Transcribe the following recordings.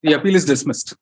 The appeal is dismissed.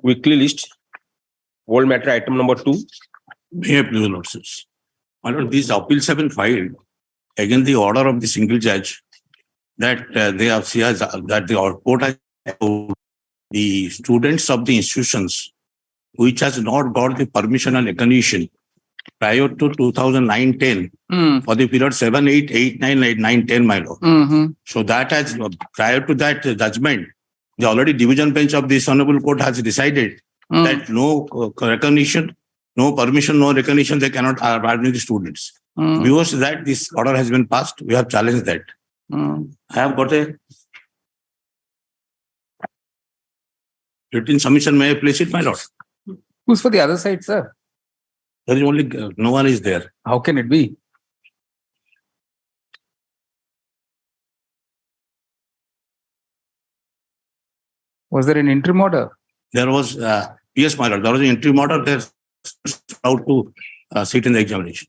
Weekly list. World matter item number 2. May I please, Lord, sirs. My lord, these appeals have been filed against the order of the single judge that they have that the court has allowed the students of the institutions which has not got the permission and recognition prior to 2009-10 for the period 7, 8, 8, 9, 9, 10, my lord. So that has, prior to that judgment, the already division bench of this honorable court has decided that no recognition, no permission, no recognition, they cannot admit the students. Because that this order has been passed, we have challenged that. I have got a written submission. May I place it, my lord? Who's for the other side, sir? There is only, no one is there. How can it be? Was there an interim order? There was, yes, my lord, there was an interim order there out to sit in the examination.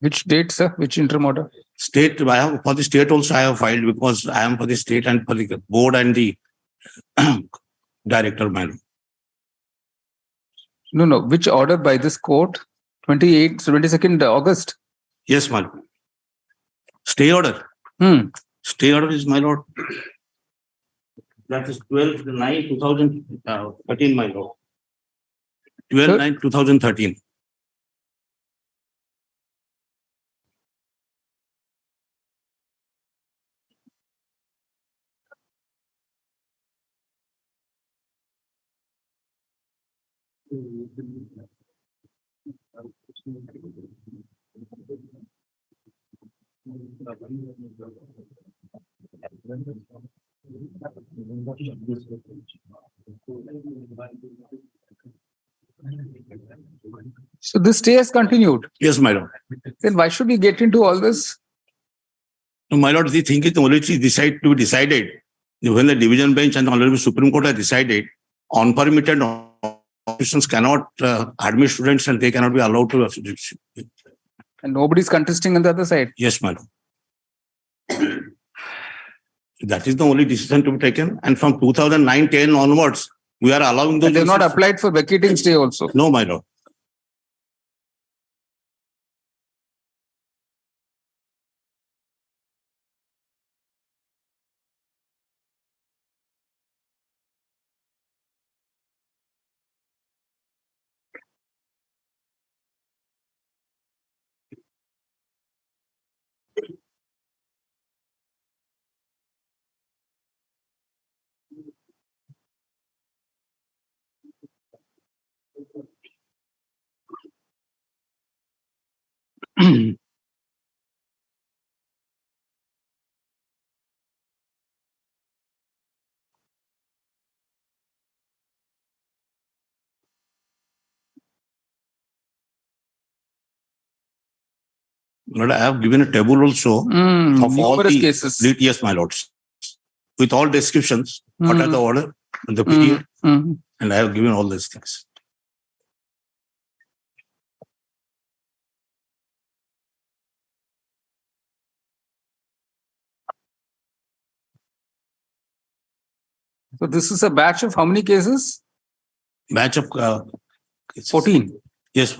Which date, sir? Which interim order? State, I have, for the state also I have filed because I am for the state and for the board and the director, my lord. No. Which order by this court? 22nd August. Yes, my lord. Stay order. Stay order is, my lord. That is 12/9/2013, my lord. 12/9/2013. So this stay has continued. Yes, my lord. Then why should we get into all this? No, my lord, the thing is only decided when the division bench and the Honorable Supreme Court has decided unpermitted institutions cannot admit students and they cannot be allowed to. And nobody's contesting on the other side. Yes, my lord. That is the only decision to be taken. And from 2009-10 onwards, we are allowing those. And they've not applied for vacating stay also. No, my lord. Lord, I have given a table also of all the cases. Yes, my lords, with all descriptions. What are the order and the period, and I have given all these things. So this is a batch of how many cases? Batch of 14. Yes.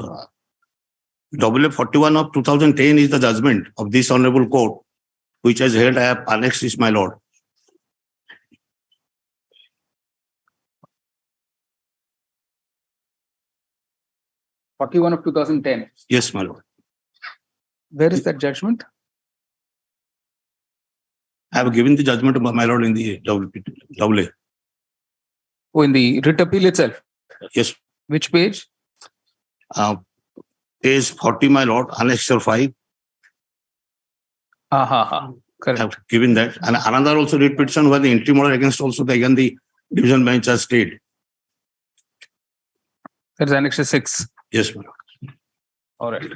WA 41 of 2010 is the judgment of this honorable court, which has held. I have annexed this, my lord. '41 of 2010. Yes, my lord. Where is that judgment? I have given the judgment of my lord in the WA. Oh, in the writ appeal itself? Yes. Which page? Page 40, my lord, Annexure 5. Correct. I have given that. And another also writ petition where the interim order against also again the division bench has stayed. That's Annexure 6. Yes, my lord. All right.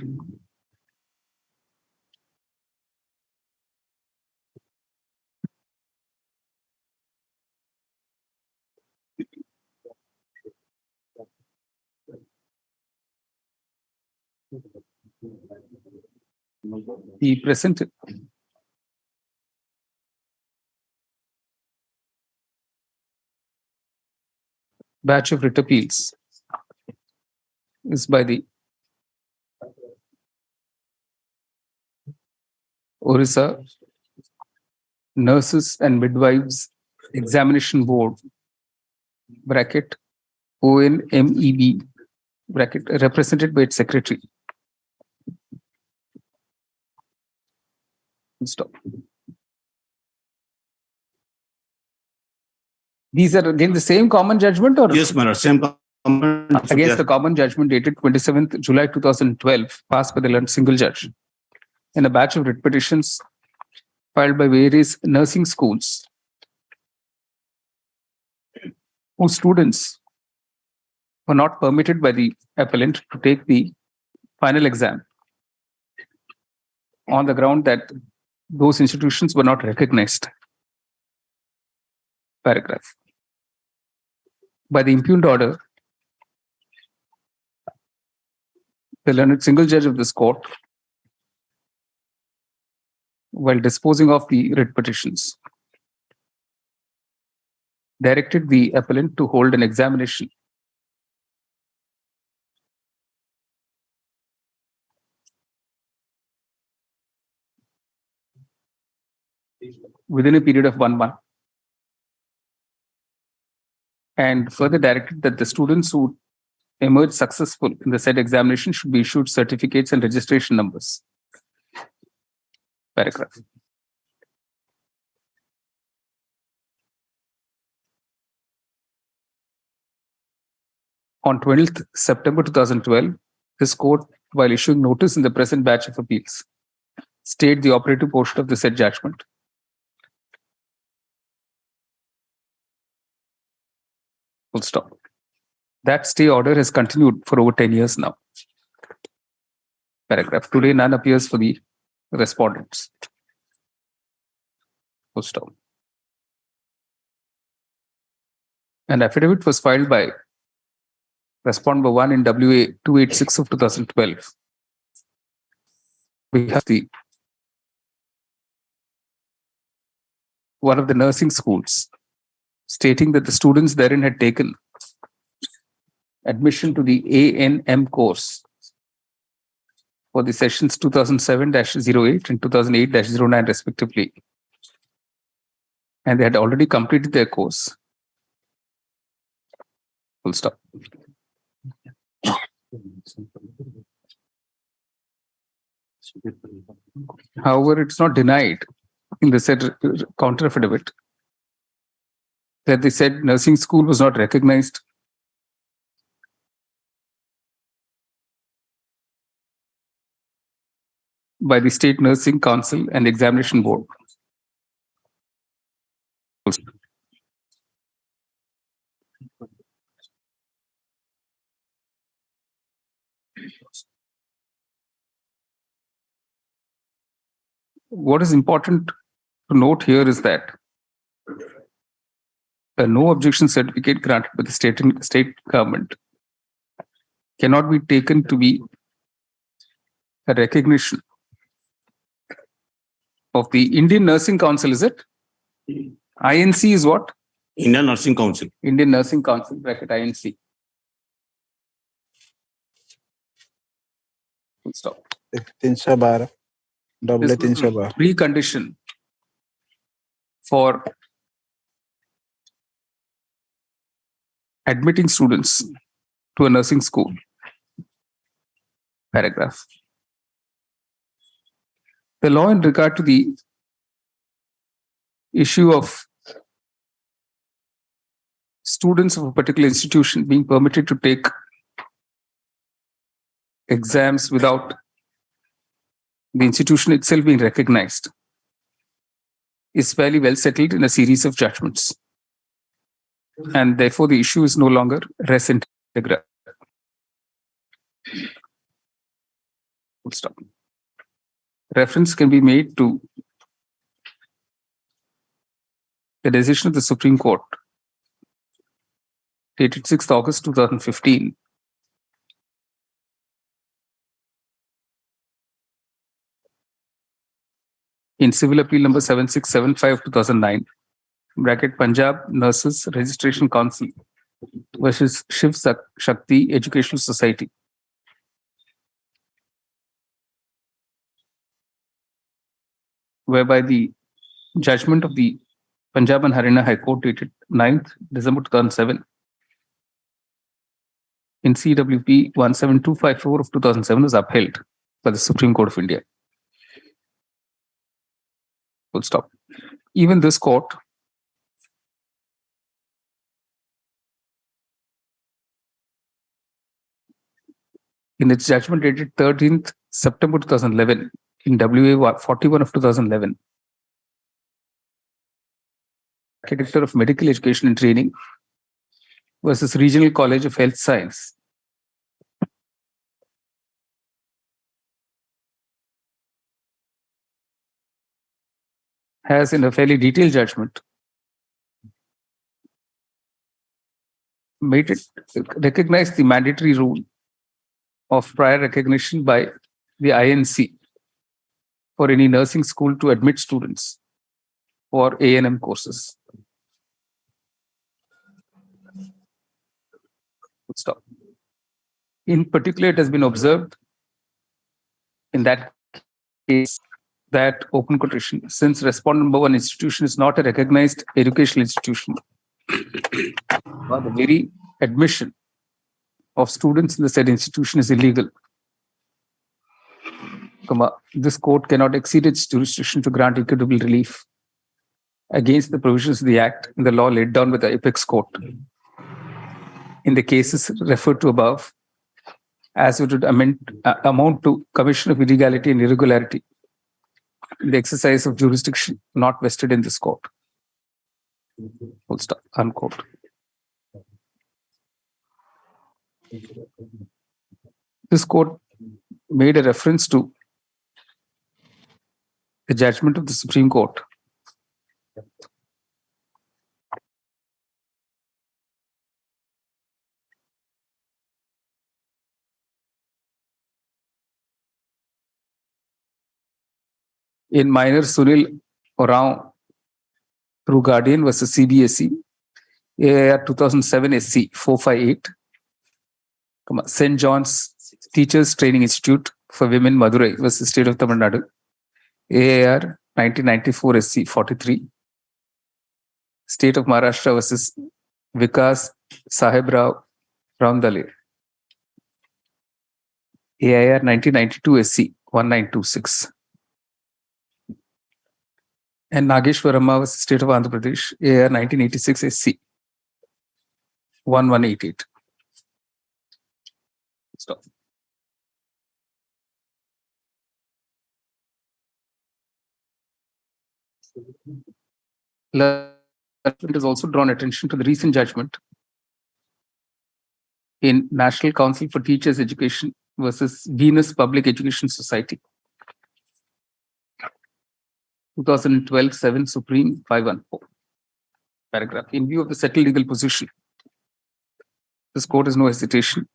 The present batch of writ appeals. is by the Orissa Nurses and Midwives Examination Board bracket ONMEB bracket represented by its secretary. Stop. These are again the same common judgment, or Yes, my lord, same comment. against the common judgment dated 27th July 2012, passed by the learned single judge in a batch of writ petitions filed by various nursing schools whose students were not permitted by the appellant to take the final exam on the ground that those institutions were not recognized. Paragraph. By the impugned order, the learned single judge of this court, while disposing of the writ petitions, directed the appellant to hold an examination within a period of 1 month, and further directed that the students who emerge successful in the said examination should be issued certificates and registration numbers. Paragraph. On 20th September 2012, this court, while issuing notice in the present batch of appeals, stayed the operative portion of the said judgment. Full stop. That stay order has continued for over 10 years now. Paragraph. Today, none appears for the respondents. Full stop. An affidavit was filed by Respondent 1 in WA 286 of 2012. We have the one of the nursing schools stating that the students therein had taken admission to the ANM course for the sessions 2007-08 and 2008-09 respectively. And they had already completed their course. Full stop. However, it's not denied in the said counter affidavit that the said nursing school was not recognized by the State Nursing Council and Examination Board. What is important to note here is that a no objection certificate granted by the state government cannot be taken to be a recognition of the Indian Nursing Council, is it? INC is what? Indian Nursing Council. Indian Nursing Council, bracket INC. Full stop. 312 double This was a 312 precondition for admitting students to a nursing school. Paragraph. The law in regard to the issue of students of a particular institution being permitted to take exams without the institution itself being recognized is fairly well settled in a series of judgments. And therefore, the issue is no longer res integra. Full stop. Reference can be made to the decision of the Supreme Court dated 6th August 2015 in Civil Appeal number 7675/2009, bracket Punjab Nurses Registration Council versus Shiv Shakti Educational Society, whereby the judgment of the Punjab and Haryana High Court dated 9th December 2007 in CWP 17254 of 2007 was upheld by the Supreme Court of India. Full stop. Even this court in its judgment dated 13th September 2011 in WA 41 of 2011, Director of Medical Education and Training versus Regional College of Health Science. Has in a fairly detailed judgment made it recognize the mandatory rule of prior recognition by the INC for any nursing school to admit students for A&M courses. Stop. In particular, it has been observed in that case that open quotation, since respondent number one institution is not a recognized educational institution, but the very admission of students in the said institution is illegal. This court cannot exceed its jurisdiction to grant equitable relief against the provisions of the Act and the law laid down by the apex court in the cases referred to above, as it would amount to commission of illegality and irregularity in the exercise of jurisdiction not vested in this court. Full stop. Unquote. This court made a reference to the judgment of the Supreme Court in minor Sunil Oraon through Guardian versus CBSE, AIR 2007 SC 458, St. John's Teachers Training Institute for Women Madurai versus State of Tamil Nadu, AIR 1994 SC 43, State of Maharashtra versus Vikas Sahib Rao Ramdale, AIR 1992 SC 1926. And Nageshwarama was State of Andhra Pradesh, AIR 1986 SC 1188. Stop. It has also drawn attention to the recent judgment in National Council for Teachers Education versus Venus Public Education Society. 2012 7 Supreme 514. Paragraph. In view of the settled legal position, this court has no hesitation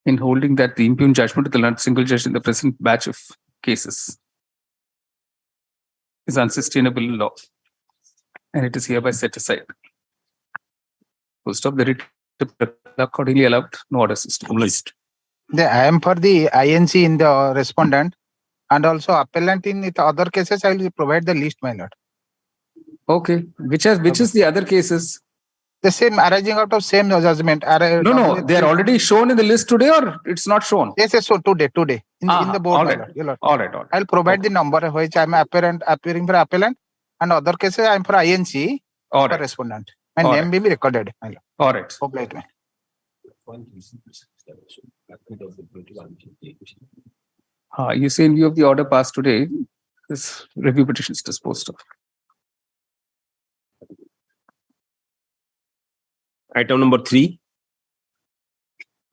in holding that the impugned judgment of the single judge in the present batch of cases is unsustainable in law, and it is hereby set aside. Full stop. The writ accordingly allowed, no order system. I am for the INC in the respondent, and also appellant in the other cases. I will provide the list, my lord. Okay. Which is the other cases? The same arising out of same judgment. No, they are already shown in the list today, or it's not shown? Yes, so today in the board. All right. All right. I'll provide the number which I am appearing for appellant, and other cases I am for INC for respondent. My name will be recorded. All right. Obliged. You say in view of the order passed today, this review petition is disposed of. Item number 3.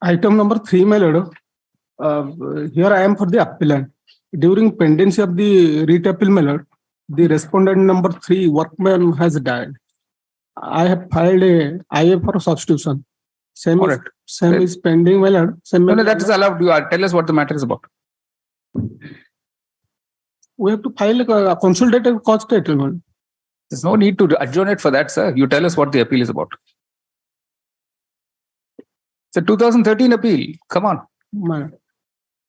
Item number 3, my lord. Here I am for the appellant. During pendency of the writ appeal, my lord, the respondent number 3 workman has died. I have filed a IA for substitution. Same is pending, my lord. No, that is allowed. You tell us what the matter is about. We have to file a consultative cause statement. There's no need to adjourn it for that, sir. You tell us what the appeal is about. It's a 2013 appeal. Come on.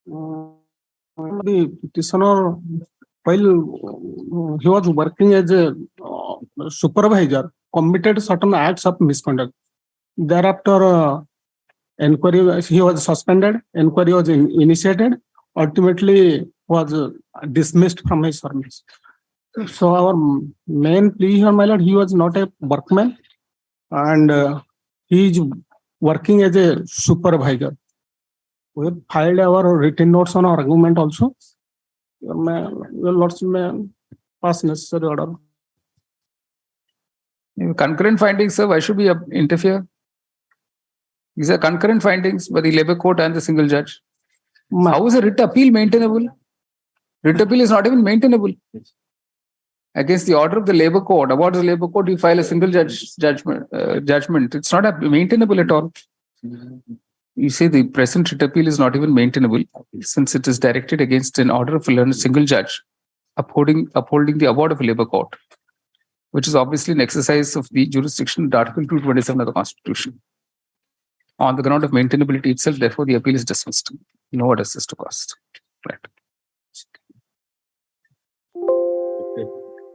The petitioner while he was working as a supervisor, committed certain acts of misconduct. Thereafter, he was suspended, inquiry was initiated, ultimately was dismissed from his service. So our main plea here, my lord, he was not a workman and he is working as a supervisor. We have filed our written notes on our argument also. Your lords may pass necessary order. Concurrent findings, sir, why should we interfere? These are concurrent findings by the labor court and the single judge. How is a writ appeal maintainable? Writ appeal is not even maintainable. Against the order of the labor court, about the labor court, you file a single judgment. It's not maintainable at all. You say the present writ appeal is not even maintainable since it is directed against an order of a single judge upholding the award of a labor court, which is obviously an exercise of the jurisdiction of Article 227 of the Constitution. On the ground of maintainability itself, therefore, the appeal is dismissed. No what is this to cost. Right.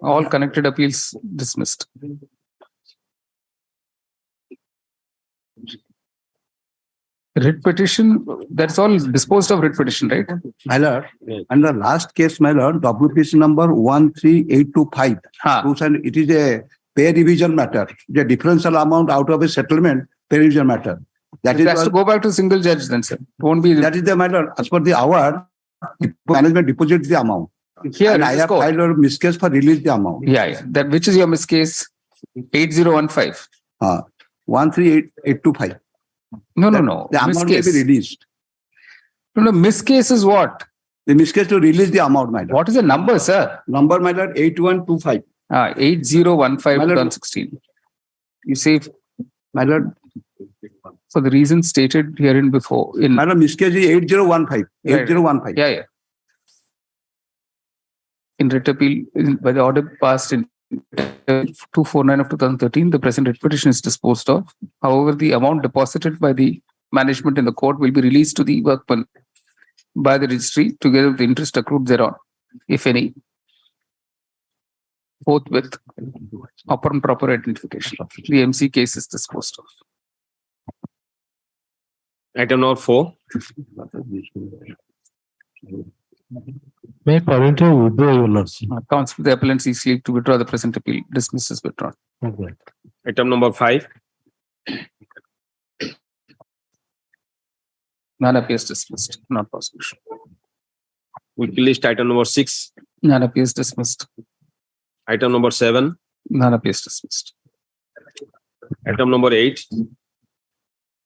All connected appeals dismissed. Writ petition, that's all disposed of writ petition, right? My lord, and the last case, my lord, WPC number 13825. And it is a pay revision matter. The differential amount out of a settlement, pay revision matter. That has to go back to single judge then, sir. Won't be. That is the matter. As per the award, management deposits the amount. Here, and I have filed a miscase for release the amount. Yeah. That which is your miscase? 8015. 13825. No. The amount may be released. No, miscase is what? The miscase to release the amount, my lord. What is the number, sir? Number, my lord, 8125. 8015/2016. You say, my lord, for the reason stated herein before. My lord, miscase is 8015. 8015. Yeah. In writ appeal, by the order passed in 249 of 2013, the present writ petition is disposed of. However, the amount deposited by the management in the court will be released to the workman by the registry together with the interest accrued thereon, if any, both with upon proper identification. The MC case is disposed of. Item number 4. May permit to withdraw, your lordship. Counsel for the appellant seeks leave to withdraw the present appeal. Dismisses withdrawn. Okay. Item number 5. None appears dismissed. Not prosecution. We'll list item number 6. None appears dismissed. Item number 7. None appears dismissed. Item number 8.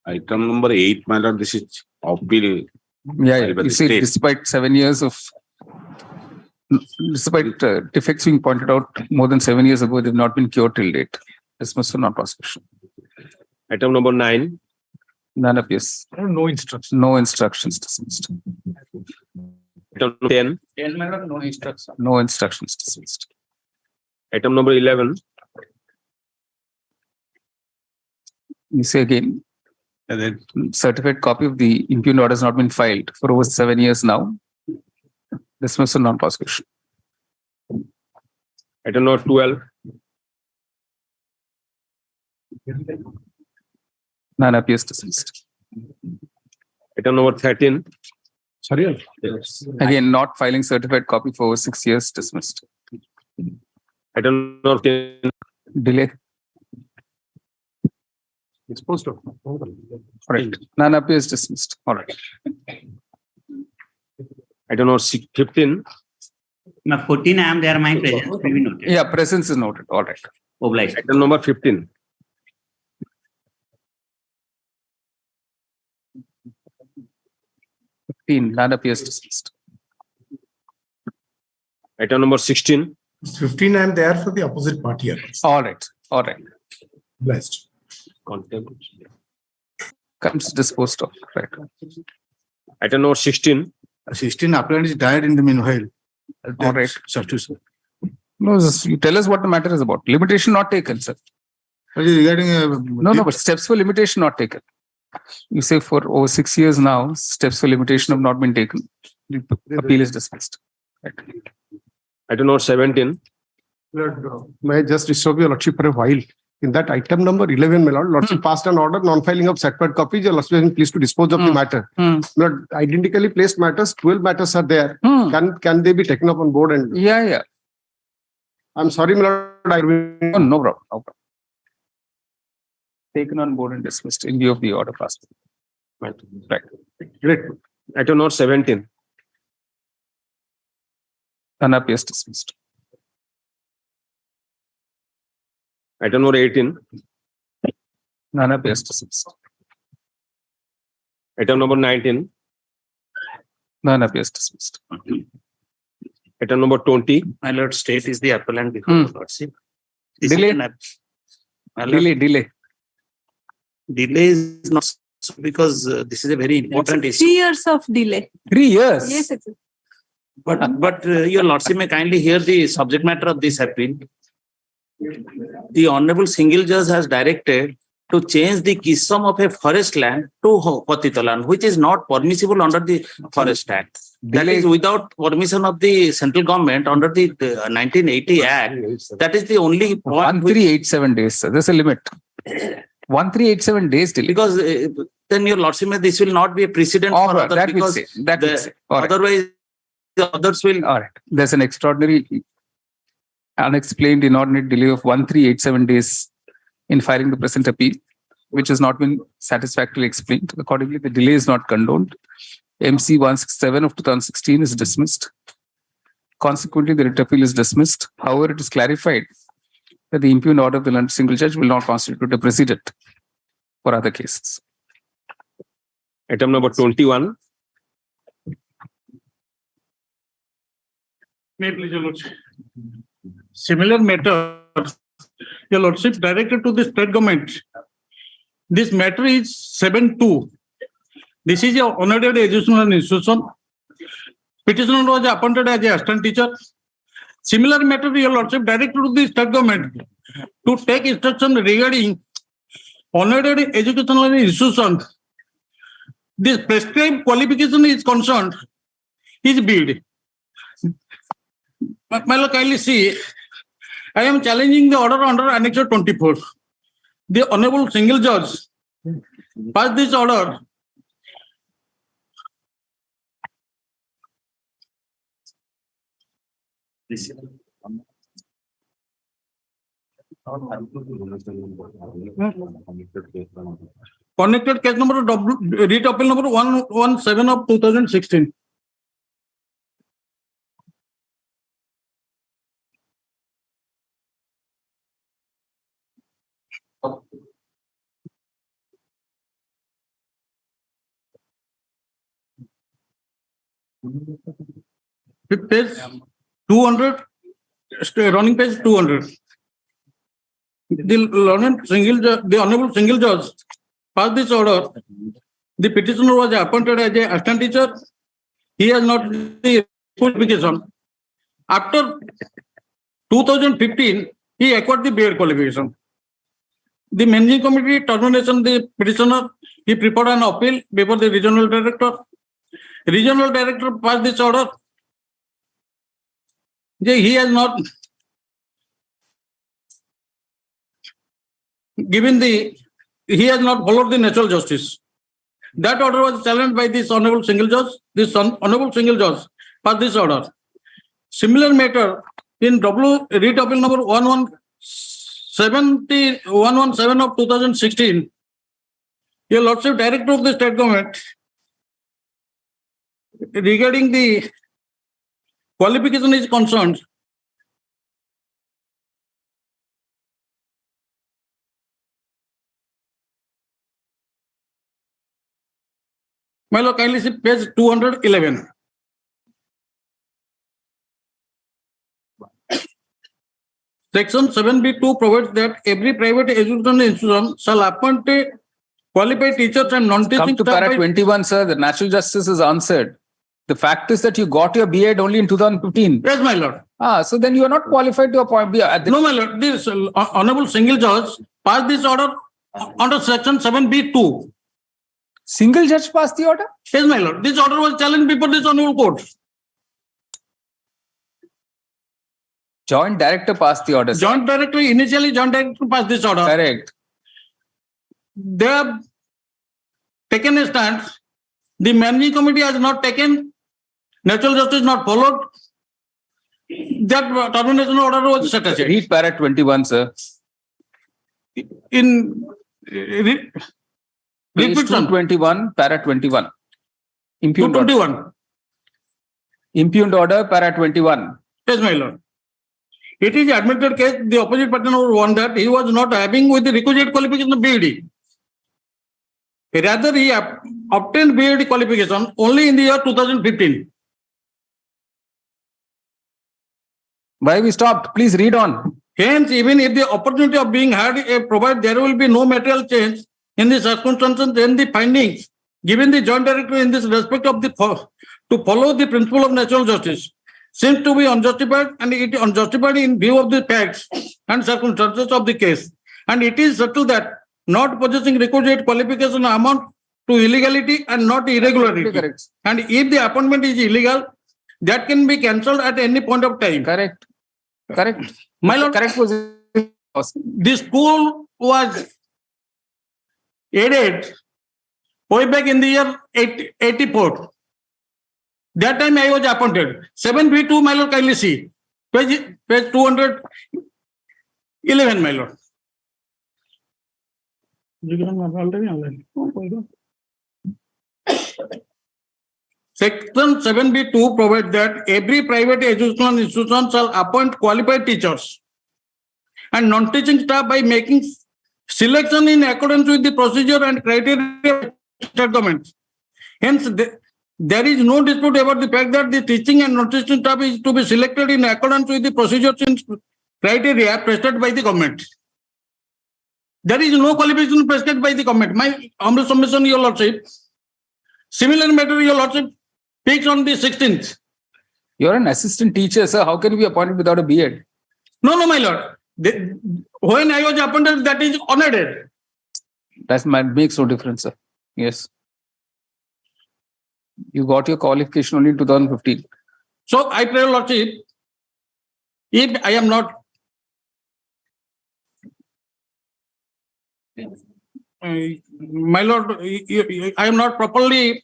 Item number 8, my lord, this is appeal. Yeah. You see, despite 7 years of, despite defects being pointed out more than 7 years ago, they've not been cured till date. Dismissal, not prosecution. Item number 9. None appears. No instruction. No instructions dismissed. Item number 10. No instructions. No instructions dismissed. Item number 11. You say again, certified copy of the impugned order has not been filed for over 7 years now. Dismissal, non-prosecution. Item number 12. None appears dismissed. Item number 13. Sorry. Again, not filing certified copy for over 6 years. Dismissed. Item number 10. Delay. Disposed of. Right. None appears dismissed. All right. Item number 15. Now 14, I am there, my presence will be noted. Yeah, presence is noted. All right. Obliged. Item number 15. None appears dismissed. Item number 16. 15, I am there for the opposite party. All right. All right. Blessed. Comes disposed of. Right. Item number 16. 16 appellant is died in the meanwhile. All right. Substitution. No, you tell us what the matter is about. Limitation not taken, sir. Regarding No, but steps for limitation not taken. You say for over 6 years now, steps for limitation have not been taken. The appeal is dismissed. Right. Item number 17. May I just disturb your lordship for a while? In that item number 11, my lord, lordship passed an order non-filing of certified copies. Your lordship is pleased to dispose of the matter. Lord, identically placed matters, 12 matters are there. Can they be taken up on board? And Yeah. I'm sorry, my lord. Oh, no problem. No problem. Taken on board and dismissed in view of the order passed. Right. Great. Item number 17. Unappears dismissed. Item number 18. Unappears dismissed. Item number 19. Unappears dismissed. Item number 20. My lord, state is the appellant before the lordship. This is Delay. My lord, Delay. delay is not so because this is a very important issue. 3 years of delay. 3 years. Yes, it is. But your lordship may kindly hear the subject matter of this appeal. The honorable single judge has directed to change the kisam of a forest land to patitalan, which is not permissible under the Forest Act. That is without permission of the central government under the 1980 Act. That is the only point. 1387 days, sir. There's a limit. 1387 days delay. Because then your lordship may, this will not be a precedent for others, that will because say. That will say. All right. otherwise the others will. All right. There's an extraordinary, unexplained, inordinate delay of 1387 days in filing the present appeal, which has not been satisfactorily explained. Accordingly, the delay is not condoned. MC 167 of 2016 is dismissed. Consequently, the writ appeal is dismissed. However, it is clarified that the impugned order of the London single judge will not constitute a precedent for other cases. Item number 21. May I please, your lordship. Similar matter, your lordship directed to the state government. This matter is 7-2. This is your honorary educational institution. Petitioner was appointed as a assistant teacher. Similar matter, your lordship directed to the state government to take instruction regarding honorary educational institution. This prescribed qualification is concerned is bid. My lord, kindly see, I am challenging the order under Annexure 24. The honorable single judge passed this order. Connected case number writ appeal number 117 of 2016. Page 200, running page 200. The honorable single judge passed this order. The petitioner was appointed as an assistant teacher. He has not the qualification. After 2015, he acquired the B.Ed qualification. The managing committee termination the petitioner. He prepared an appeal before the regional director. Regional director passed this order. He has not he has not followed the natural justice. That order was challenged by this honorable single judge. This honorable single judge passed this order. Similar matter in writ appeal number 117 of 2016. Your lordship director of the state government regarding the qualification is concerned. My lord, kindly see page 211. Section 7B2 provides that every private educational institution shall appoint a qualified teachers and non-teaching Come to staff para by 21, sir. The natural justice is answered. The fact is that you got your B.Ed only in 2015. Yes, my lord. So then you are not qualified to appoint B.Ed. No, my lord. This honorable single judge passed this order under section 7B2. Single judge passed the order? Yes, my lord. This order was challenged before this honorable court. Joint director passed the order. Joint director passed this order. Correct. They have taken a stand. The managing committee has not taken. Natural justice not followed. That termination order was set aside. Read para 21, sir. In Page repeat, sir. 221, para 21. Impugned order. 221. Impugned order, para 21. Yes, my lord. It is admitted case the opposite party won that he was not having with the requisite qualification of BEd. Rather, he obtained BEd qualification only in the year 2015. Why we stopped? Please read on. Hence, even if the opportunity of being had, provided there will be no material change in the circumstances, then the findings given the joint director in this respect of the to follow the principle of natural justice seems to be unjustified, and it is unjustified in view of the facts and circumstances of the case. And it is settled that not possessing requisite qualification amount to illegality and not irregularity. Correct. And if the appointment is illegal, that can be cancelled at any point of time. Correct. Correct. My lord, Correct was the school was aided way back in the year 84. That time I was appointed. 7B2, my lord, kindly see. Page 211, my lord. Section 7B2 provides that every private educational institution shall appoint qualified teachers and non-teaching staff by making selection in accordance with the procedure and criteria of state government. Hence, there is no dispute about the fact that the teaching and non-teaching staff is to be selected in accordance with the procedures and criteria prescribed by the government. There is no qualification prescribed by the government. My humble submission, your lordship. Similar matter, your lordship, speaks on the 16th. You're an assistant teacher, sir. How can you be appointed without a BEd? No, my lord. When I was appointed, that is honored. That makes no difference, sir. Yes. You got your qualification only in 2015. So I pray, lordship, if I am not my lord, I am not properly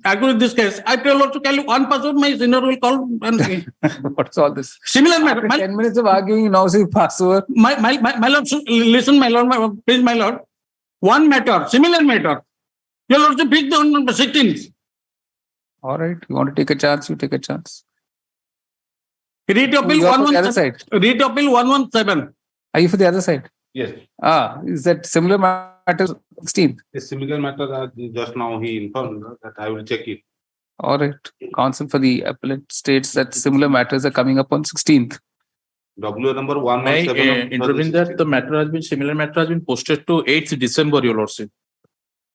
agree with this case. I pray, lord, to tell you one password, my senior will call and What's all this? similar matter. After 10 minutes of arguing, you now say password. My lord, listen, my lord, please, my lord. One matter, similar matter. You will also pick on number 16th. All right. You want to take a chance, you take a chance. Read appeal You are for the other side. 117. Are you for the other side? Yes. Is that similar matter 16th? A similar matter just now he informed that I will check it. All right. Counsel for the appellate states that similar matters are coming up on 16th. W number May 117. intervene that the matter has been similar matter has been posted to 8th December, your lordship.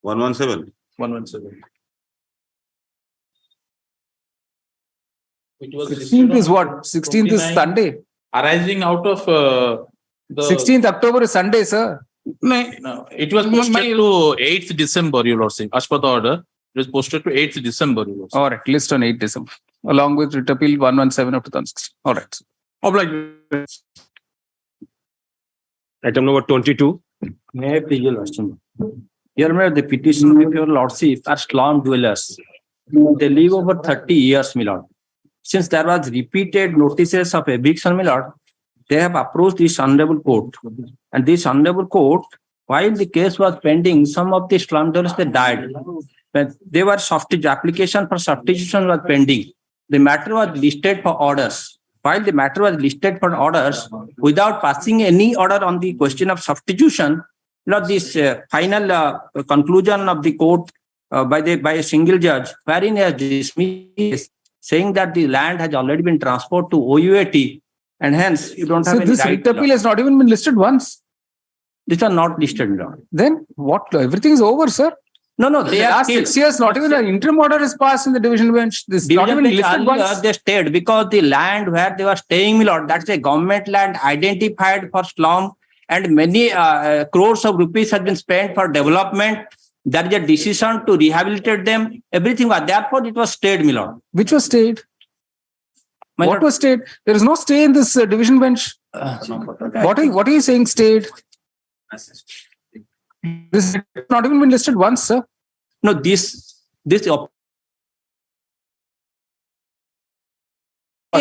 117. 117. It was 16th is what? 16th is Sunday. Arising out of the 16th October is Sunday, sir. No, it was posted to 8th December, your lordship. As per the order, it was posted to 8th December, your lordship. All right. List on 8th December. Along with writ appeal 117 of 2016. All right. Item number 22. May I please, your lordship? Here, may the petition of your lordship are slum dwellers. They live over 30 years, my lord. Since there was repeated notices of eviction, my lord, they have approached this honorable court. And this honorable court, while the case was pending, some of the slum dwellers, they died. When they were application for substitution was pending. The matter was listed for orders. While the matter was listed for orders, without passing any order on the question of substitution, this final conclusion of the court by a single judge, wherein he has dismissed, saying that the land has already been transferred to OUAT, and hence you don't have any this right. writ appeal has not even been listed once. These are not listed, Lord. Then what? Everything is over, sir. No, they are last 6 years, not even an interim order is passed in the division bench. This is not even listed once. They stayed because the land where they were staying, my lord, that's a government land identified for slum, and many crores of rupees has been spent for development. There is a decision to rehabilitate them. Everything was therefore it was stayed, my lord. Which was stayed? What was stayed? There is no stay in this division bench. What are you saying stayed? This has not even been listed once, sir. No, this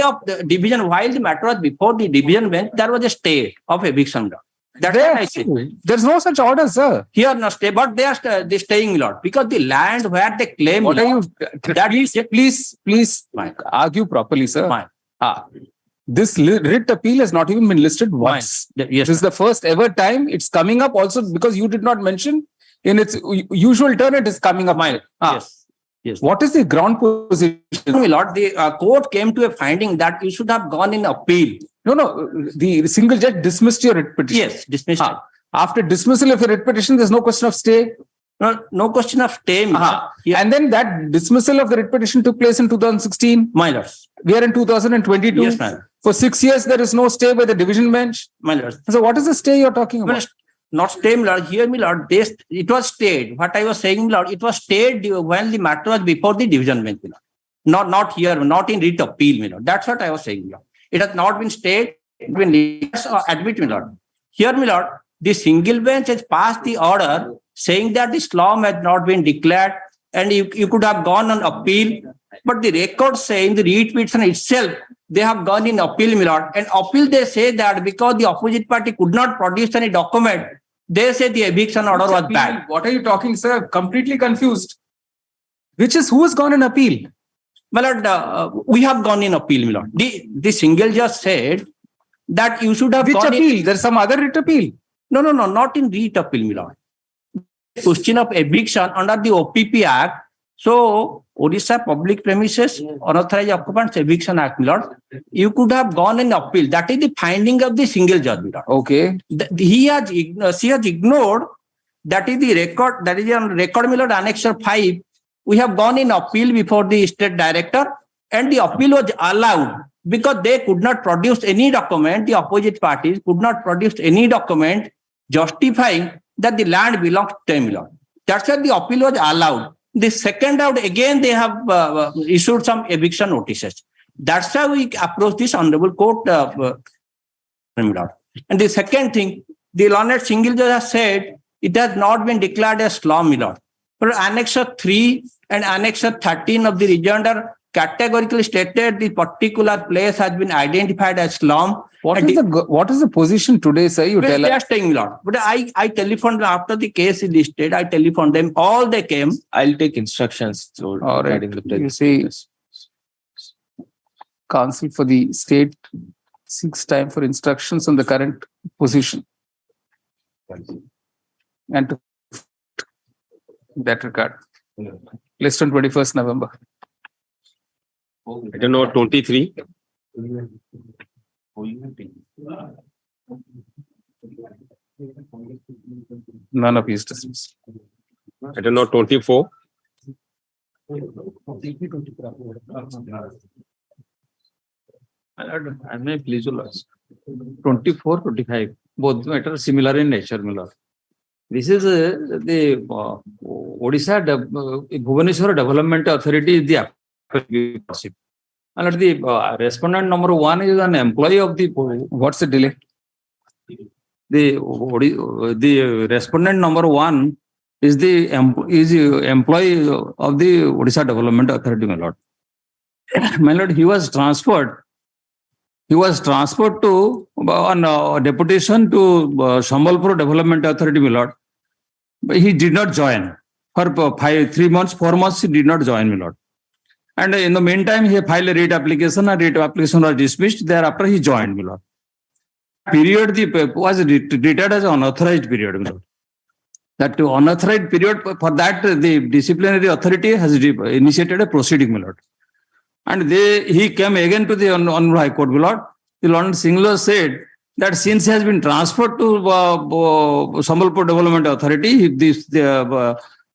of the division, while the matter was before the division bench, there was a stay of eviction law. That's what I said. There's no such order, sir. Here no stay, but they are staying lot because the land where they claim. What are you? Please argue properly, sir. This writ appeal has not even been listed once. Yes, this is the first ever time it's coming up. Also, because you did not mention in its usual turn, it is coming up. Yes. What is the ground position? My lord, the court came to a finding that you should have gone in appeal. No. The single judge dismissed your writ petition. Yes, dismissed. After dismissal of your writ petition, there's no question of stay. No question of stay. And then that dismissal of the writ petition took place in 2016. My lord. We are in 2022. Yes, ma'am. For 6 years, there is no stay by the division bench. My lord. So what is the stay you're talking about? Not stay, my lord. Here, my lord, it was stayed. What I was saying, my lord, it was stayed when the matter was before the division bench, my lord. Not here, not in writ appeal, my lord. That's what I was saying, my lord. It has not been stayed. It has been admit, my lord. Here, my lord, the single bench has passed the order saying that the slum has not been declared and you could have gone on appeal. But the records say in the writ petition itself, they have gone in appeal, my lord. And appeal, they say that because the opposite party could not produce any document, they say the eviction order was bad. What are you talking, sir? Completely confused. Who has gone in appeal? My lord, we have gone in appeal, my lord. The single judge said that you should have gone appeal? There's some other writ appeal. No, not in writ appeal, my lord. Question of eviction under the OPP Act. So, Orissa Public Premises Unauthorized Occupants Eviction Act, my lord. You could have gone in appeal. That is the finding of the single judge, my lord. Okay. She has ignored. That is the record. That is on record, my lord, Annexure 5. We have gone in appeal before the state director, and the appeal was allowed because they could not produce any document. The opposite parties could not produce any document justifying that the land belongs to them, my lord. That's why the appeal was allowed. The second out, again, they have issued some eviction notices. That's why we approach this honorable court. And the second thing, the learned single judge has said it has not been declared as slum, my lord. But Annexure 3 and Annexure 13 of the rejoinder categorically stated the particular place has been identified as slum. What is the position today, sir? You tell us. They are staying, lord. But I telephoned them after the case is listed. I telephoned them. All they came. I'll take instructions. All right. You see, counsel for the state seeks time for instructions on the current position. And to that regard, list on 21st November. I don't know, 23. None of these dismissed. I don't know, 24. I may please you, 24, 25. Both matters similar in nature, my lord. This is the Odisha Bhubaneswar Development Authority is the appellate. And the respondent number 1 is an employee of the. What's the delay? The respondent number 1 is the employee of the Odisha Development Authority, my lord. My lord, he was transferred to on deputation to Sambalpur Development Authority, my lord. But he did not join. For 3 months, 4 months, he did not join, my lord. And in the meantime, he filed a writ application. A writ application was dismissed. Thereafter, he joined, my lord. Period was treated as an unauthorized period, my lord. That unauthorized period, for that, the disciplinary authority has initiated a proceeding, my lord. And he came again to the Honorable High Court, my lord. The Lord Singler said that since he has been transferred to Sambalpur Development Authority,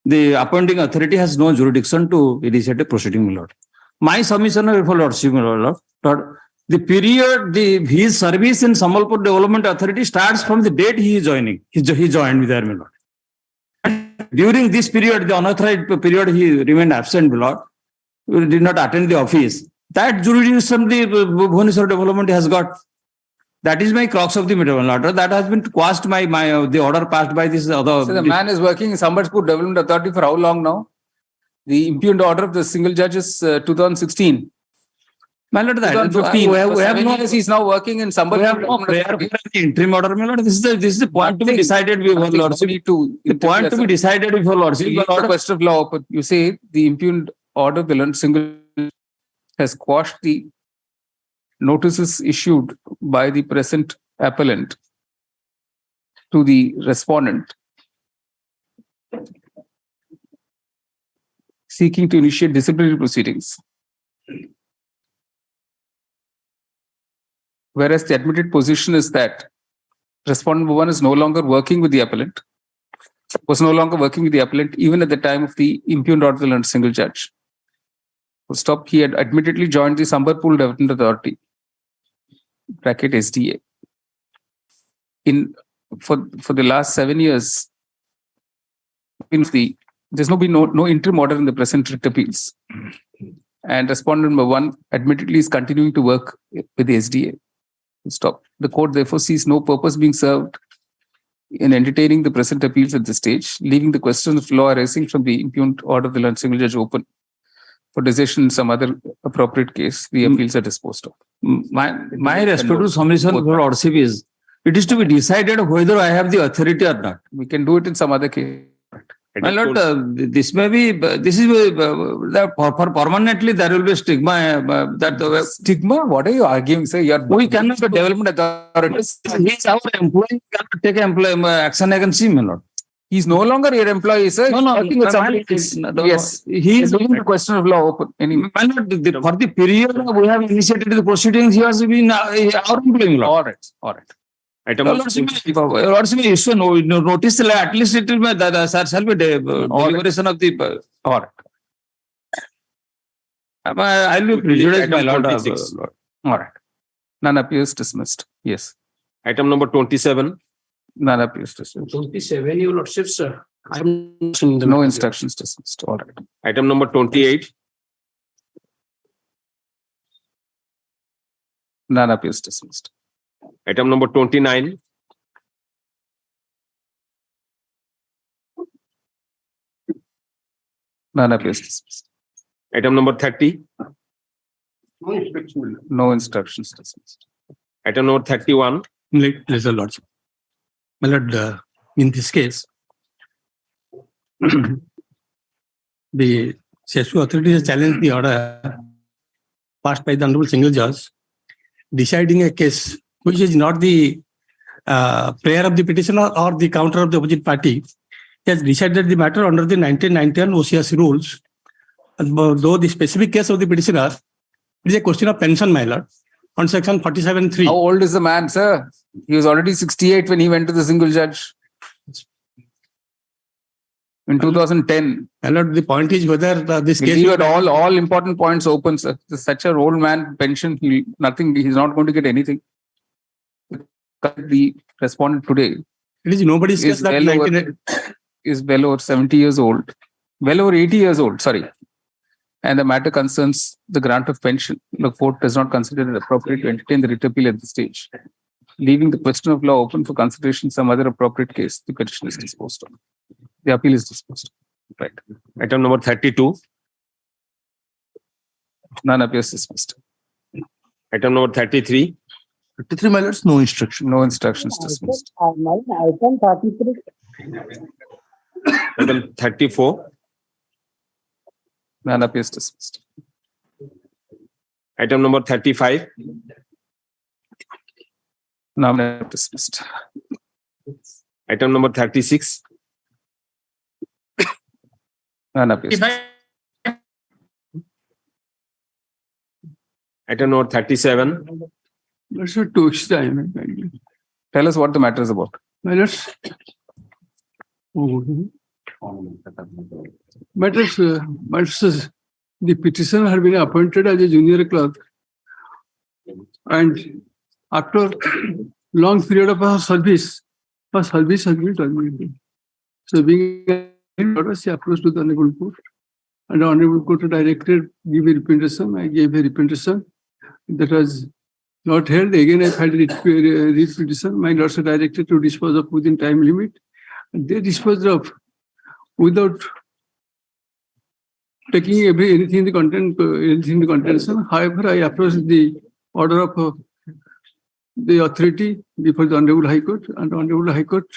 the appointing authority has no jurisdiction to initiate a proceeding, my lord. My submission for lordship, my lord, the period, his service in Sambalpur Development Authority starts from the date he is joining. He joined there, my lord. And during this period, the unauthorized period, he remained absent, my lord. He did not attend the office. That jurisdiction the Bhubaneswar development has got. That is my crux of the material order. That has been quashed by the order passed by this other. So the man is working in Sambalpur Development Authority for how long now? The impugned order of the single judge is 2016. My lord, that 2015. we have 7 no. years he's now working in Sambalpur. We have no prayer for the interim order, my lord. This is the point to be decided before lordship. The point to be decided before lordship. The question of law, but you say the impugned order of the single has quashed the notices issued by the present appellant to the respondent seeking to initiate disciplinary proceedings. Whereas the admitted position is that respondent one is no longer working with the appellant, was no longer working with the appellant even at the time of the impugned order of the single judge. Stop. He had admittedly joined the Sambalpur Development Authority bracket SDA for the last 7 years. There's been no interim order in the present writ appeals, and respondent number one admittedly is continuing to work with the SDA. Stop. The court therefore sees no purpose being served in entertaining the present appeals at this stage, leaving the question of law arising from the impugned order of the single judge open for decision in some other appropriate case. The appeals are disposed of. My respectful submission for lordship is, it is to be decided whether I have the authority or not. We can do it in some other case. My lord, this may be, this is for permanently there will be stigma. Stigma? What are you arguing, sir? We cannot be development authorities. He is our employee. We cannot take action against him, my lord. He's no longer your employee, sir. Yes, he is leaving the question of law open. Anyway. My lord, for the period we have initiated the proceedings, he has been our employee, my lord. All right. Item Lordship issue notice, at least it will be that shall be deliberation of the. All right. I will be prejudiced, my lord. All right. None appears dismissed. Yes. Item number 27. None appears dismissed. 27, your lordship, sir. No instructions dismissed. All right. Item number 28. None appears dismissed. Item number 29. None appears dismissed. Item number 30. No instructions dismissed. Item number 31. Pleasure, lordship. My lord, in this case, the CSU authority has challenged the order passed by the Honorable Single Judge, deciding a case which is not the prayer of the petitioner or the counter of the opposite party. He has decided the matter under the 1991 OCS rules. And though the specific case of the petitioner is a question of pension, my lord, on section 47(3). How old is the man, sir? He was already 68 when he went to the single judge. In 2010. My lord, the point is whether this case... Leave it all important points open, sir. Such an old man pension, he's not going to get anything. The respondent today it is nobody's case that is well over 70 years old, well over 80 years old, sorry. And the matter concerns the grant of pension. The court does not consider it appropriate to entertain the writ appeal at this stage. Leaving the question of law open for consideration in some other appropriate case, the petition is disposed of. The appeal is disposed of. Right. Item number 32. None appears dismissed. Item number 33. 33, my lords, no instruction. No instructions dismissed. Item 33. Item 34. None appears dismissed. Item number 35. None appears dismissed. Item number 36. None appears. Item number 37. That's a two time. Tell us what the matter is about. Matters, the petitioner had been appointed as a junior clerk, and after long period of her service has been terminated. So being she approached to the Honorable Court And the Honorable Court directed give a representation. I gave a representation. That was not held. Again, I filed a writ petition. My lords are directed to dispose of within time limit. And they disposed of without taking anything in the contention. However, I approached the order of the authority before the Honorable High Court, and the Honorable High Court,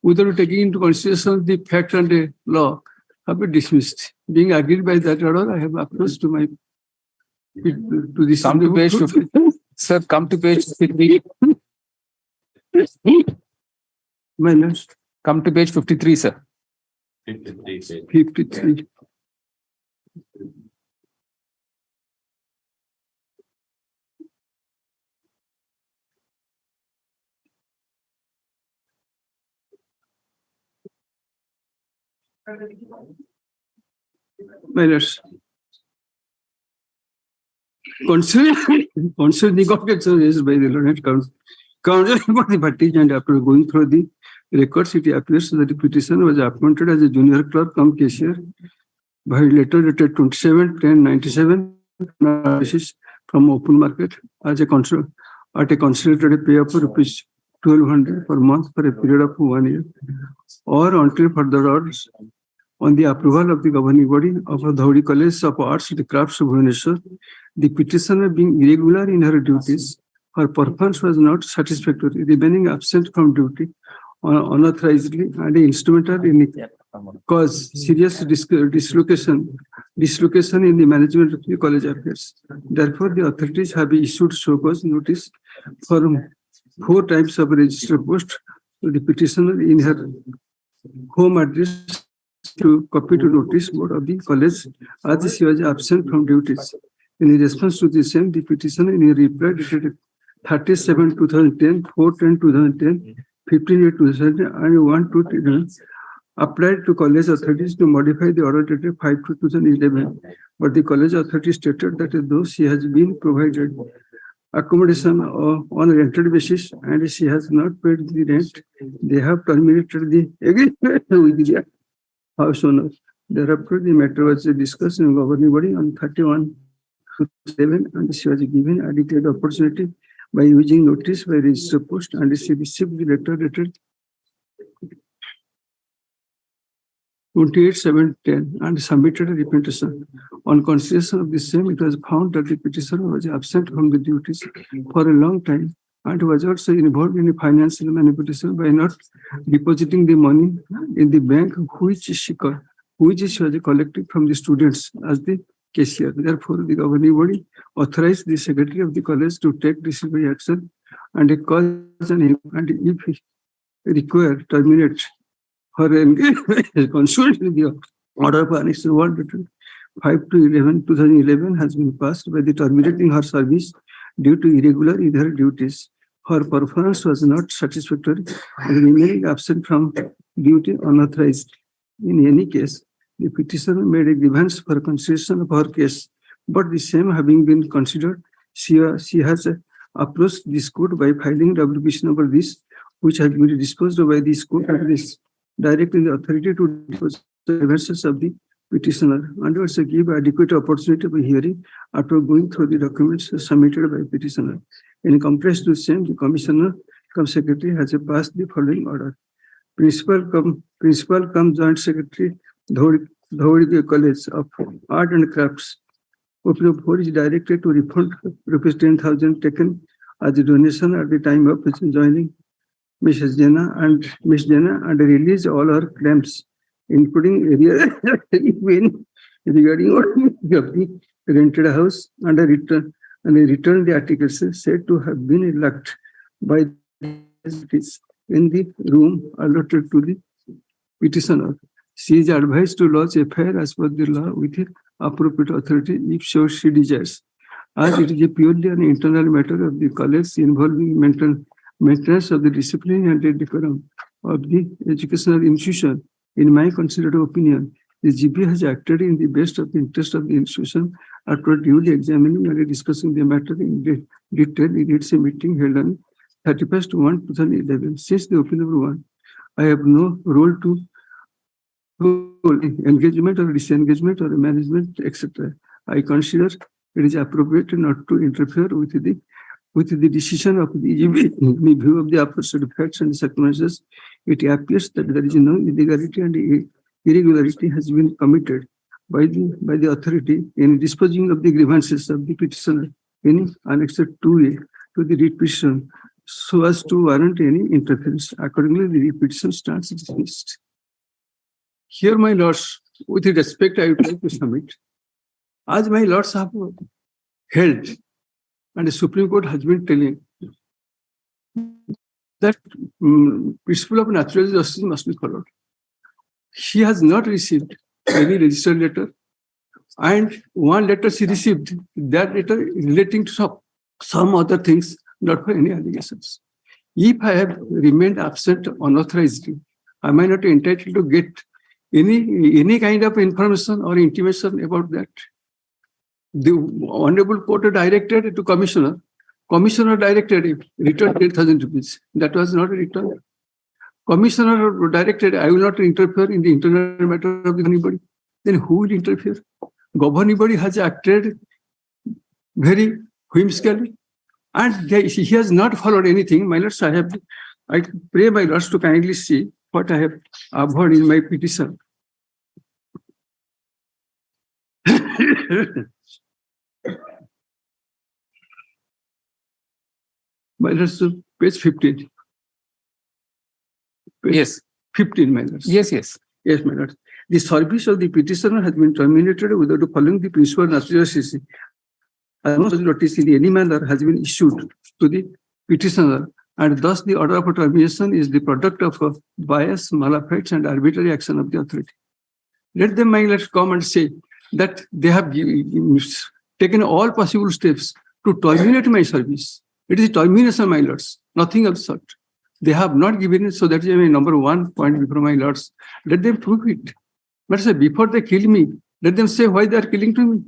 without taking into consideration the fact and the law, have been dismissed. Being agreed by that order, I have approached to my to this. Come to page 50. Sir, come to page 53. My last. Come to page 53, sir. 53. My lords, consider the objection raised by the learned counsel for the parties, and after going through the records, it appears that the petitioner was appointed as a junior clerk cum cashier by letter dated 27/10/97 from open market as a at a considered pay of rupees 1,200 per month for a period of 1 year, or until further orders on the approval of the governing body of Dhauri College of Arts and Crafts of Bhubaneswar. The petitioner being irregular in her duties, her performance was not satisfactory, remaining absent from duty unauthorizedly and instrumental in cause serious dislocation in the management of the college affairs. Therefore, the authorities have issued show cause notice for 4 times of registered post to the petitioner in her home address to copy to notice board of the college as she was absent from duties. In response to the same, the petitioner in a reply dated 37/2010, 4/10/2010, 15/8/2010, and 1/2/2010 applied to college authorities to modify the order dated 5/2/2011. But the college authority stated that though she has been provided accommodation on a rented basis and she has not paid the rent, they have terminated the agreement with the house owner. Thereafter, the matter was discussed in governing body on 31/7, and she was given adequate opportunity by using notice by registered post, and she received the letter dated 28/7/10 and submitted a representation. On consideration of the same, it was found that the petitioner was absent from the duties for a long time and was also involved in a financial manipulation by not depositing the money in the bank which she was collecting from the students as the cashier. Therefore, the governing body authorized the secretary of the college to take disciplinary action and a cause and if required, terminate her engagement. Consulted the order of Annex 1 5/11/2011 has been passed by the terminating her service due to irregular in her duties. Her performance was not satisfactory and remaining absent from duty unauthorized. In any case, the petitioner made a grievance for consideration of her case, but the same having been considered, she has approached this court by filing WPC number this, which has been disposed of by this court and is directing the authority to dispose the grievances of the petitioner and also give adequate opportunity for hearing after going through the documents submitted by petitioner. In compliance to the same, the commissioner cum secretary has passed the following order. Principal cum joint secretary, Dhauri College of Art and Crafts, Open 4 is directed to refund rupees 10,000 taken as a donation at the time of joining Ms. Jena and release all her claims, including area regarding the rented house and return the articles said to have been locked by in the room allotted to the petitioner. She is advised to lodge a FIR as per the law with the appropriate authority if so she desires. As it is a purely an internal matter of the college involving maintenance of the discipline and the decorum of the educational institution, in my considered opinion, the GP has acted in the best of the interest of the institution after duly examining and discussing the matter in detail in its meeting held on 31/1/2011. Since the opinion number 1, I have no role to engagement or disengagement or management, etc. I consider it is appropriate not to interfere with the decision of the EGB in view of the aforesaid facts and circumstances. It appears that there is no illegality and irregularity has been committed by the authority in disposing of the grievances of the petitioner in Annex 2A to the writ petition so as to warrant any interference. Accordingly, the writ petition stands dismissed. Here, my lords, with respect, I would like to submit, as my lords have held, and the Supreme Court has been telling that principle of natural justice must be followed. She has not received any registered letter, and one letter she received, that letter relating to some other things, not for any allegations. If I have remained absent unauthorizedly, am I not entitled to get any kind of information or intimation about that? The Honorable Court directed to Commissioner. Commissioner directed return 10,000 rupees. That was not returned. Commissioner directed, I will not interfere in the internal matter of anybody. Then who will interfere? Governing body has acted very whimsically, and he has not followed anything. My lords, I pray my lords to kindly see what I have abhorred in my petition. My lords, page 15. Yes. 15, my lords. Yes, yes. Yes, my lords. The service of the petitioner has been terminated without following the principle of natural justice. No such notice in any manner has been issued to the petitioner, and thus the order of termination is the product of a bias, malafide, and arbitrary action of the authority. Let them, my lords, come and say that they have taken all possible steps to terminate my service. It is termination, my lords, nothing of such. They have not given it, so that is my number 1 point before my lords. Let them prove it. But say, before they kill me, let them say why they are killing to me.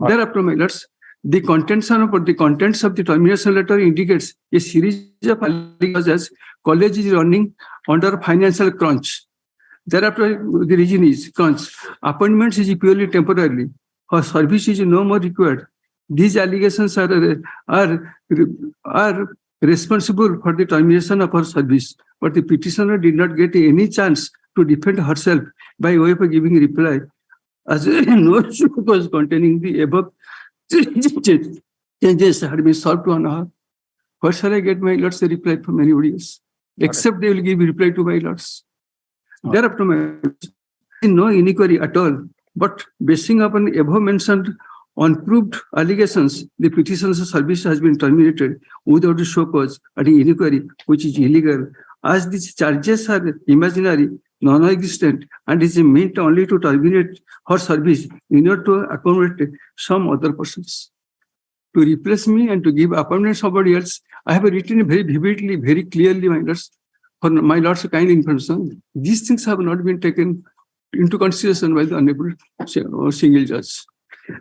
Thereafter, my lords, the contents of the termination letter indicates a series of allegations as college is running under financial crunch. Thereafter, the reason is crunch. Appointments is purely temporarily. Her service is no more required. These allegations are responsible for the termination of her service, but the petitioner did not get any chance to defend herself by way of giving reply, as no was containing the above changes had been solved on her. Where shall I get, my lords, a reply from anybody else? Except they will give reply to my lords. Thereafter, my lords, no inquiry at all, but basing upon the above mentioned unproved allegations, the petitioner's service has been terminated without a show cause and an inquiry, which is illegal, as these charges are imaginary, non-existent, and is meant only to terminate her service in order to accommodate some other persons. To replace me and to give appointment to somebody else, I have written very vividly, very clearly, my lords, for my lords' kind information. These things have not been taken into consideration by the honorable single judge.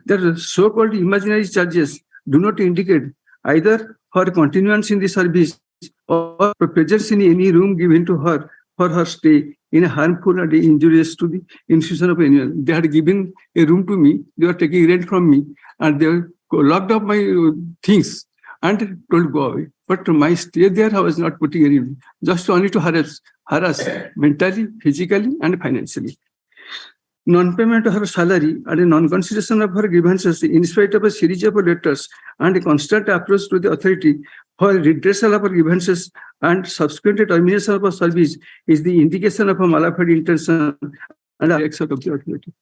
The so-called imaginary charges do not indicate either her continuance in the service or presence in any room given to her for her stay in a harmful and injurious to the institution of anyone. They had given a room to me, they were taking rent from me, and they locked up my things and told go away. But my stay there, I was not putting any, just only to harass mentally, physically, and financially. Non-payment of her salary and a non-consideration of her grievances in spite of a series of letters and a constant approach to the authority for redressal of her grievances and subsequent termination of her service is the indication of a malafide intention and action of the authority.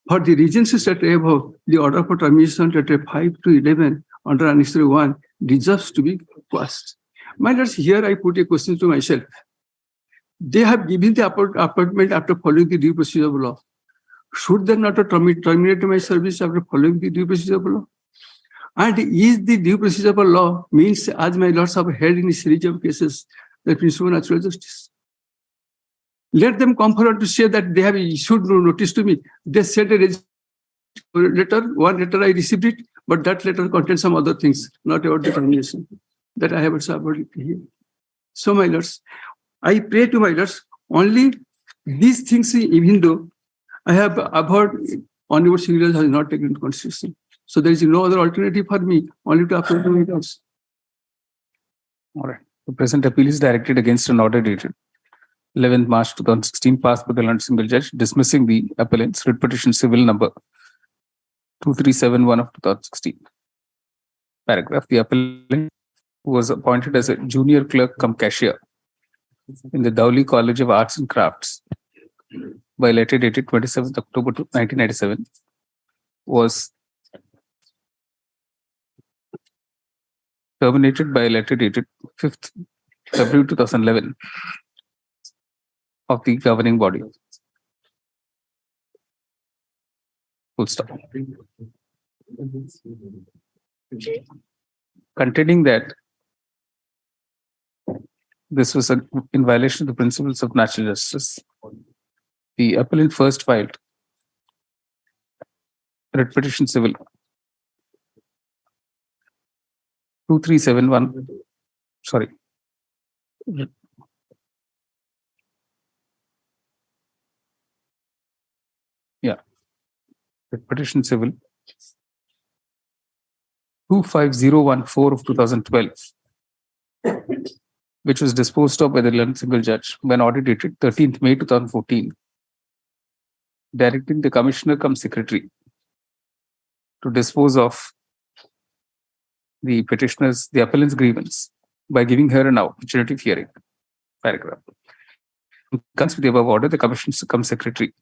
For the reasons stated above, the order for termination letter 5 to 11 under Annex 1 deserves to be quashed. My lords, here I put a question to myself. They have given the appointment after following the due procedure of law. Should they not terminate my service after following the due procedure of law? And is the due procedure of law means, as my lords have held in a series of cases, the principle of natural justice? Let them come forward to say that they have issued no notice to me. They said a letter, one letter I received it, but that letter contains some other things, not about the termination. That I have also about it here. So, my lords, I pray to my lords only these things, even though I've heard Honorable Single has not taken into consideration. So there is no other alternative for me, only to appeal to my lords. All right. The present appeal is directed against an order dated 11th March 2016, passed by the Learned Single Judge, dismissing the appellant's writ petition civil number 2371 of 2016. Paragraph. The appellant was appointed as a junior clerk cum cashier in the Dowley College of Arts and Crafts by letter dated 27th October 1997, was terminated by a letter dated 5th February 2011 of the governing body. Full stop. Contending that this was in violation of the principles of natural justice, the appellant first filed writ petition civil 2371. Sorry. Yeah. Writ petition civil 25014 of 2012, which was disposed of by the Learned Single Judge when order dated 13th May 2014, directing the Commissioner cum Secretary to dispose of the petitioner's, the appellant's grievance by giving her an opportunity of hearing. Paragraph. In accordance with the above order, the Commissioner cum Secretary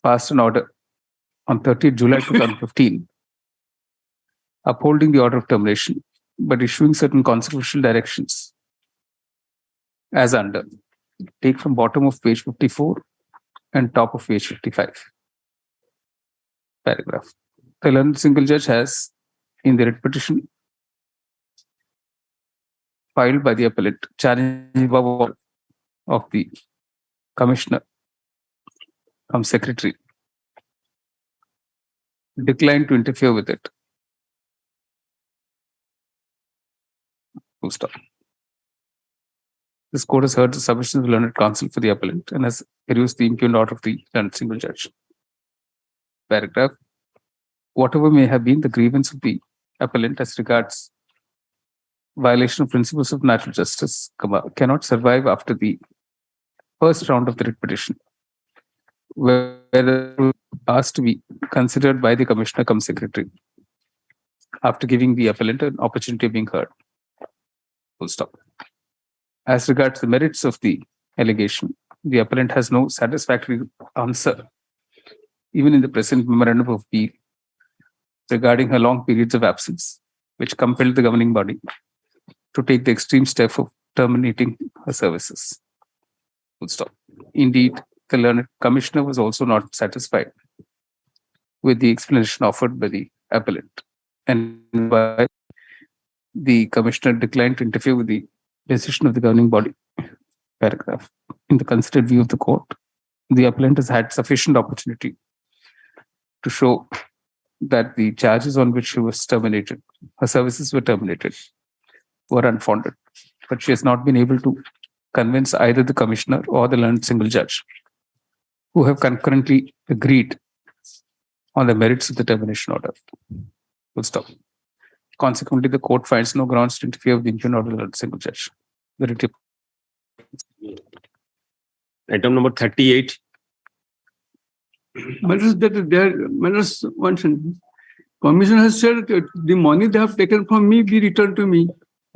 passed an order on 30th July 2015, upholding the order of termination, but issuing certain consequential directions as under. Take from bottom of page 54 and top of page 55. Paragraph. The Learned Single Judge has, in the writ petition filed by the appellant, challenging the above order of the Commissioner cum Secretary, declined to interfere with it. Full stop. This court has heard the submission of the learned counsel for the appellant and has perused the impugned order of the Learned Single Judge. Paragraph. Whatever may have been the grievance of the appellant as regards violation of principles of natural justice, cannot survive after the first round of the writ petition, where asked to be considered by the Commissioner cum Secretary after giving the appellant an opportunity of being heard. Full stop. As regards the merits of the allegation, the appellant has no satisfactory answer, even in the present memorandum of appeal, regarding her long periods of absence, which compelled the governing body to take the extreme step of terminating her services. Full stop. Indeed, the Learned Commissioner was also not satisfied with the explanation offered by the appellant, and by the Commissioner declined to interfere with the decision of the governing body. Paragraph. In the considered view of the court, the appellant has had sufficient opportunity to show that the charges on which she was terminated, her services were terminated, were unfounded, but she has not been able to convince either the Commissioner or the Learned Single Judge, who have concurrently agreed on the merits of the termination order. Full stop. Consequently, the court finds no grounds to interfere with the impugned order of the Learned Single Judge. Item number 38. Matters that there, matters one sentence. Commission has said that the money they have taken from me be returned to me,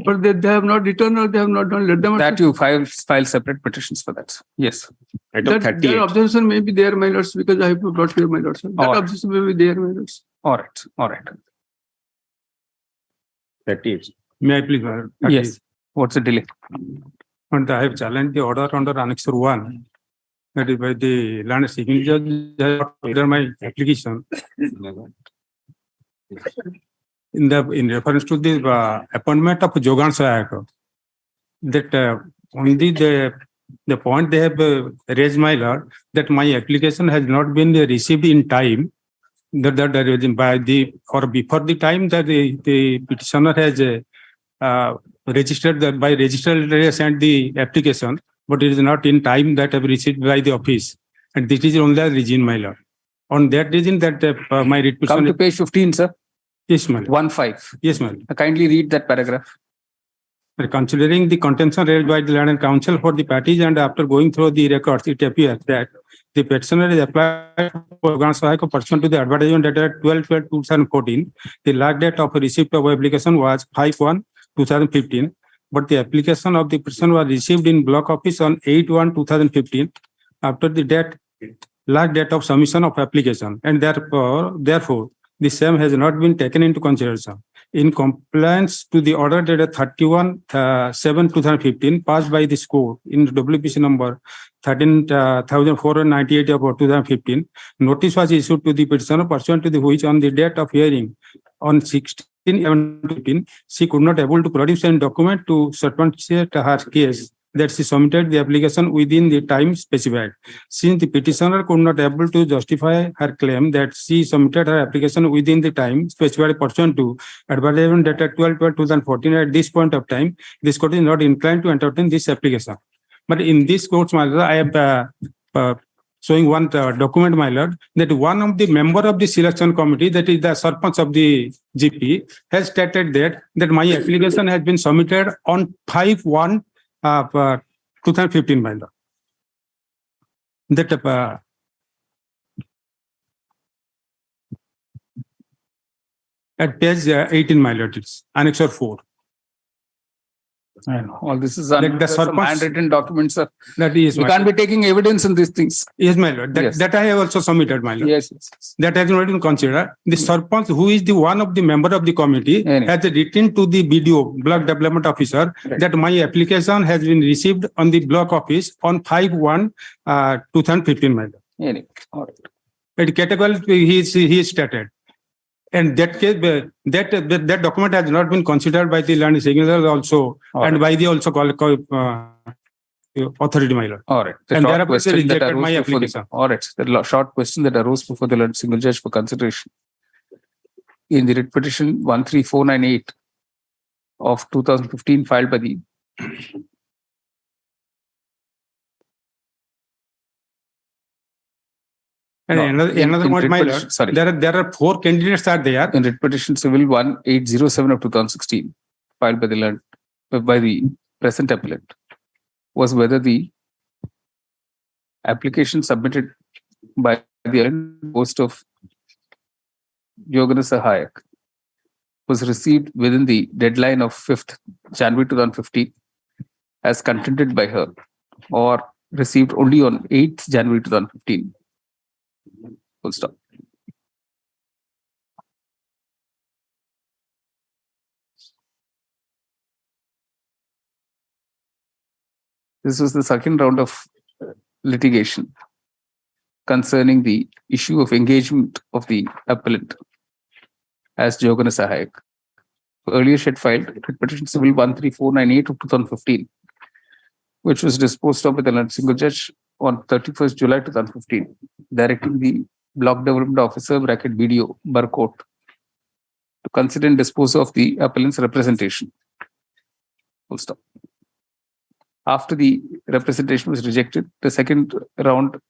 but they have not returned or they have not done. Let them. That you file separate petitions for that. Yes. That observation may be there, my lords, because I have brought here, my lords. That observation may be there, my lords. All right. All right. 38. May I please? Yes. What's the delay? And I have challenged the order under Annexure 1. That is by the Learned Single Judge under my application. In reference to the appointment of Jogan Sayak, that only the point they have raised, my lord, that my application has not been received in time. by the or before the time that the petitioner has registered by registered address and the application, but it is not in time that have received by the office, and this is only a reason, my lord. On that reason, that my writ petition. Come to page 15, sir. Yes, my lord. 1.5. Yes, my lord. Kindly read that paragraph. Considering the contention raised by the Land and Council for the parties, and after going through the records, it appears that the petitioner is applied for grant Sahayaka pursuant to the advertisement dated 12/12/2014. The last date of receipt of application was 5/1/2015, but the application of the petition was received in block office on 8/1/2015 after the last date of submission of application, and therefore the same has not been taken into consideration. In compliance to the order dated 31/7/2015 passed by this court in WPC number 13,498 of 2015, notice was issued to the petitioner pursuant to which on the date of hearing on 16/11/2015, she could not able to produce any document to substantiate her case that she submitted the application within the time specified. Since the petitioner could not able to justify her claim that she submitted her application within the time specified pursuant to advertisement dated 12/12/2014, at this point of time, this court is not inclined to entertain this application. But in this court's, my lord, I have showing one document, my lord, that one of the member of the selection committee, that is the Sarpanch of the GP, has stated that my application has been submitted on 5/1/2015, my lord. That at page 18, my lord, it's annexure 4. And all this is the some handwritten documents, sir. That is, we can't be taking evidence in these things. Yes, my lord. That I have also submitted, my lord. Yes. That has not been considered. The Sarpanch, who is the one of the member of the committee, has written to the BDO, Block Development Officer, that my application has been received on the block office on 5/1/2015, my lord. All right. It categorically he stated. And that case, that document has not been considered by the land signatures also, and by the also authority, my lord. All right. And therefore they rejected my application. All right. The short question that arose before the land single judge for consideration in the writ petition 13498 of 2015 filed by the And another point, my lord, sorry. There are 4 candidates are there. In writ petition civil 1807 of 2016, filed by the present appellant, was whether the application submitted by the post of Yogana Sahayak was received within the deadline of 5th January 2015 as contended by her, or received only on 8th January 2015. Full stop. This was the second round of litigation concerning the issue of engagement of the appellant as Jogana Sahayak. Earlier she had filed petition civil 13498 of 2015, which was disposed of with a single judge on 31st July 2015, directing the Block Development Officer (BDO) Barcourt to consider and dispose of the appellant's representation. Full stop. After the representation was rejected, the second round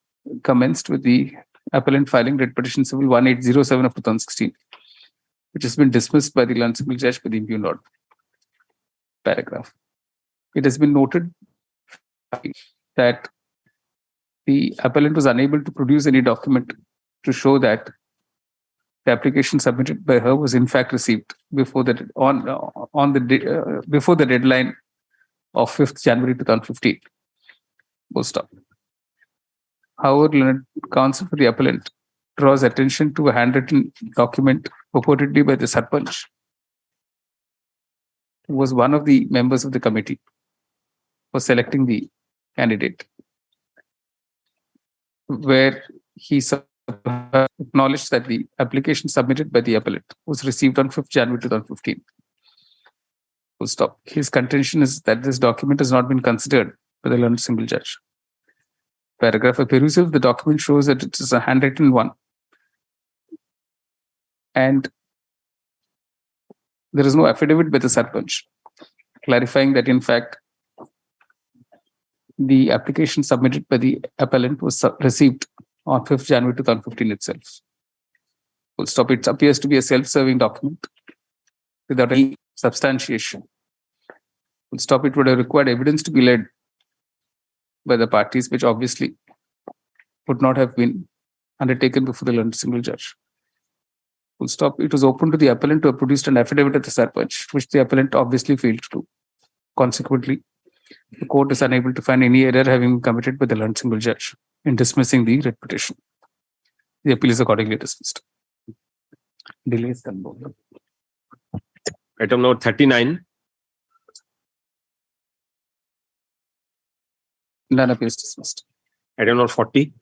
commenced with the appellant filing writ petition civil 1807 of 2016, which has been dismissed by the land single judge by the impugned order. Paragraph. It has been noted that the appellant was unable to produce any document to show that the application submitted by her was in fact received before the before the deadline of 5th January 2015. Full stop. However, counsel for the appellant draws attention to a handwritten document purportedly by the Sarpanch, who was one of the members of the committee for selecting the candidate, where he acknowledged that the application submitted by the appellant was received on 5th January 2015. Full stop. His contention is that this document has not been considered by the learned single judge. Paragraph. A perusal of the document shows that it is a handwritten one, And there is no affidavit by the Sarpanch clarifying that in fact the application submitted by the appellant was received on 5th January 2015 itself. Full stop. It appears to be a self-serving document without any substantiation. Full stop. It would have required evidence to be led by the parties, which obviously would not have been undertaken before the learned single judge. Full stop. It was open to the appellant to have produced an affidavit at the Sarpanch, which the appellant obviously failed to do. Consequently, the court is unable to find any error having been committed by the learned single judge in dismissing the writ petition. The appeal is accordingly dismissed. Delays done both. Item number 39. None appeals dismissed. Item number 40.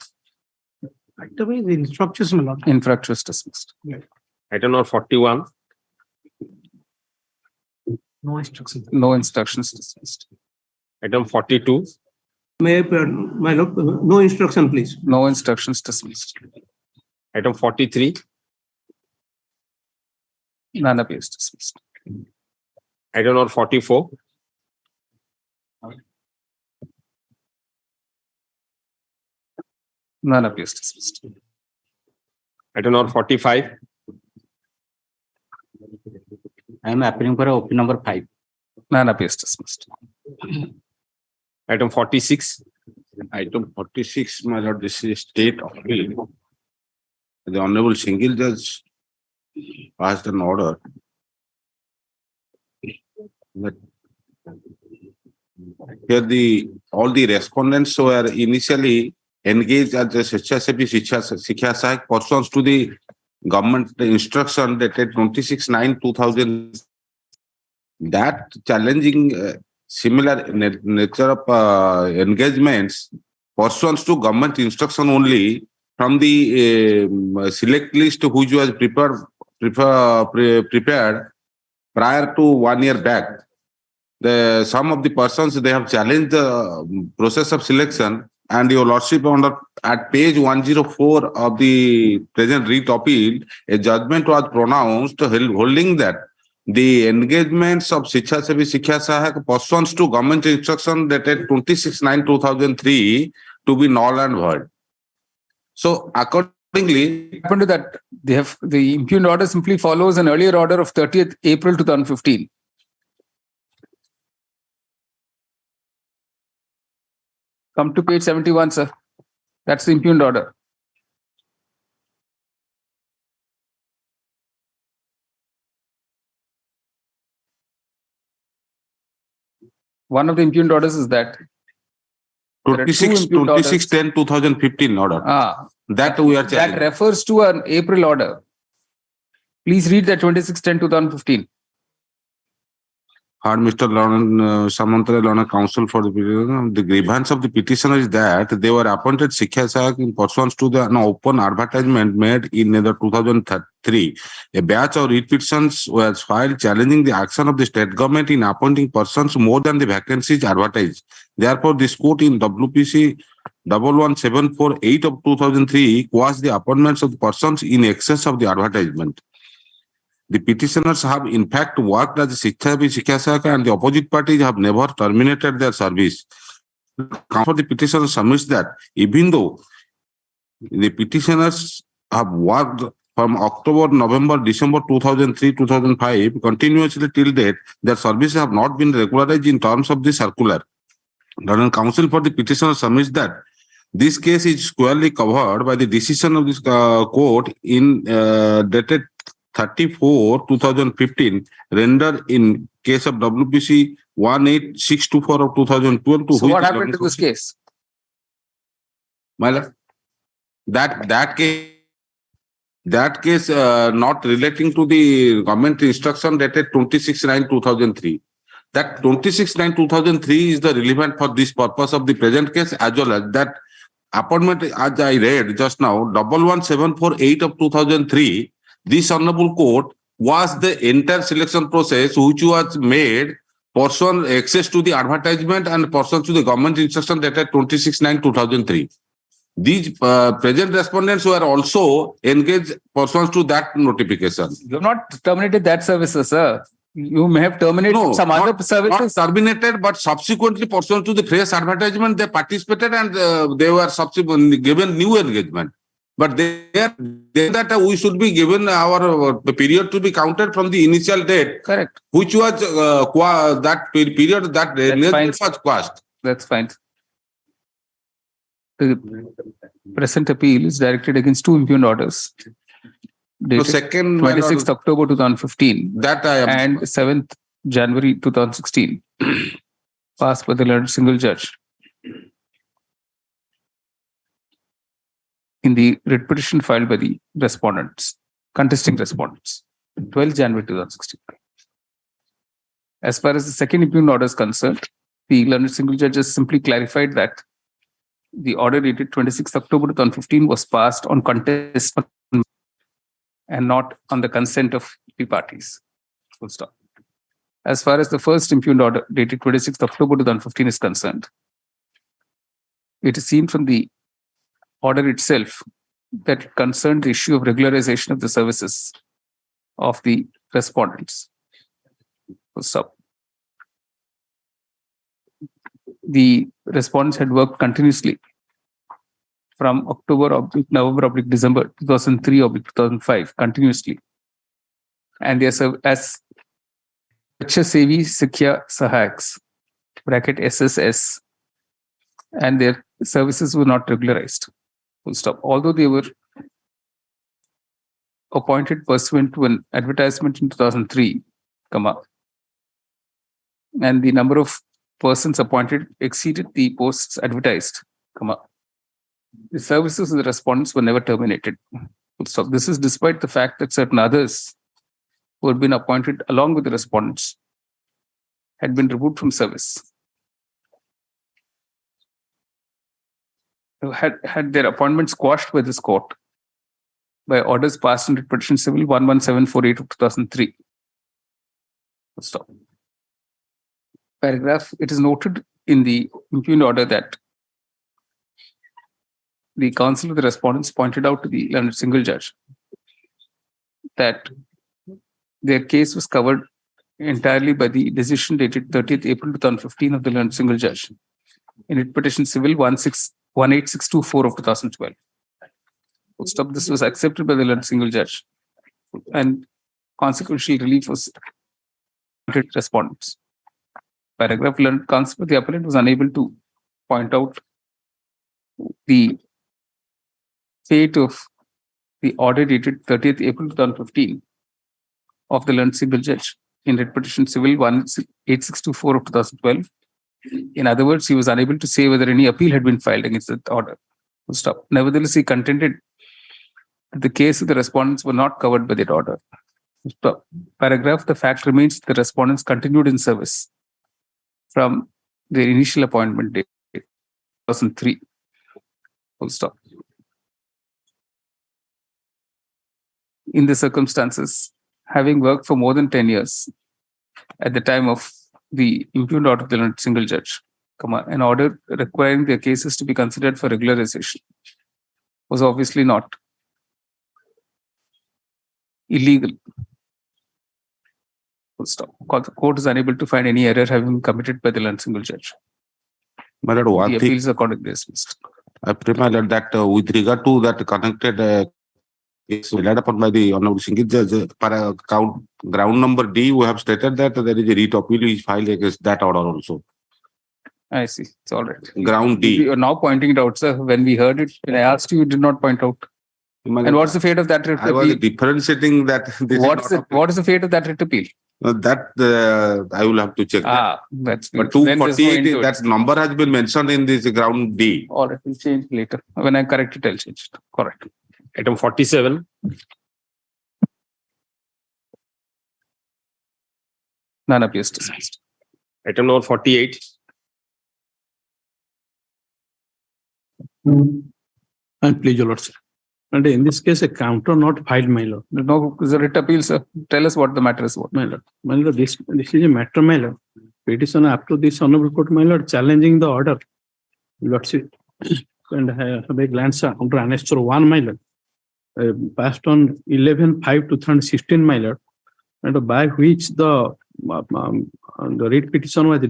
Item is instructions, my lord. Infractions dismissed. Item number 41. No instructions. No instructions dismissed. Item 42. My lord, no instruction, please. No instructions dismissed. Item 43. None appeals dismissed. Item number 44. None appeals dismissed. Item number 45. I am appealing for OP number 5. None appeals dismissed. Item 46. Item 46, my lord, this is state appeal. The Honorable Single Judge passed an order that here all the respondents were initially engaged as the Swechasevi Shikha Sahak pursuant to the government instruction dated 26/9/2000. That challenging similar nature of engagements pursuant to government instruction only from the select list which was prepared prior to 1 year back. Some of the persons, they have challenged the process of selection, and your lordship at page 104 of the present writ appeal, a judgment was pronounced holding that the engagements of Swechasevi Shikha Sahak pursuant to government instruction dated 26/9/2003 to be null and void. So accordingly, Happened to that, the impugned order simply follows an earlier order of 30th April 2015. Come to page 71, sir. That's the impugned order. One of the impugned orders is that 26/10/2015 order. That we are challenging. That refers to an April order. Please read that 26/10/2015. Heard Mr. Samantara Lorna counsel for the grievance of the petitioner is that they were appointed Shikha Sahak in pursuant to the open advertisement made in the 2003. A batch of writ petitions was filed challenging the action of the state government in appointing persons more than the vacancies advertised. Therefore, this court in WPC 11748 of 2003 quashed the appointments of the persons in excess of the advertisement. The petitioners have in fact worked as Shikha Sahak and the opposite parties have never terminated their service. The petitioner submits that even though the petitioners have worked from October, November, December 2003-2005 continuously till date, their services have not been regularized in terms of the circular. The counsel for the petitioner submits that this case is squarely covered by the decision of this court in dated 34/2015, rendered in case of WPC 18624 of 2012. So what happened to this case? That case not relating to the government instruction dated 26/9/2003. That 26/9/2003 is the relevant for this purpose of the present case, as well as that appointment, as I read just now, 11748 of 2003. This honorable court was the entire selection process which was made pursuant access to the advertisement and pursuant to the government instruction dated 26/9/2003. These present respondents were also engaged pursuant to that notification. You have not terminated that services, sir. You may have terminated some other services. Not terminated, but subsequently pursuant to the fresh advertisement, they participated and they were subsequently given new engagement. But they that we should be given our period to be counted from the initial date. Correct. Which was that period that engagement was quashed. That's fine. The present appeal is directed against two impugned orders. Dated second 26th October 2015 that I am and 7th January 2016, passed by the learned single judge. In the writ petition filed by the respondents, contesting respondents, 12th January 2016. As far as the second impugned order is concerned, the learned single judge has simply clarified that the order dated 26th October 2015 was passed on contest and not on the consent of the parties. Full stop. As far as the first impugned order dated 26th October 2015 is concerned, it is seen from the order itself that it concerned the issue of regularization of the services of the respondents. Full stop. The respondents had worked continuously from October, November, December 2003, 2005, continuously. And they serve as Sevi Sikhya Sahayaks, bracket SSS, and their services were not regularized. Full stop. Although they were appointed pursuant to an advertisement in 2003, and the number of persons appointed exceeded the posts advertised, the services of the respondents were never terminated. Full stop. This is despite the fact that certain others who had been appointed along with the respondents had been removed from service. Had their appointments quashed by this court by orders passed in Petition Civil 11748 of 2003. Full stop. Paragraph, it is noted in the impugned order that the counsel of the respondents pointed out to the learned single judge that their case was covered entirely by the decision dated 30th April 2015 of the learned single judge in it Petition Civil 18624 of 2012. Full stop. This was accepted by the learned single judge, and consequential relief was granted to respondents. Paragraph, learned counsel for the appellant was unable to point out the fate of the order dated 30th April 2015 of the learned single judge in writ petition Civil 18624 of 2012. In other words, he was unable to say whether any appeal had been filed against the order. Full stop. Nevertheless, he contended that the case of the respondents were not covered by that order. Full stop. Paragraph, the fact remains the respondents continued in service from their initial appointment date, 2003. Full stop. In the circumstances, having worked for more than 10 years at the time of the impugned order of the single judge, an order requiring their cases to be considered for regularization was obviously not illegal. Full stop. The court is unable to find any error having been committed by the learned single judge. The appeals are accordingly dismissed. I prefer that with regard to that connected is relied upon by the honorable single judge. Ground number D, we have stated that there is a writ appeal is filed against that order also. I see. It's all right. Ground D. You are now pointing it out, sir. When we heard it, when I asked you, you did not point out. And what's the fate of that writ appeal? I was differentiating that. What is the fate of that writ appeal? That I will have to check. That's but 248, that number has been mentioned in this ground D. All right, we'll change later. When I correct it, I'll change it. Correct. Item 47. None appears dismissed. Item number 48. And please, your lordship. And in this case, a counter not filed, my lord. No, the writ appeal, sir. Tell us what the matter is. My lord, this is a matter, my lord. Petitioner up to this honorable court, my lord, challenging the order. Lordship. and have a glance under annexure 1 mailer passed on 11/5/2016 mailer, and by which the writ petition was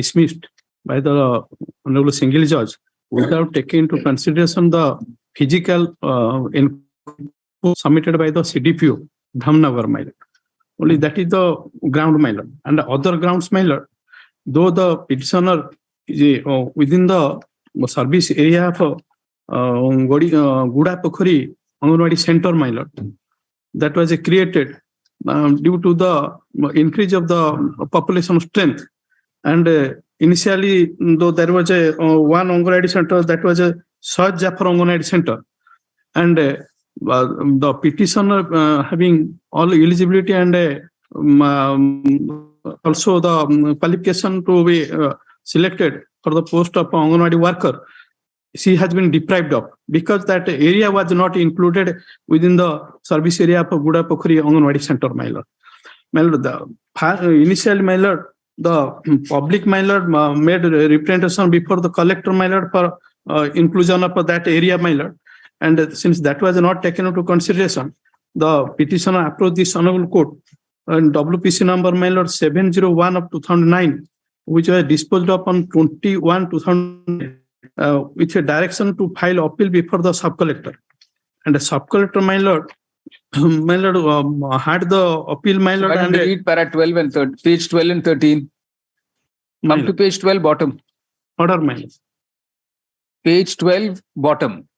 dismissed by the Honorable Single Judge without taking into consideration the physical input submitted by the CDPO Dhamnagar mailer. Only that is the ground mailer, and the other grounds mailer, though the petitioner is within the service area of Guda Pokhari Anganwadi Center mailer, that was created due to the increase of the population strength. And initially, though there was a one Anganwadi center, that was a Saj Jafar Anganwadi center, and the petitioner having all eligibility and also the qualification to be selected for the post of Anganwadi worker, she has been deprived of, because that area was not included within the service area of Guda Pokhari Anganwadi Center mailer. The initial mailer, the public mailer made a representation before the collector mailer for inclusion of that area mailer. And since that was not taken into consideration, the petitioner approached this honorable court and WPC number mailer 701 of 2009, which was disposed of on 21/2000, with a direction to file appeal before the sub-collector. And the sub-collector mailer had the appeal mailer and read para 12 and 13, page 12 and 13. Come to page 12 bottom. Order mailer. Page 12 bottom.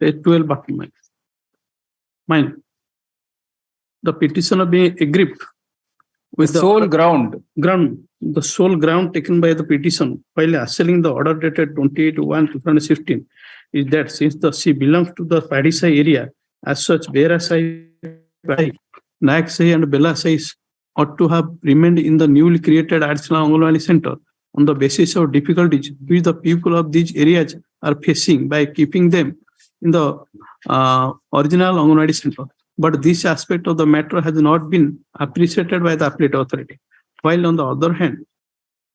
Page 12 bottom mine. The petitioner being aggrieved with the sole ground, the sole ground taken by the petition while assailing the order dated 28/1/2016 is that since she belongs to the Padisai area, as such, Berasai, Nayaksai and Belasai ought to have remained in the newly created additional Anganwadi center on the basis of difficulties which the people of these areas are facing by keeping them in the original Anganwadi center. But this aspect of the matter has not been appreciated by the appellate authority. While on the other hand,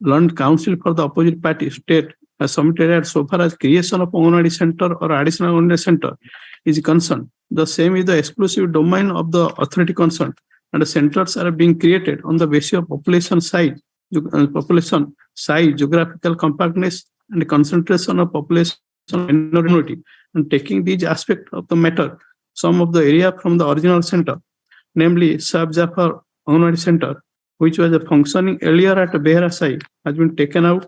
learned counsel for the opposite party state has submitted that so far as creation of Anganwadi center or additional Anganwadi center is concerned, the same is the exclusive domain of the authority concerned, and the centers are being created on the basis of population size, geographical compactness, and concentration of population minority, and taking these aspects of the matter, some of the area from the original center, namely Sab Jafar Anganwadi Center, which was functioning earlier at Behrasai, has been taken out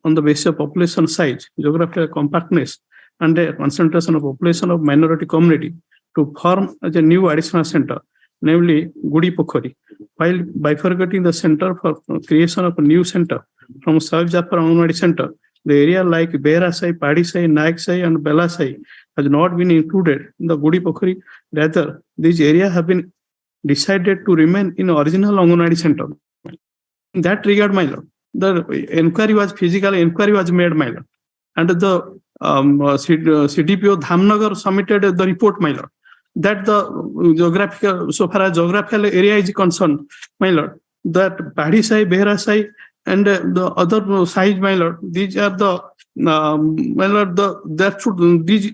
on the basis of population size, geographical compactness, and a concentration of population of minority community to form as a new additional center, namely Gudi Pokhari. While bifurcating the center for creation of a new center from Sab Jafar Anganwadi Center, the area like Behrasai, Padisai, Nayaksai, and Belasai has not been included in the Gudi Pokhari. Rather, these areas have been decided to remain in original Anganwadi center. In that regard, my lord, the physical inquiry was made, my lord, and the CDPO Dhamnagar submitted the report, my lord, that the geographical, so far as geographical area is concerned, my lord, that Padisai, Behrasai, and the other size, my lord, these are the my lord, these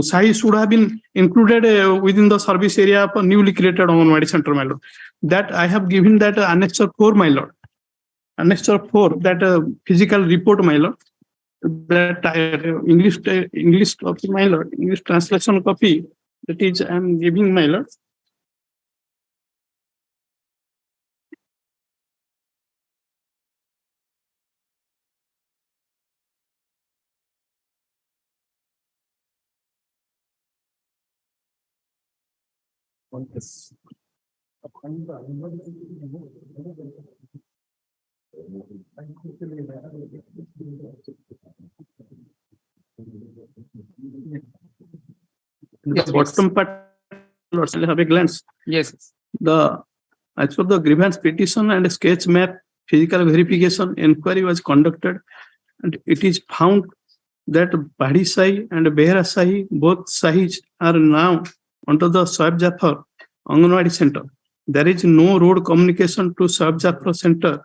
size should have been included within the service area of a newly created Anganwadi center, my lord. That I have given that annexure 4, my lord. Annexure 4, that physical report, my lord. That English copy, my lord, English translation copy. That is, I am giving, my lord. Yes. The bottom part, Lord, have a glance. Yes. As for the grievance petition and sketch map, physical verification inquiry was conducted, and it is found that Badi Sai and Behra Sai, both Sahis are now under the Saab Jafar Anganwadi Center. There is no road communication to Saab Jafar Center.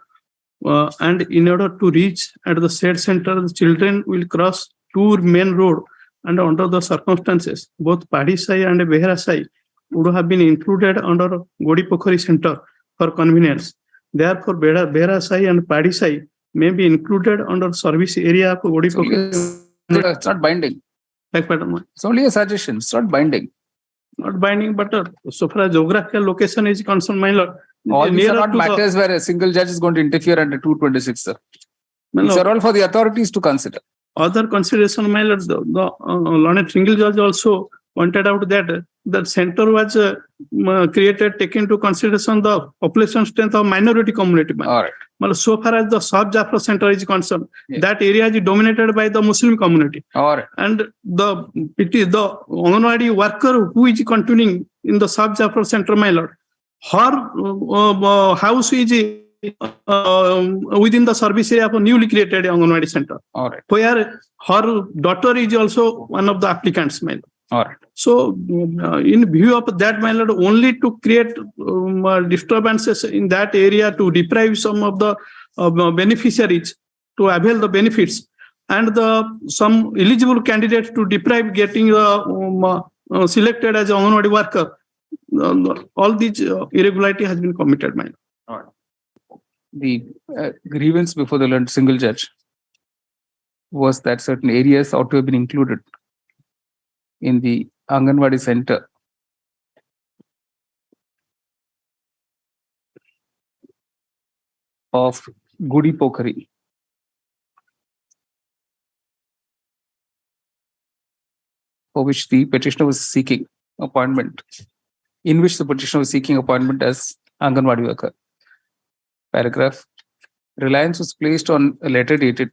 And in order to reach at the said center, the children will cross two main road, and under the circumstances, both Padi Sai and Behra Sai would have been included under Godi Pokhari Center for convenience. Therefore, Behra Sai and Padi Sai may be included under service area of Godi Pokhari. It's not binding. It's only a suggestion. It's not binding. Not binding, but so far as geographical location is concerned, my lord. All these are not matters where a single judge is going to interfere under 226, sir. These are all for the authorities to consider. Other consideration, my lord, the learned single judge also pointed out that the center was created, taking into consideration the population strength of minority community. All right. Well, so far as the Saab Jafar Center is concerned, that area is dominated by the Muslim community. All right. And the Anganwadi worker who is continuing in the Saab Jafar Center, my lord, her house is within the service area of a newly created Anganwadi Center. All right. Where her daughter is also one of the applicants, my lord. All right. So, in view of that, my lord, only to create disturbances in that area to deprive some of the beneficiaries to avail the benefits, and some eligible candidates to deprive getting selected as an Anganwadi worker, all these irregularity has been committed, my lord. All right. The grievance before the single judge was that certain areas ought to have been included in the Anganwadi Center of Gudi Pokhari. For which the petitioner was seeking appointment, in which the petitioner was seeking appointment as Anganwadi worker. Paragraph. Reliance was placed on a letter dated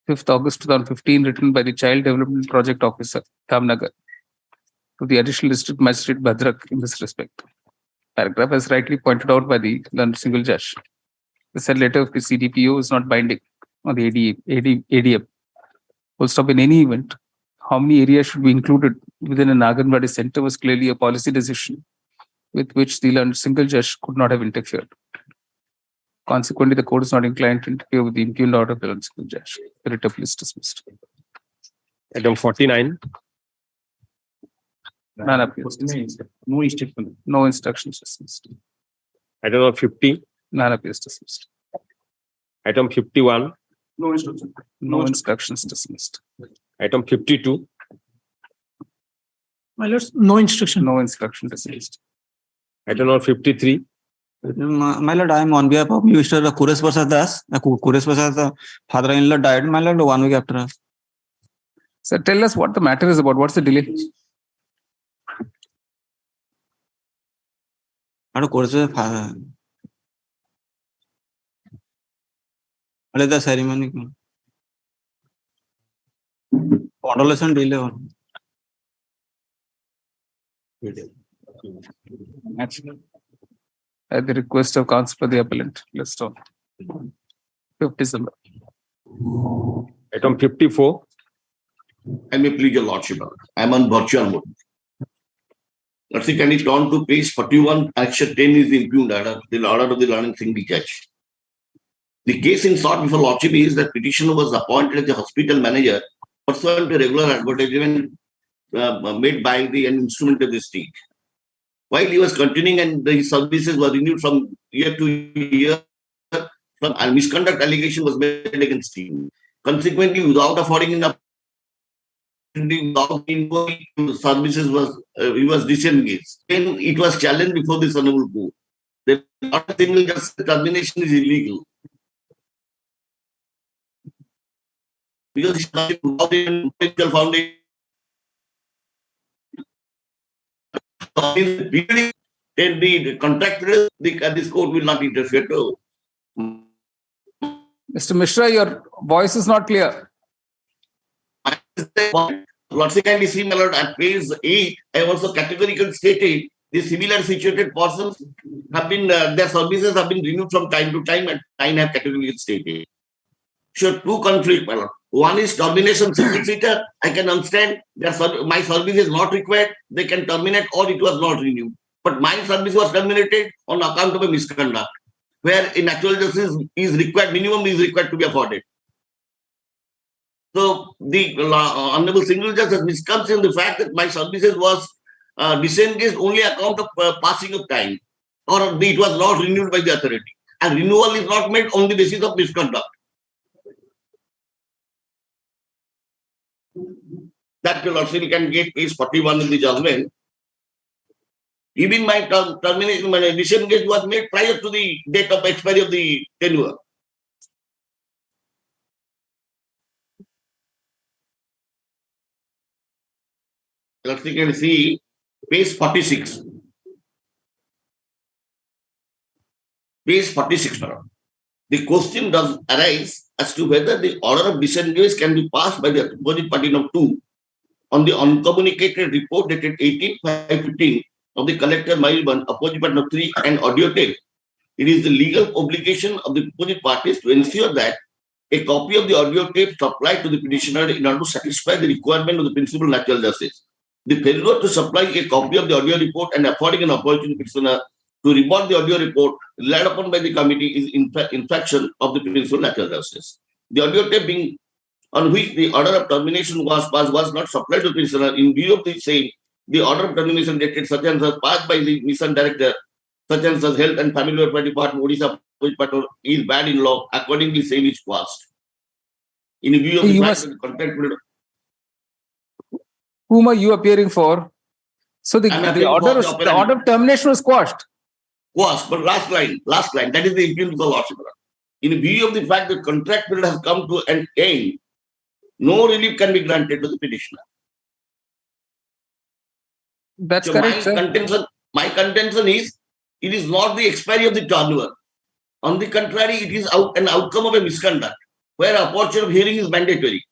5th August 2015, written by the Child Development Project Officer, Kamnagar, to the Additional District Magistrate Bhadrak in this respect. Paragraph, as rightly pointed out by the single judge, the said letter of the CDPO is not binding on the ADM. Full stop. In any event, how many areas should be included within an Anganwadi center was clearly a policy decision with which the single judge could not have interfered. Consequently, the court is not inclined to interfere with the impugned order of the single judge. The writ appeal is dismissed. Item 49. None appeals. No instruction. No instructions dismissed. Item number 50. None appeals dismissed. Item 51. No instruction. No instructions dismissed. Item 52. My lords, no instruction. No instruction dismissed. Item number 53. My lord, I am on behalf of Mr. Kures Prasad Das. Kures Prasad, father-in-law died, my lord, 1 week after us. Sir, tell us what the matter is about. What's the delay? The ceremony. Condolation delay. At the request of counsel for the appellant, list on 5th December. Item 54. I may plead your lordship. I am on virtual mode. Let's see, can you turn to page 41, action 10 is the impugned order, the order of the learning single judge. The case in sought before lordship is that petitioner was appointed as the hospital manager pursuant to regular advertisement made by an instrument of the state. While he was continuing and his services were renewed from year to year, a misconduct allegation was made against him. Consequently, without affording enough, without services he was disengaged. Then it was challenged before this honorable court. The single termination is illegal. Because it's not a potential foundation. Then the contractor, this court will not interfere too. Mr. Mishra, your voice is not clear. Lordship can be seen, my lord, at page 8, I have also categorically stated the similar situated persons have been, their services have been renewed from time to time, and 9 have categorically stated. Sure, two conflict, my lord. One is termination solicitor. I can understand my service is not required. They can terminate or it was not renewed. But my service was terminated on account of a misconduct, where in actual justice is required, minimum is required to be afforded. So the Honorable Single Judge has misconceived the fact that my services was disengaged only account of passing of time, or it was not renewed by the authority. And renewal is not made on the basis of misconduct. That your lordship can get page 41 in the judgment. Even my termination, my disengage was made prior to the date of expiry of the tenure. Lordship can see page 46. Page 46. The question does arise as to whether the order of disengage can be passed by the opposite party number 2 on the uncommunicated report dated 18/5/15 of the collector Mailban, opposite party number 3 and audio tape. It is the legal obligation of the opposite parties to ensure that a copy of the audio tape supplied to the petitioner in order to satisfy the requirement of the principle of natural justice. The failure to supply a copy of the audio report and affording an opportunity to the petitioner to rebut the audio report relied upon by the committee is infraction of the principle of natural justice. The audio tape being on which the order of termination was passed was not supplied to the petitioner. In view of the same, the order of termination dated such and such passed by the mission director, such and such Health and Family Welfare Department, Odisha is bad in law. Accordingly, same is passed. In view of the fact that the contract period. Whom are you appearing for? So the order of termination was quashed. But last line, that is the impugn of the lordship. In view of the fact that contract period has come to an end, no relief can be granted to the petitioner. That's correct, my contention is, it is not the expiry of the tenure. On the contrary, it is an outcome of a misconduct, where a opportunity of hearing is mandatory.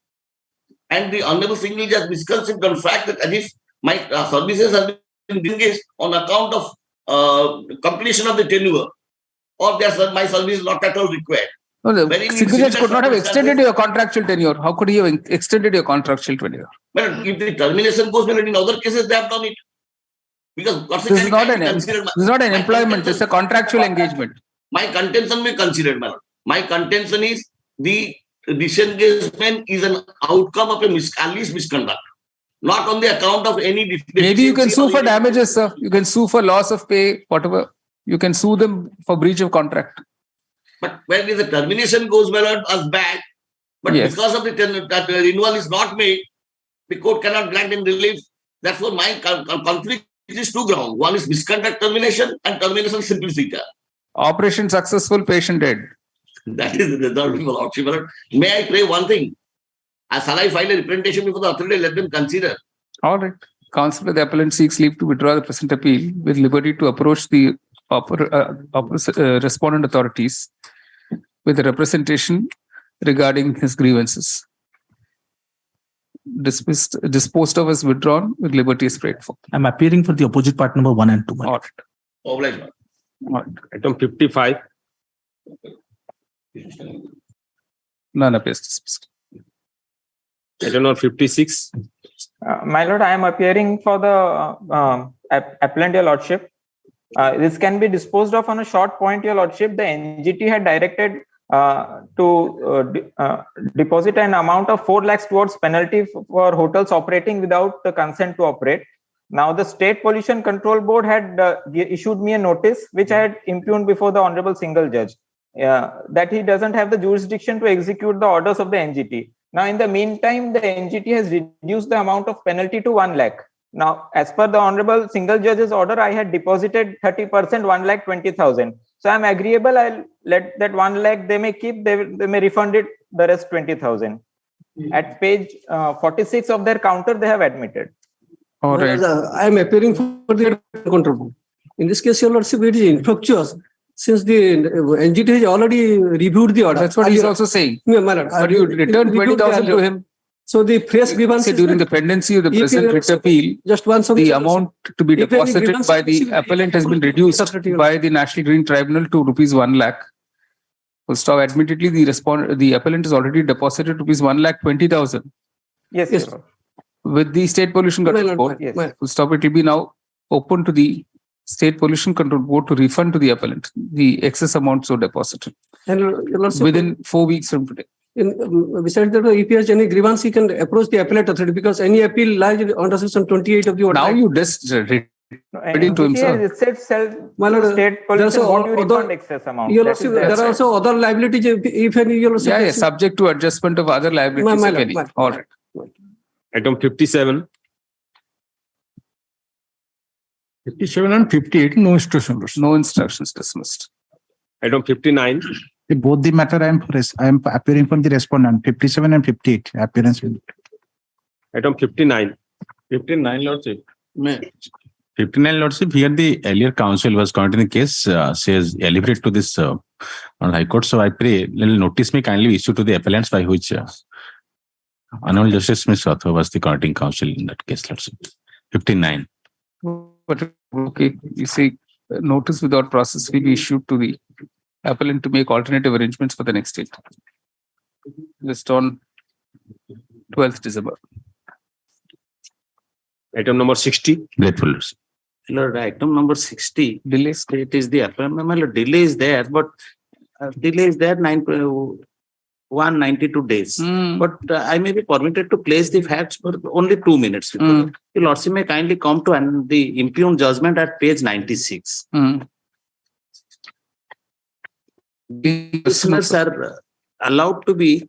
And the Honorable Single Judge misconceived on the fact that at least my services have been engaged on account of completion of the tenure, or my service is not at all required. No, the Single Judge could not have extended your contractual tenure. How could he have extended your contractual tenure? But if the termination goes well, in other cases they have done it. Because this is not an employment, this is a contractual engagement. My contention may consider, my lord. My contention is the disengagement is an outcome of at least misconduct, not on the account of any. Maybe you can sue for damages, sir. You can sue for loss of pay, whatever. You can sue them for breach of contract. But when the termination goes well as bad, but yes, because of that renewal is not made, the court cannot grant in relief. Therefore, my conflict is two grounds. One is misconduct termination and termination simplicity. Operation successful, patient dead. That is the result of the lordship. May I pray one thing? Shall I file a representation before the authority? Let them consider. All right. Counsel for the appellant seeks leave to withdraw the present appeal with liberty to approach the respondent authorities with a representation regarding his grievances. Disposed of as withdrawn with liberty is prayed for. I'm appearing for the opposite part number 1 and 2. All right. All right. Item 55. None appears dismissed. Item number 56. My lord, I am appearing for the appellant, your lordship. This can be disposed of on a short point, your lordship. The NGT had directed to deposit an amount of 4 lakhs towards penalty for hotels operating without the consent to operate. Now, the State Pollution Control Board had issued me a notice, which I had impugned before the Honorable Single Judge, that he doesn't have the jurisdiction to execute the orders of the NGT. Now, in the meantime, the NGT has reduced the amount of penalty to 1 lakh. Now, as per the Honorable Single Judge's order, I had deposited 30%, 1,20,000. So I'm agreeable. I'll let that 1 lakh they may keep. They may refund it the rest 20,000. At page 46 of their counter, they have admitted. All right. I am appearing for the control board. In this case, your lordship, it is infructuous since the NGT has already reviewed the order. That's what he's also saying. But you returned 20,000 to him. So the fresh grievance during the pendency of the present writ appeal, the amount to be deposited by the appellant has been reduced by the National Green Tribunal to rupees 1 lakh. First off, admittedly, the appellant has already deposited rupees 1,20,000 Yes, Yes. Your Honor. with the State Pollution Control Board. Yes. Full stop. It will be now open to the State Pollution Control Board to refund to the appellant the excess amount so deposited And Your Lordship, within 4 weeks from today. besides that, if he has any grievance, he can approach the appellate authority because any appeal lies under section 28 of the order. Now you just reading to himself. It says My lord, State there's pollution board a- you other- refund excess amount. Your That is Lordship, there. there are also other liabilities if any. Your Lordship, Yeah, subject to adjustment of other liabilities. My if lord, any. my- All right. Item 57. 57 and 58, no instructions. No instructions dismissed. Item 59. Both the matter I am appearing from the respondent, 57 and 58, appearance. Item 59. 59, Lordship. 59, Lordship. Here the earlier counsel was conducting the case, says elaborate to this on High Court. So I pray little notice may kindly issue to the appellants by which Honorable Justice Ms. Rathore was the conducting counsel in that case, Lordship. 59. But okay, you say notice without process will be issued to the appellant to make alternative arrangements for the next date. Just on 12th December. Item number 60. Grateful, Lordship. Lord, item number 60, delay state is the appointment. My lord, delay is there, but delay is there 192 days. But I may be permitted to place the facts for only 2 minutes. The Lordship may kindly come to the impugned judgment at page 96. Listeners are allowed to be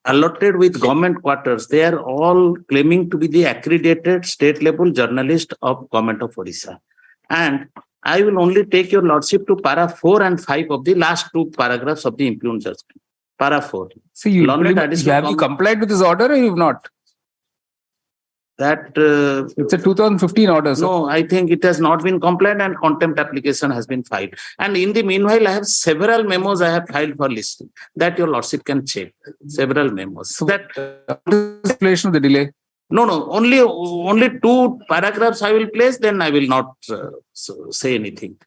allotted with government quarters. They are all claiming to be the accredited state level journalist of Government of Orissa. And I will only take your Lordship to para 4 and 5 of the last 2 paragraphs of the impugned judgment. Para 4. So have you complied with this order or you've not? That it's a 2015 order. So. No, I think it has not been complied and contempt application has been filed. And in the meanwhile, I have several memos I have filed for listing that your Lordship can check. Several memos. So that explanation of the delay. No, only 2 paragraphs I will place. Then I will not say anything.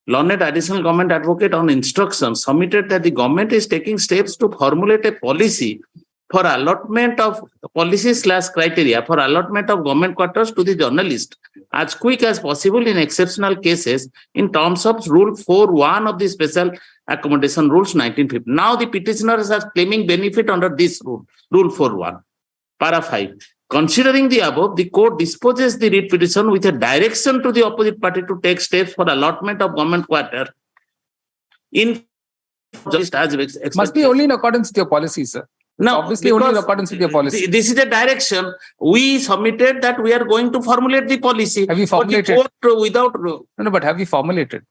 Learned additional government advocate on instruction submitted that the government is taking steps to formulate a policy for allotment of policy/criteria for allotment of government quarters to the journalist as quick as possible in exceptional cases in terms of Rule 4.1 of the Special Accommodation Rules 1950. Now the petitioners are claiming benefit under this rule, Rule 4.1. Para 5. Considering the above, the court disposes the writ petition with a direction to the opposite party to take steps for allotment of government quarter in just as expected. Must be only in accordance with your policy, sir. Now, obviously only in accordance with your policy. This is a direction. We submitted that we are going to formulate the policy. Have you formulated? Without... No, but have you formulated?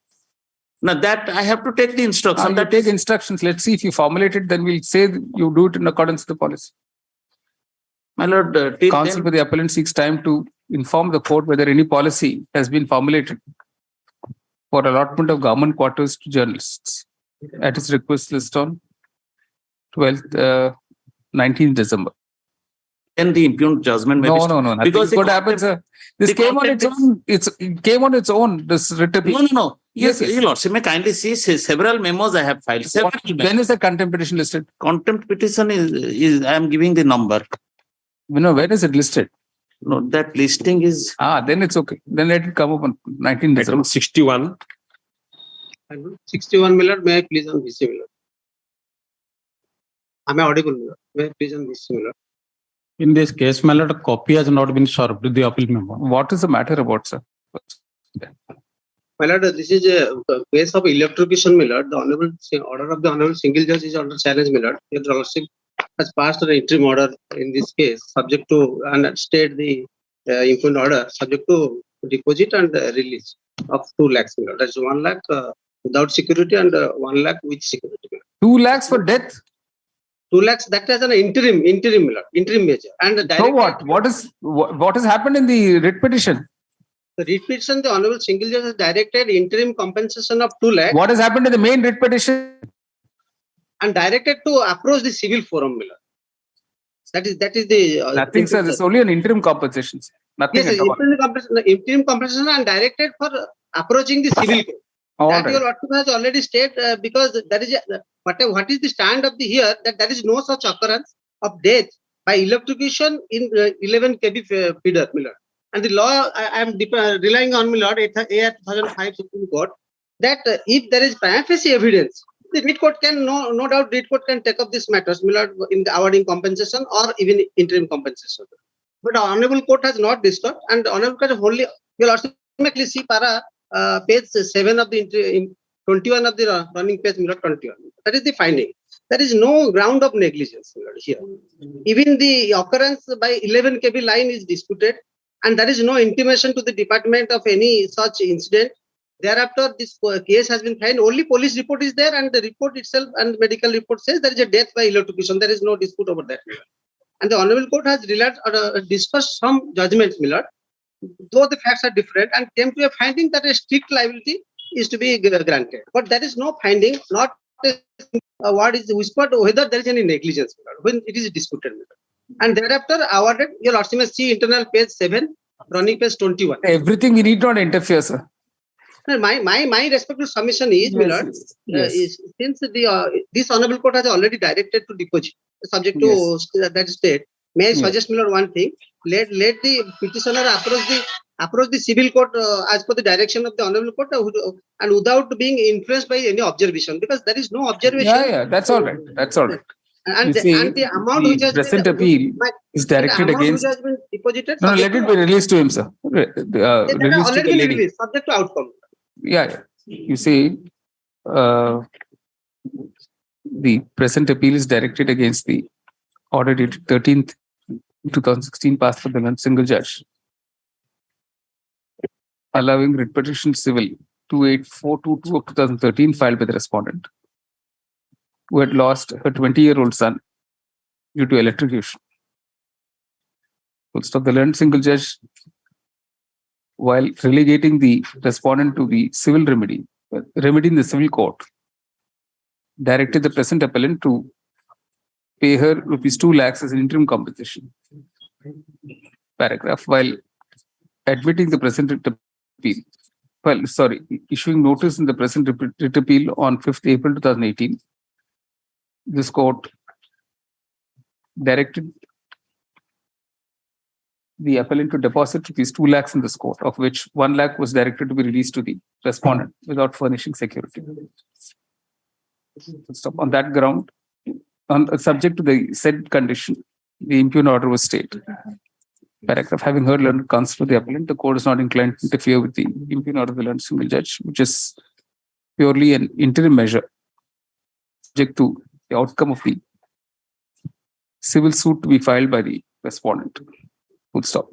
Now that I have to take the instruction. That take instructions. Let's see if you formulate it, then we'll say you do it in accordance with the policy. My lord, counsel for the appellant seeks time to inform the court whether any policy has been formulated for allotment of government quarters to journalists at his request list on 19th December. And the impugned judgment may No. Because what happens, this came on its own. It came on its own. This written. No. Yes. Your Lordship may kindly see several memos I have filed. When is the contempt petition listed? Contempt petition is I am giving the number. When is it listed? No, that listing is. Then it's okay. Then let it come up on 19th December. 61. 61, my lord, may I please on VC, my lord? Am I audible, my lord? May I please on VC, my lord? In this case, my lord, a copy has not been served to the appeal member. What is the matter about, sir? My lord, this is a case of electrocution, my lord. The honorable order of the honorable single judge is under challenge, my lord. Your Lordship has passed an interim order in this case, subject to and state the impugned order, subject to deposit and release of 2 lakhs, my lord. That's 1 lakh without security and 1 lakh with security. 2 lakhs for death? 2 lakhs, that is an interim measure. And so what? What has happened in the writ petition? The writ petition, the honorable single judge has directed interim compensation of 2 lakhs. What has happened in the main writ petition? And directed to approach the civil forum, Miller. That is the nothing, sir. It's only an interim compensation. Nothing. Yes, interim compensation and directed for approaching the civil court. All That your right. lordship has already stated because there is what is the stand of the here that there is no such occurrence of death by electrocution in 11 kV feeder, my lord. And the law I am relying on, my lord, A 2005 Supreme Court, that if there is prima facie evidence, the Reed Court can no doubt Reed Court can take up these matters, my lord, in the awarding compensation or even interim compensation. But the Honorable Court has not disturbed, and the Honorable Court only will ultimately see para page 7 of the 21 of the running page, 21. That is the finding. There is no ground of negligence here. Even the occurrence by 11 kV line is disputed, and there is no intimation to the department of any such incident. Thereafter, this case has been filed. Only police report is there, and the report itself and medical report says there is a death by electrocution. There is no dispute over that. And the Honorable Court has discussed some judgments, my lord, though the facts are different, and came to a finding that a strict liability is to be granted. But there is no finding, not what is whispered, whether there is any negligence, when it is disputed. And thereafter, awarded, your lordship may see internal page 7, running page 21. Everything we need not interfere, sir. My respectful submission is, my lord, is, since this Honorable Court has already directed to deposit, subject to that state, may I suggest, my lord, one thing? Let the petitioner approach the civil court as per the direction of the Honorable Court, and without being influenced by any observation, because there is no observation. Yeah, that's all right. That's all right. And the amount which has present been, appeal is directed against. Which has been deposited. No, let it be released to him, sir. Released to the lady. Released, subject to outcome. Yeah. You see, the present appeal is directed against the order dated 13th 2016 passed for the single judge, allowing writ petition civil 28422 of 2013 filed by the respondent, who had lost her 20-year-old son due to electrocution. The learned single judge, while relegating the respondent to the civil remedy in the civil court, directed the present appellant to pay her rupees 2 lakhs as an interim compensation. Paragraph. While admitting the present appeal, issuing notice in the present writ appeal on 5th April 2018, this court directed the appellant to deposit rupees 2 lakhs in this court, of which 1 lakh was directed to be released to the respondent without furnishing security. On that ground, subject to the said condition, the impugn order was stayed. Paragraph. Having heard learned counsel for the appellant, the court is not inclined to interfere with the impugn order of the learned single judge, which is purely an interim measure subject to the outcome of the civil suit to be filed by the respondent. Full stop.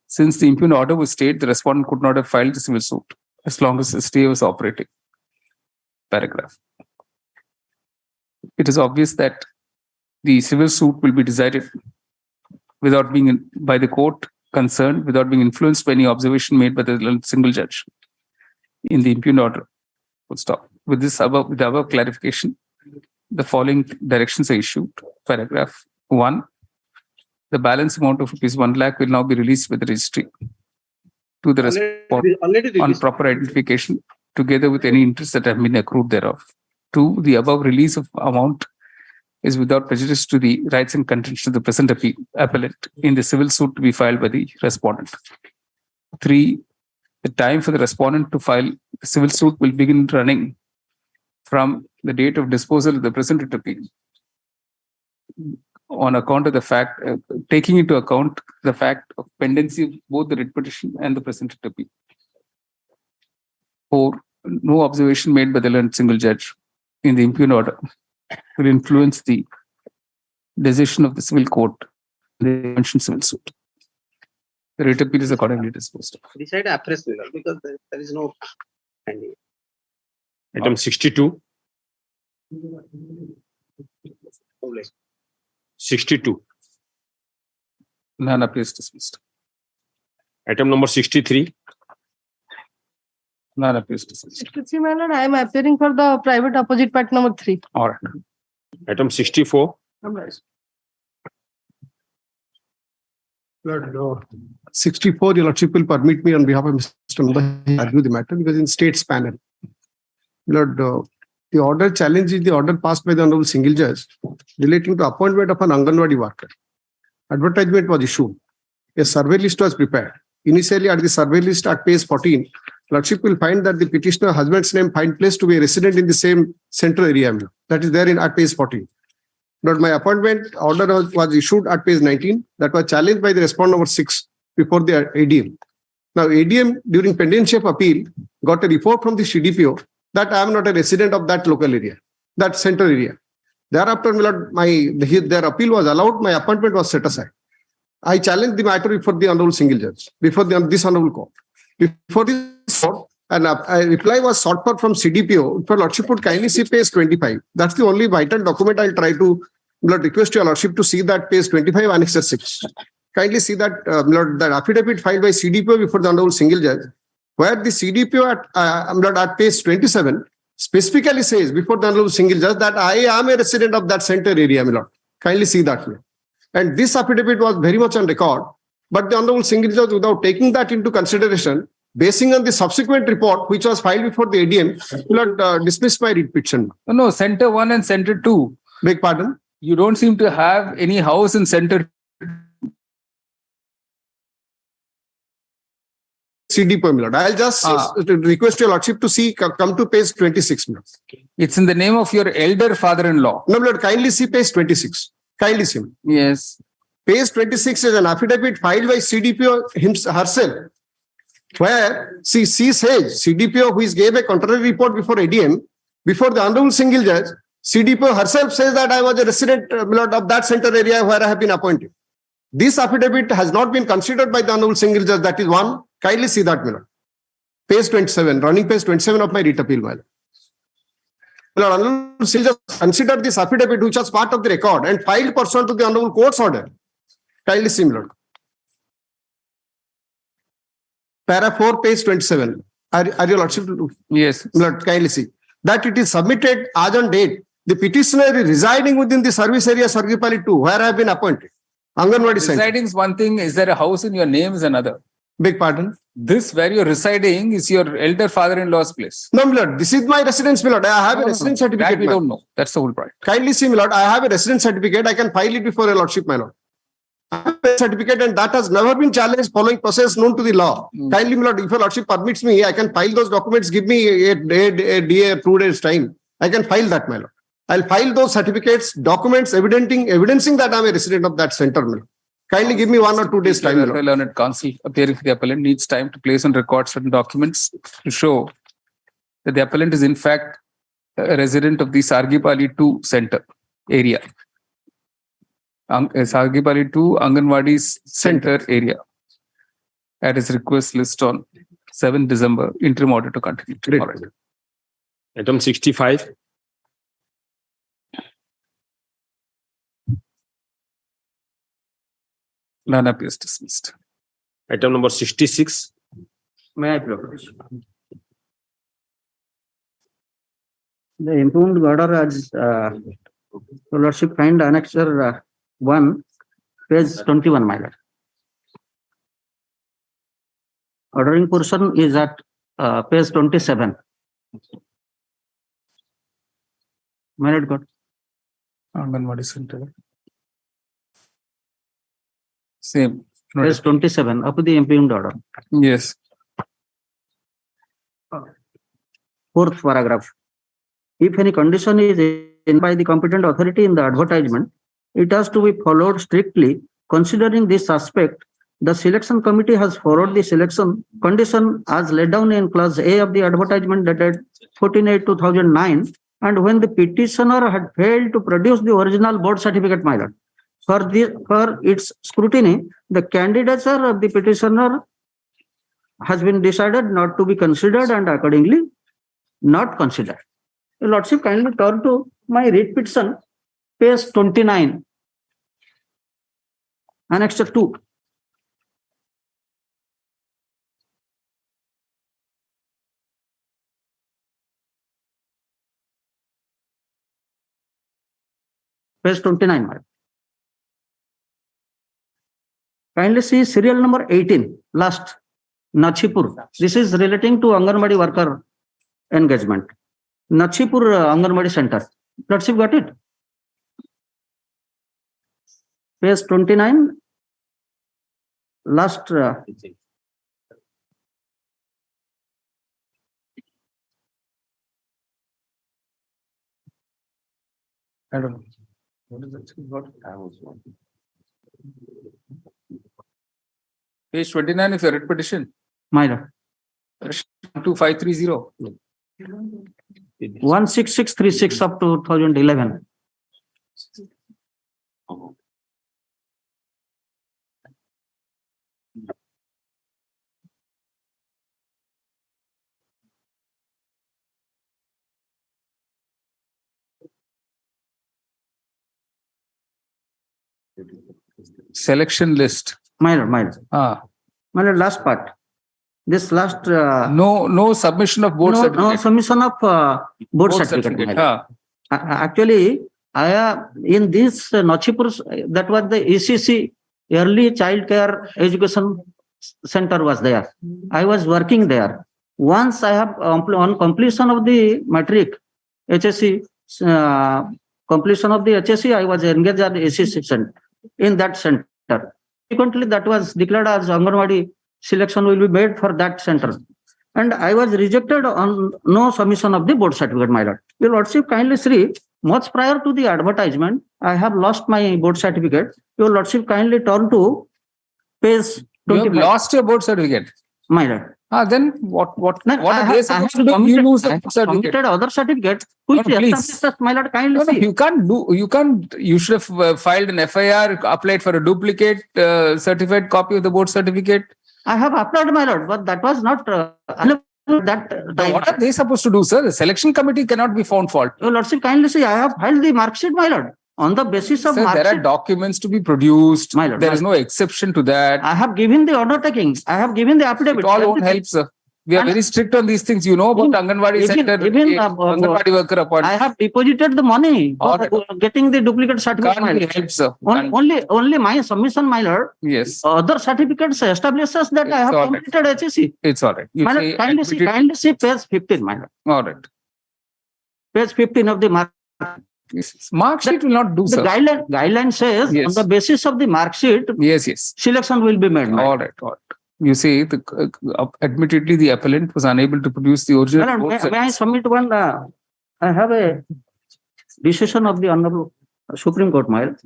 Since the impugn order was stayed, the respondent could not have filed the civil suit as long as the stay was operating. Paragraph. It is obvious that the civil suit will be decided without being by the court concerned, without being influenced by any observation made by the single judge in the impugn order. Full stop. With the above clarification, the following directions are issued. Paragraph 1. The balance amount of rupees 1 lakh will now be released by the registry to the respondent on proper identification, together with any interest that have been accrued thereof. 2. The above release of amount is without prejudice to the rights and contention of the present appellant in the civil suit to be filed by the respondent. 3. The time for the respondent to file the civil suit will begin running from the date of disposal of the present appeal, on account of the fact, taking into account the fact of pendency of both the writ petition and the present appeal. 4. No observation made by the learned single judge in the impugn order will influence the decision of the civil court in the mentioned civil suit. The writ appeal is accordingly disposed of. Decide appraise, because there is no pending. Item 62. 62. None appears dismissed. Item number 63. None appears dismissed. 63, my lord, I am appearing for the private opposite part number 3. All right. Item 64. Lord, 64, your lordship will permit me on behalf of Mr. Munda to argue the matter, because in state's panel, Lord, the order challenge is the order passed by the Honorable Single Judge relating to appointment of an Anganwadi worker. Advertisement was issued. A survey list was prepared. Initially, at the survey list at page 14, Lordship will find that the petitioner husband's name find place to be a resident in the same central area. That is there at page 14. But my appointment order was issued at page 19. That was challenged by the respondent number 6 before the ADM. Now, ADM, during pendency of appeal, got a report from the CDPO that I am not a resident of that local area, that central area. Thereafter, their appeal was allowed, my appointment was set aside. I challenged the matter before the Honorable Single Judge, before this Honorable Court. Before this court, a reply was sought for from CDPO. For Lordship would kindly see page 25. That's the only vital document I'll try to request your Lordship to see that page 25, Annexure 6. Kindly see that that affidavit filed by CDPO before the Honorable Single Judge, where the CDPO at page 27 specifically says before the Honorable Single Judge that I am a resident of that center area, my lord. Kindly see that. And this affidavit was very much on record, but the Honorable Single Judge, without taking that into consideration, basing on the subsequent report which was filed before the ADM, dismissed my writ petition. No, Center 1 and Center 2. Beg pardon? You don't seem to have any house in Center CDPO, my lord. I'll just request your Lordship to see, come to page 26. It's in the name of your elder father-in-law. No, my lord, kindly see page 26. Kindly see. Yes. Page 26 is an affidavit filed by CDPO herself, where she says, CDPO, who gave a contrary report before ADM, before the Honorable Single Judge, CDPO herself says that I was a resident of that center area where I have been appointed. This affidavit has not been considered by the Honorable Single Judge. That is one. Kindly see that, my lord. Page 27, running page 27 of my writ appeal, my lord. Honorable Single Judge considered this affidavit, which was part of the record, and filed pursuant to the Honorable Court's order. Kindly see, my lord. Para 4, page 27. Are your Lordship? Yes. Lord, kindly see. That it is submitted as on date. The petitioner is residing within the service area, Sargipali 2, where I have been appointed. Anganwadi Center. Residing is one thing. Is there a house in your name is another? Beg pardon? This where you're residing is your elder father-in-law's place. No, my lord. This is my residence, my lord. I have a residence certificate. That we don't know. That's the whole point. Kindly see, my lord. I have a residence certificate. I can file it before your Lordship, my lord. I have a certificate, and that has never been challenged following process known to the law. Kindly, my lord, if your Lordship permits me, I can file those documents. Give me a day, 2 days time. I can file that, my lord. I'll file those certificates, documents evidencing that I'm a resident of that center, my lord. Kindly give me 1 or 2 days time. The learned counsel appearing for the appellant needs time to place on record certain documents to show that the appellant is in fact a resident of the Sargipali 2 center area. Sargipali 2 Anganwadi's center area. At his request list on 7 December, interim order to continue. Great. All right. Item 65. None appears dismissed. Item number 66. May I propose? The impugned order as Your Lordship find annexure 1, page 21, my lord. Ordering portion is at page 27. My lord, God. Anganwadi center. Same. Page 27 of the impugned order. Yes. 4th paragraph. If any condition is in by the competent authority in the advertisement, it has to be followed strictly. Considering this aspect, the selection committee has followed the selection condition as laid down in clause A of the advertisement dated 14/8/2009, and when the petitioner had failed to produce the original board certificate, my lord. For its scrutiny, the candidature of the petitioner has been decided not to be considered and accordingly not considered. Your Lordship, kindly turn to my writ petition, page 29, annexure 2. Page 29, madam. Kindly see serial number 18, last, Nachipur. This is relating to Anganwadi worker engagement. Nachipur Anganwadi Center. Lordship got it? Page 29. Last. I don't know. What is that? Page 29 is a writ petition. My lord. 2530. 16636 up to 2011. Selection list. My lord, my lord. My lord, last part. This last. No submission of board certificate. No submission of board certificate. My lord. Actually, in this Nachipur, that was the ECC, Early Child Care Education Center was there. I was working there. Once I have, on completion of the matric, HSC, completion of the HSC, I was engaged at the ECC center, in that center. Frequently, that was declared as Anganwadi selection will be made for that center. And I was rejected on no submission of the board certificate, my lord. Your lordship kindly see, much prior to the advertisement, I have lost my board certificate. Your lordship kindly turn to page 25. You have lost your board certificate? My lord. Then what No, are they supposed to do? You lose the certificate. Committed other certificate, which establishes, my lord, kindly see. You should have filed an FIR, applied for a duplicate certified copy of the board certificate. I have applied, my lord, but that was not what are they supposed to do, sir? The selection committee cannot be found fault. Your lordship, kindly see, I have filed the mark sheet, my lord. On the basis of there are documents to be produced. My lord, there is no exception to that. I have given the undertaking. I have given the affidavit. It all won't help, sir. We are very strict on these things. You know about Anganwadi Center, Anganwadi worker appointment. I have deposited the money for getting the duplicate certificate. Can't help, sir. Only my submission, my lord. Yes. Other certificates establishes that I have completed HSC. It's all right. My lord, kindly see page 15, my lord. All right. Page 15 of the mark. Mark sheet will not do, the sir. Guideline says on the basis of the mark sheet, selection will be made. All right. You say, admittedly, the appellant was unable to produce the original. May I submit one? I have a decision of the Honorable Supreme Court, my lord.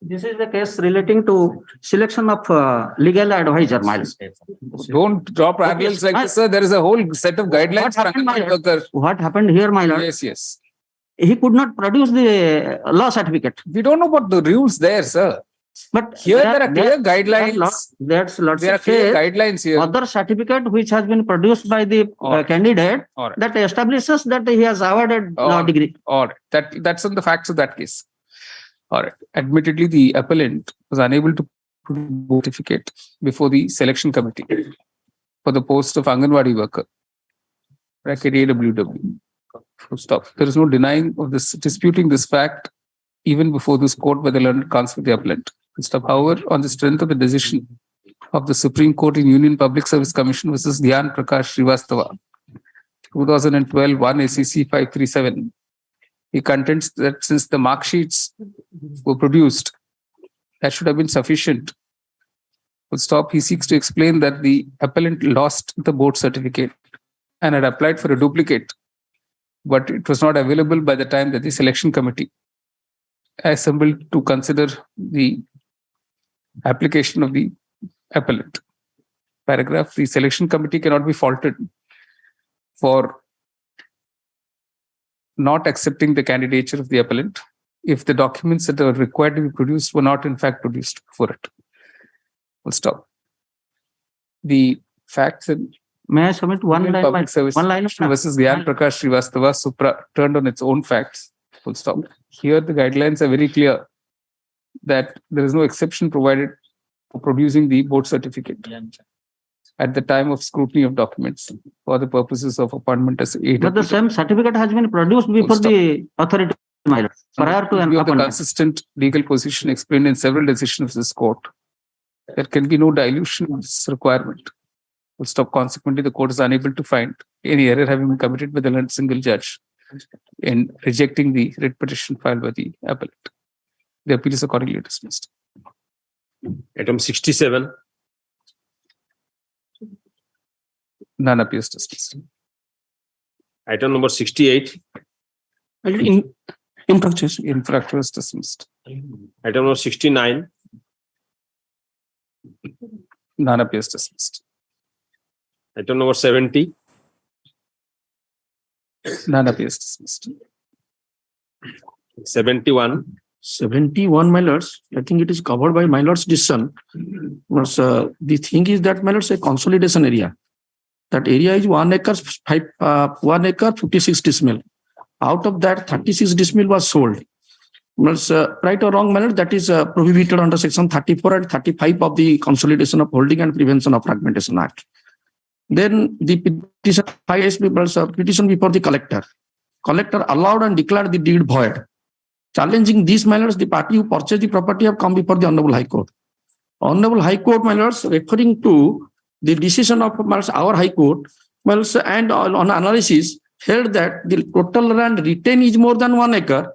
This is the case relating to selection of legal advisor, my lord. Don't drop parallels like this, sir. There is a whole set of guidelines for Anganwadi workers. What happened here, my lord? Yes. He could not produce the law certificate. We don't know about the rules there, sir. But here there are clear guidelines. There are clear guidelines here. Other certificate which has been produced by the candidate that establishes that he has awarded law degree. All right. That's on the facts of that case. All right. Admittedly, the appellant was unable to produce certificate before the selection committee for the post of Anganwadi worker. Bracket AWW. Full stop. There is no denying of this, disputing this fact even before this court by the learned counsel of the appellant. Full stop. However, on the strength of the decision of the Supreme Court in Union Public Service Commission versus Dhyan Prakash Srivastava, 2012 1 ACC 537. He contends that since the mark sheets were produced, that should have been sufficient. Full stop. He seeks to explain that the appellant lost the board certificate and had applied for a duplicate, but it was not available by the time that the selection committee assembled to consider the application of the appellant. Paragraph: the selection committee cannot be faulted for not accepting the candidature of the appellant if the documents that are required to be produced were not in fact produced for it. We'll stop. The facts in May I submit one line? Public Service versus Dhyan Prakash Srivastava Supra turned on its own facts. Full stop. Here the guidelines are very clear that there is no exception provided for producing the board certificate at the time of scrutiny of documents for the purposes of appointment as aid. But the same certificate has been produced before the authority my lord, prior to an The appointment. consistent legal position explained in several decisions of this court. There can be no dilution of this requirement. Full stop. Consequently, the court is unable to find any error having been committed by the single judge in rejecting the writ petition filed by the appellate. The appeal is accordingly dismissed. Item 67. None appears dismissed. Item number 68. Infractor is dismissed. Item number 69. None appears dismissed. Item number 70. None appears dismissed. 71. 71, my lords. I think it is covered by my lord's decision. But, the thing is that my lords, a consolidation area. That area is 1 acre, 1 acre, 56 decimal. Out of that, 36 decimal was sold. But, right or wrong, my lord, that is prohibited under section 34 and 35 of the Consolidation of Holding and Prevention of Fragmentation Act. Then the petition petition before the collector. Collector allowed and declared the deed void. Challenging these matters, the party who purchased the property have come before the Honorable High Court. Honorable High Court, my lords, referring to the decision of our High Court, and on analysis, held that the total land retained is more than 1 acre.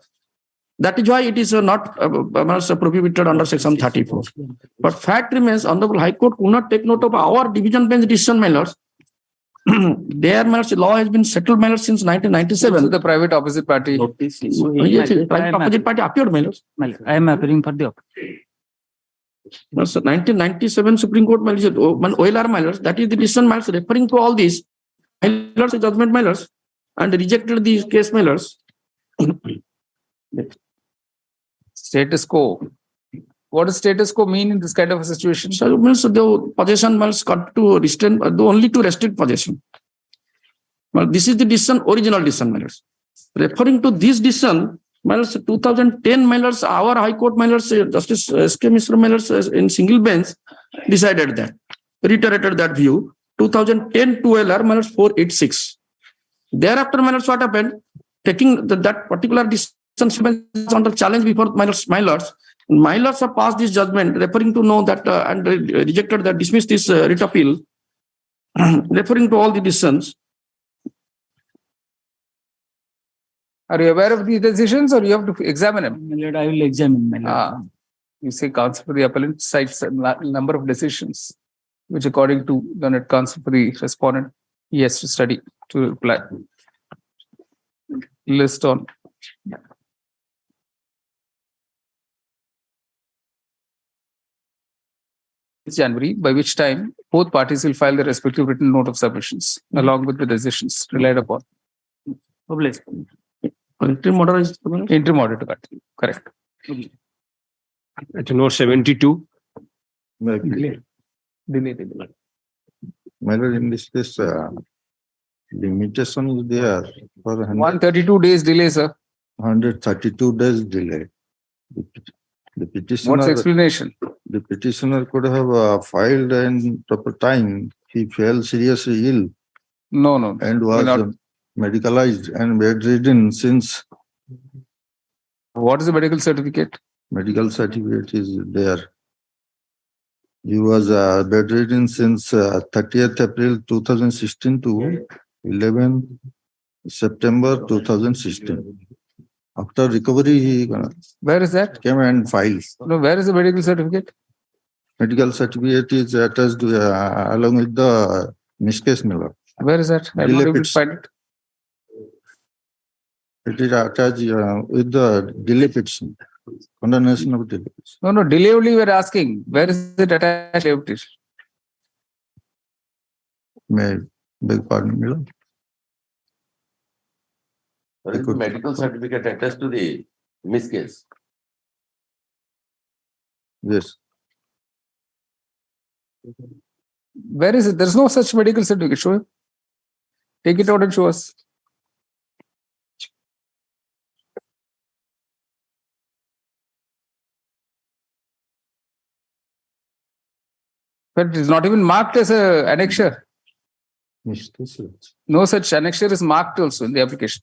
That is why it is not prohibited under section 34. But fact remains, Honorable High Court could not take note of our division bench decision, my lords. Their law has been settled, my lords, since 1997. So the private opposite party. Private opposite party appeared, my lords. I am appearing for the 1997 Supreme Court, my lords, OLR, my lords, that is the decision, my lords, referring to all these, my lords, judgment, my lords, and rejected the case, my lords. Status quo. What does status quo mean in this kind of a situation? So, the possession must got to restrain, only to restrict possession. Well, this is the decision, original decision, my lords. Referring to this decision, my lords, 2010, my lords, our High Court, my lords, Justice S.K. Mishra, my lords, in single bench, decided that, reiterated that view. 2010 2LR, my lords, 486. Thereafter, my lords, what happened? Taking that particular decision under challenge before my lords, my lords have passed this judgment, referring to know that and rejected that, dismissed this writ appeal, referring to all the decisions. Are you aware of these decisions, or you have to examine them? I will examine. You say counsel for the appellant cites a number of decisions, which according to the counsel for the respondent, he has to study to reply. List on. January, by which time both parties will file their respective written note of submissions along with the decisions relied upon. Interim order is interim order to cut. Correct. Item number 72. Delay. My lord, in this case, limitation is there for 132 days delay, sir. 132 days delay. The petitioner. What's the explanation? The petitioner could have filed in proper time. He fell seriously ill. No. And was medicalized and bedridden since. What is the medical certificate? Medical certificate is there. He was bedridden since 30th April 2016 to 11 September 2016. After recovery, he where is that? Came and filed. No, where is the medical certificate? Medical certificate is attached along with the miscase Miller. Where is that? I'm not able to find it. It is attached with the delay petition. Condemnation of delay. No, delay only we're asking. Where is it attached? May beg pardon, Miller. There is medical certificate attached to the miscase. Yes. Where is it? There's no such medical certificate. Show it. Take it out and show us. But it is not even marked as an annexure. No such annexure is marked also in the application.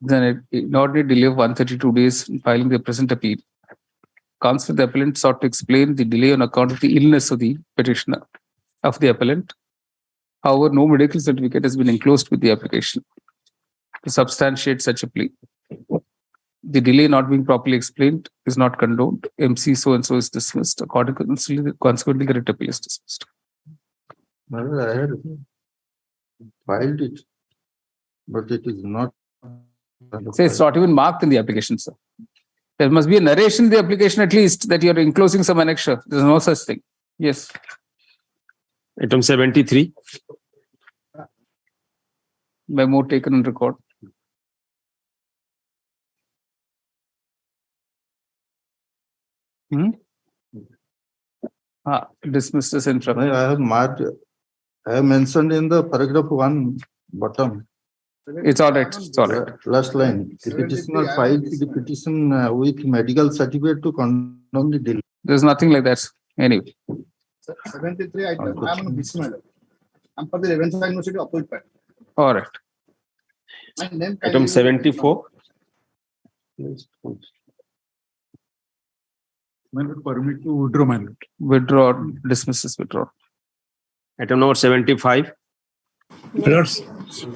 Then in ordinary delay of 132 days in filing the present appeal. Counsel the appellant sought to explain the delay on account of the illness of the petitioner of the appellant. However, no medical certificate has been enclosed with the application to substantiate such a plea. The delay not being properly explained is not condoned. MC so and so is dismissed. Consequently, the writ appeal is dismissed. Well, I had filed it, but it is not. So it's not even marked in the application, sir. There must be a narration in the application at least that you're enclosing some annexure. There's no such thing. Yes. Item 73. Memo taken on record. Dismissed as infraction. I have marked, I have mentioned in the paragraph 1 bottom. It's all right. It's all right. Last line. The petitioner filed the petition with medical certificate to condone the delay. There's nothing like that. Anyway. 73 item. I am on this matter. I'm for the Ravenshaw University opposite pattern. All right. My name Item 74. Permit to withdraw my note. Withdraw. Dismisses withdraw. Item number 75. Lords,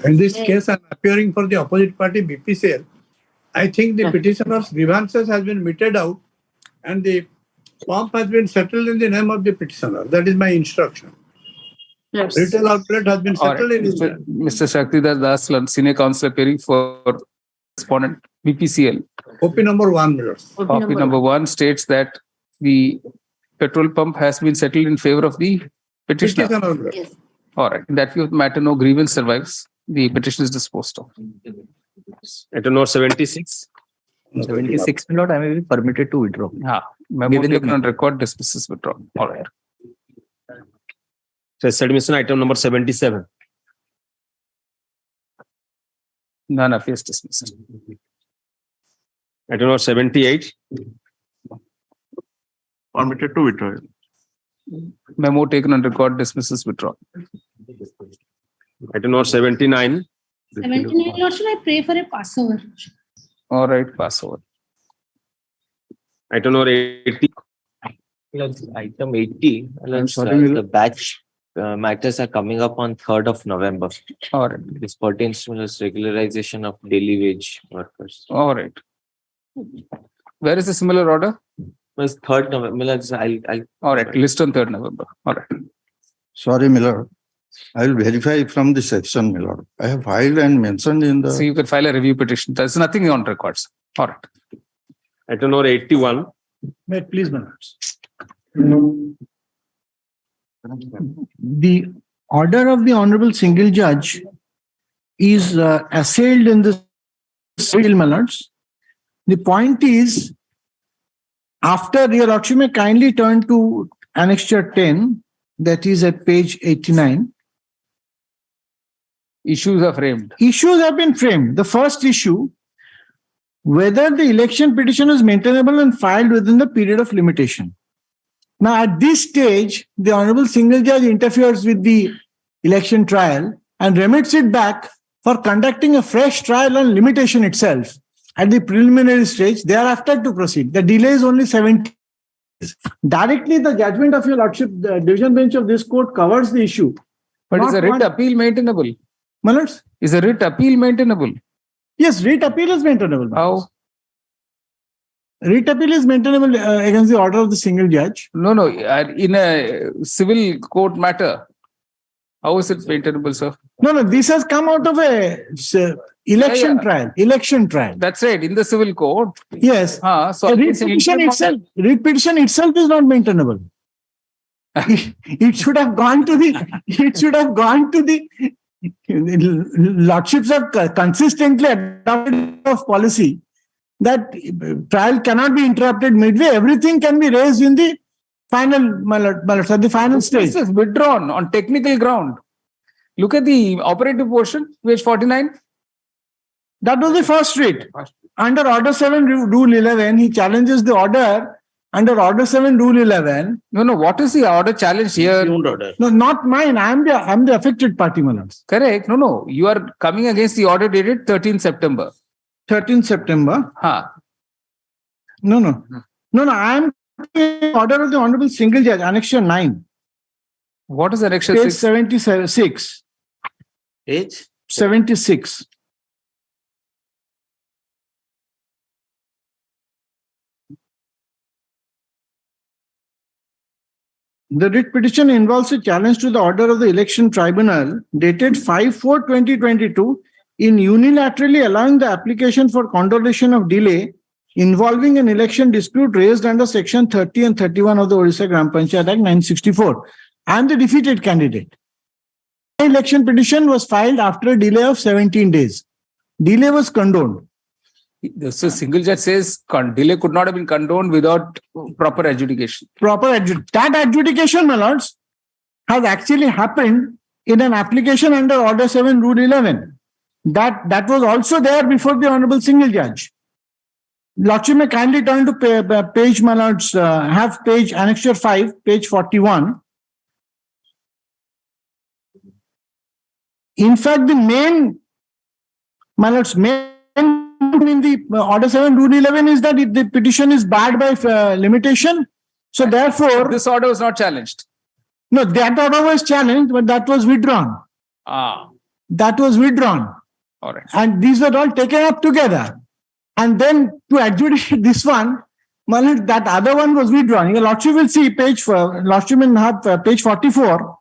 in this case, I'm appearing for the opposite party BPCL. I think the petitioner's grievances has been meted out and the pump has been settled in the name of the petitioner. That is my instruction. Yes. Retail outlet has been settled in his name. Mr. Shaktidas Daslan, senior counsel appearing for respondent BPCL. OP number 1, Lords. OP number 1 states that the petrol pump has been settled in favor of the petitioner. Yes. All right. In that matter, no grievance survives. The petition is disposed of. Item number 76. 76, my lord, I may be permitted to withdraw. Memo taken on record, dismisses withdraw. All right. So, submission item number 77. None appears dismissed. Item number 78. Permitted to withdraw. Memo taken on record, dismisses withdraw. Item number 79. 79, Lord, should I pray for a Passover? All right, Passover. Item number 80. Item 80. The batch matters are coming up on 3rd of November. All right. This pertains to regularization of daily wage workers. All right. Where is the similar order? Was 3rd November. All right. List on 3rd November. All right. Sorry, Miller. I will verify from the section, Miller. I have filed and mentioned in the. So you can file a review petition. There's nothing on records. All right. Item number 81. May it please, my lords. The order of the Honorable Single Judge is assailed in the civil, my lords. The point is, after your lordship may kindly turn to Annexure 10, that is at page 89. Issues are framed. Issues have been framed. The first issue, whether the election petition is maintainable and filed within the period of limitation. Now, at this stage, the Honorable Single Judge interferes with the election trial and remits it back for conducting a fresh trial on limitation itself at the preliminary stage, thereafter to proceed. The delay is only 70 days. Directly, the judgment of your lordship, the division bench of this court covers the issue. But is a writ appeal maintainable? My lords? Is a writ appeal maintainable? Yes, writ appeal is maintainable. How? Writ appeal is maintainable against the order of the single judge. No, no. In a civil court matter, how is it maintainable, sir? No, this has come out of a election trial. Election trial. That's right. In the civil court. Yes. So writ petition itself is not maintainable. It should have gone to the. It should have gone to the. Lordships have consistently adopted of policy that trial cannot be interrupted midway. Everything can be raised in the final, at the final stage. This is withdrawn on technical ground. Look at the operative portion, page 49. That was the first writ. Under Order 7, Rule 11, he challenges the order. Under Order 7, Rule 11. No. What is the order challenged here? No, not mine. I am the affected party, my lords. Correct. No. You are coming against the order dated 13 September. 13th September. No. I am order of the Honorable Single Judge, Annexure 9. What is Annexure Page 6? 76. Page 76. The writ petition involves a challenge to the order of the election tribunal dated 5/4/2022 in unilaterally allowing the application for condonation of delay involving an election dispute raised under section 30 and 31 of the Orissa Gram Panchayat Act 1964. I am the defeated candidate. My election petition was filed after a delay of 17 days. Delay was condoned. So single judge says delay could not have been condoned without proper adjudication. That adjudication, my lords, has actually happened in an application under Order 7, Rule 11. That was also there before the Honorable Single Judge. Lordship may kindly turn to page, my lords, have page Annexure 5, page 41. In fact, the main, my lords, in the Order 7, Rule 11 is that if the petition is barred by limitation, so therefore... This order was not challenged. No, that order was challenged, but that was withdrawn. That was withdrawn. All right. And these were all taken up together. And then to adjudicate this one, that other one was withdrawn. Your Lordship will see page 44.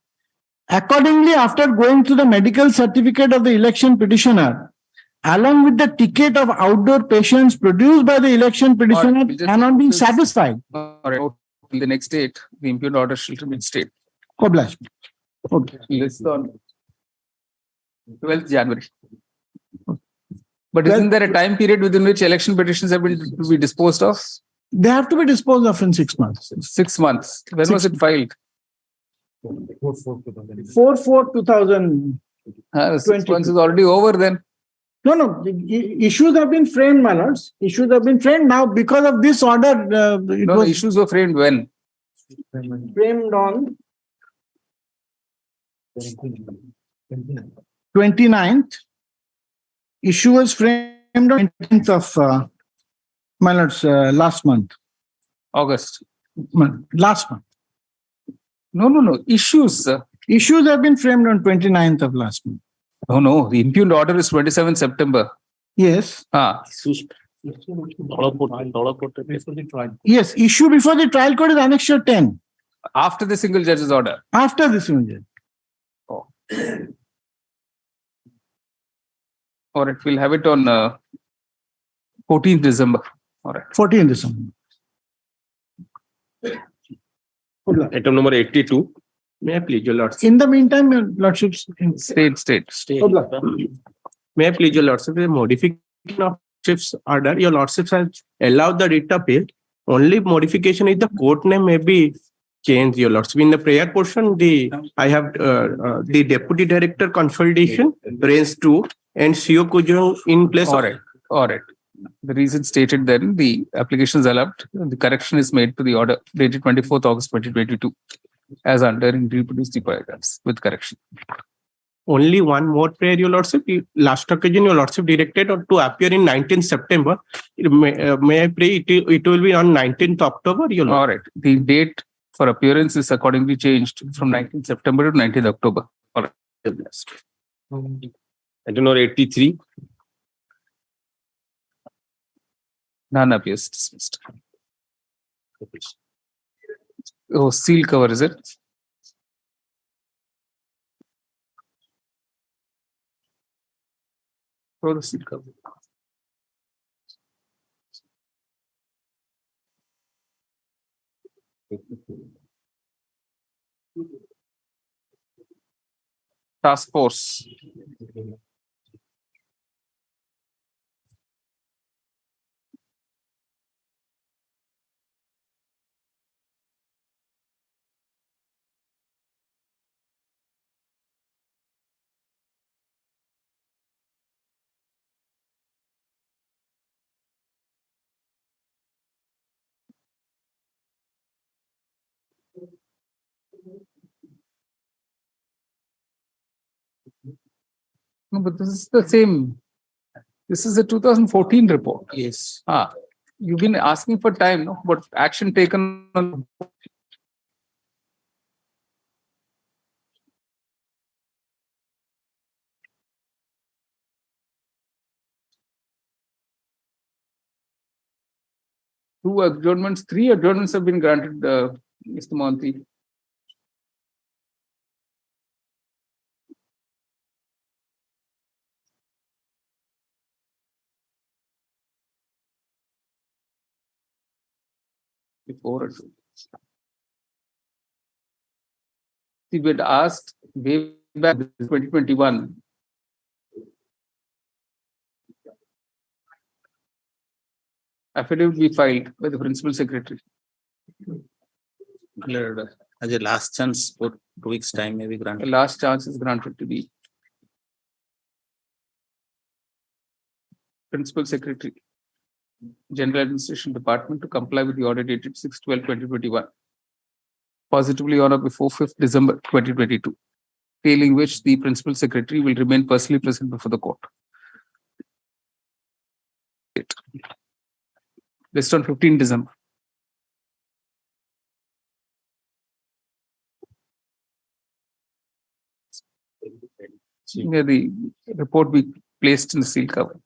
Accordingly, after going through the medical certificate of the election petitioner, along with the ticket of outdoor patients produced by the election petitioner and on being satisfied. All right. Till the next date, the impugned order shall remain stayed. Obliged. List on 12th January. But isn't there a time period within which election petitions have been to be disposed of? They have to be disposed of in 6 months. 6 months. When was it filed? 4/4/2020. 6 months is already over then. No. The issues have been framed, my lords. Issues have been framed now because of this order. The issues were framed when? Framed on 29th. Issue was framed on 10th of my lords, last month. August. Last month. No. Issues. Issues have been framed on 29th of last month. No. The impugned order is 27 September. Yes. Yes. Issue before the trial court is Annexure 10. After the single judge's order. After the single judge. Oh. All right. We'll have it on 14th December. All right. 14th December. Item number 82. May I please, your lordship? In the meantime, your lordship. State. May I please, your lordship, the modification of lordship's order, your lordship has allowed the writ appeal. Only modification is the court name may be changed, your lordship. In the prayer portion, I have the deputy director consolidation, range 2, and CO Kujung in place. All right. The reason stated then, the application is allowed. The correction is made to the order dated 24th August 2022 as under and reproduce the paragraphs with correction. Only one more prayer, your lordship. Last occasion, your lordship directed to appear in 19th September. May I pray it will be on 19th October, your lordship. All right. The date for appearance is accordingly changed from 19th September to 19th October. All right. Item number 83. None appears dismissed. Oh, seal cover, is it? Throw the seal cover. Task force. No, but this is the same. This is a 2014 report. Yes. You've been asking for time, no? But action taken on. Two adjournments, three adjournments have been granted, Mr. Monti. Before it. We had asked way back in 2021. Affidavit be filed by the principal secretary. As a last chance for 2 weeks' time, maybe granted. The last chance is granted to the principal secretary, General Administration Department, to comply with the order dated 6/12/2021, positively on or before 5th December 2022, failing which the principal secretary will remain personally present before the court. Based on 15 December. May the report be placed in the seal cover.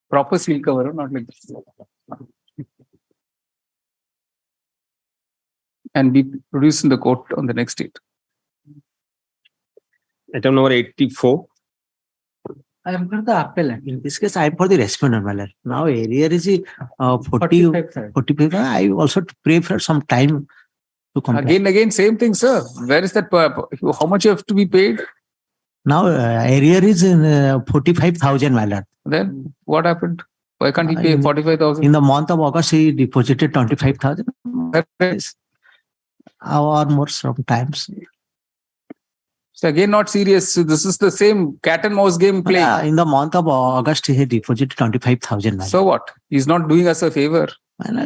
Proper seal cover, not like this. And be produced in the court on the next date. Item number 84. I am for the appellant. In this case, I am for the respondent. Now, area is 45. I also pray for some time to comply. Again, same thing, sir. Where is that? How much you have to be paid? Now, area is 45,000, my lord. Then what happened? Why can't he pay 45,000? In the month of August, he deposited 25,000. Or more sometimes. So again, not serious. So this is the same cat and mouse game play. In the month of August, he deposited 25,000. So what? He's not doing us a favor.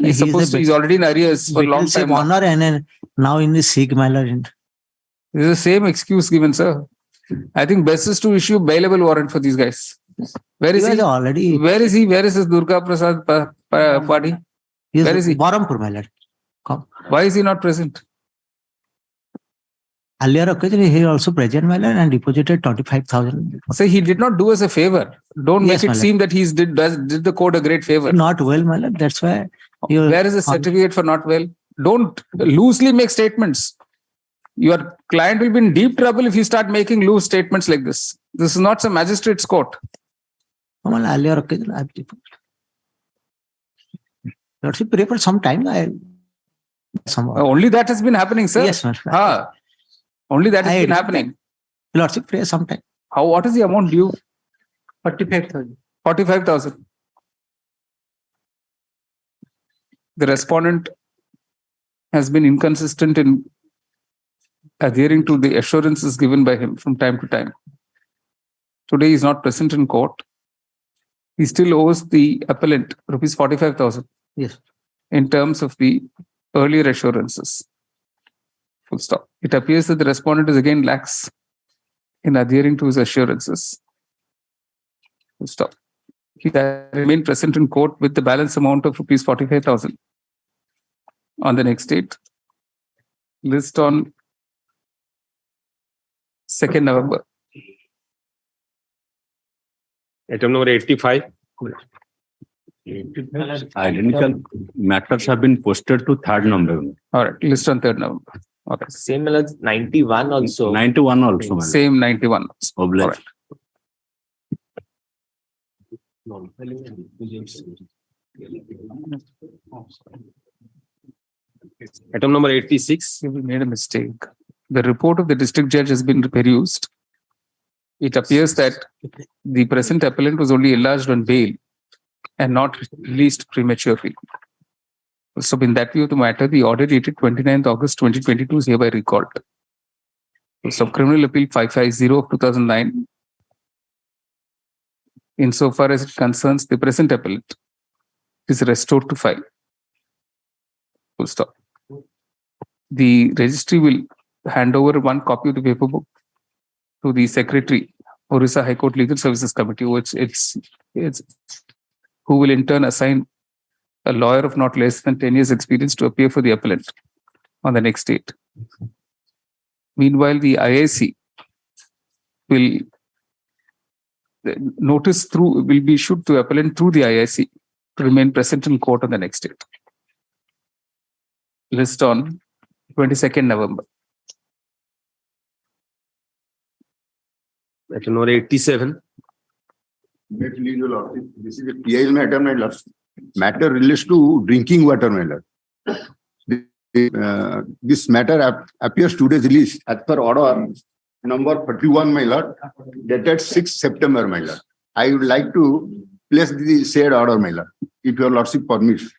He's already in arrears for a long time. Honor and now in the SIG, my lord. This is the same excuse given, sir. I think best is to issue bailable warrant for these guys. Where is he? Already. Where is he? Where is his Durga Prasad party? Where is he? Barampur, my lord. Why is he not present? Earlier occasion, he also present, my lord, and deposited 25,000. So he did not do us a favor. Don't make it seem that he did the court a great favor. Not well, my lord. That's why. Where is the certificate for not well? Don't loosely make statements. Your client will be in deep trouble if you start making loose statements like this. This is not some magistrate's court. Earlier occasion, I have deposited. Lordship, pray for some time. Only that has been happening, sir. Yes, sir. Only that has been happening. Lordship, pray sometime. What is the amount due? 45,000. 45,000. The respondent has been inconsistent in adhering to the assurances given by him from time to time. Today he is not present in court. He still owes the appellant rupees 45,000. Yes. In terms of the earlier assurances. Full stop. It appears that the respondent is again lax in adhering to his assurances. Full stop. He remained present in court with the balance amount of rupees 45,000 on the next date. List on 2nd November. Item number 85. Identical matters have been posted to 3rd November. All right, list on 3rd November. Okay. Same as 91 also. 91 also. Same 91. All right. Item number 86. We made a mistake. The report of the district judge has been perused. It appears that the present appellant was only enlarged on bail and not released prematurely. So in that view of the matter, the order dated 29th August 2022 is hereby recalled. So Criminal Appeal 550 of 2009, insofar as it concerns the present appellant, is restored to file. Full stop. The registry will hand over one copy of the paper book to the secretary Orissa High Court Legal Services Committee, which who will in turn assign a lawyer of not less than 10 years experience to appear for the appellant on the next date. Meanwhile, the IIC will will be issued to appellant through the IIC to remain present in court on the next date. List on 22nd November. Item number 87. This is a PI matter, my lord. Matter relates to drinking water, my lord. This matter appears today's release as per order number 31, my lord, dated 6th September, my lord. I would like to place the said order, my lord, if your lordship permits.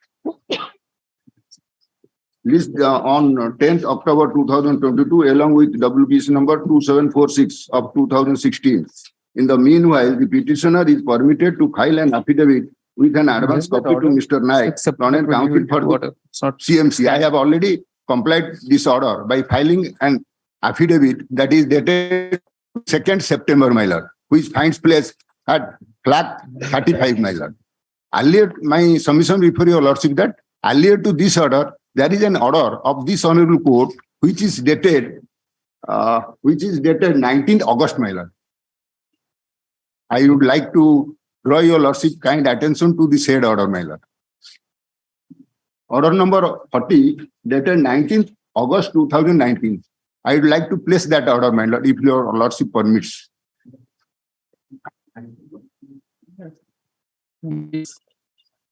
List on 10th October 2022, along with WPC number 2746 of 2016. In the meanwhile, the petitioner is permitted to file an affidavit with an advance copy to Mr. Naik, London Council for the CMC. I have already complied this order by filing an affidavit that is dated 2nd September, my lord, which finds place at flat 35, my lord. Earlier, my submission before your lordship that earlier to this order, there is an order of this honorable court which is dated 19th August, my lord. I would like to draw your lordship kind attention to the said order, my lord. Order number 40, dated 19th August 2019. I would like to place that order, my lord, if your lordship permits.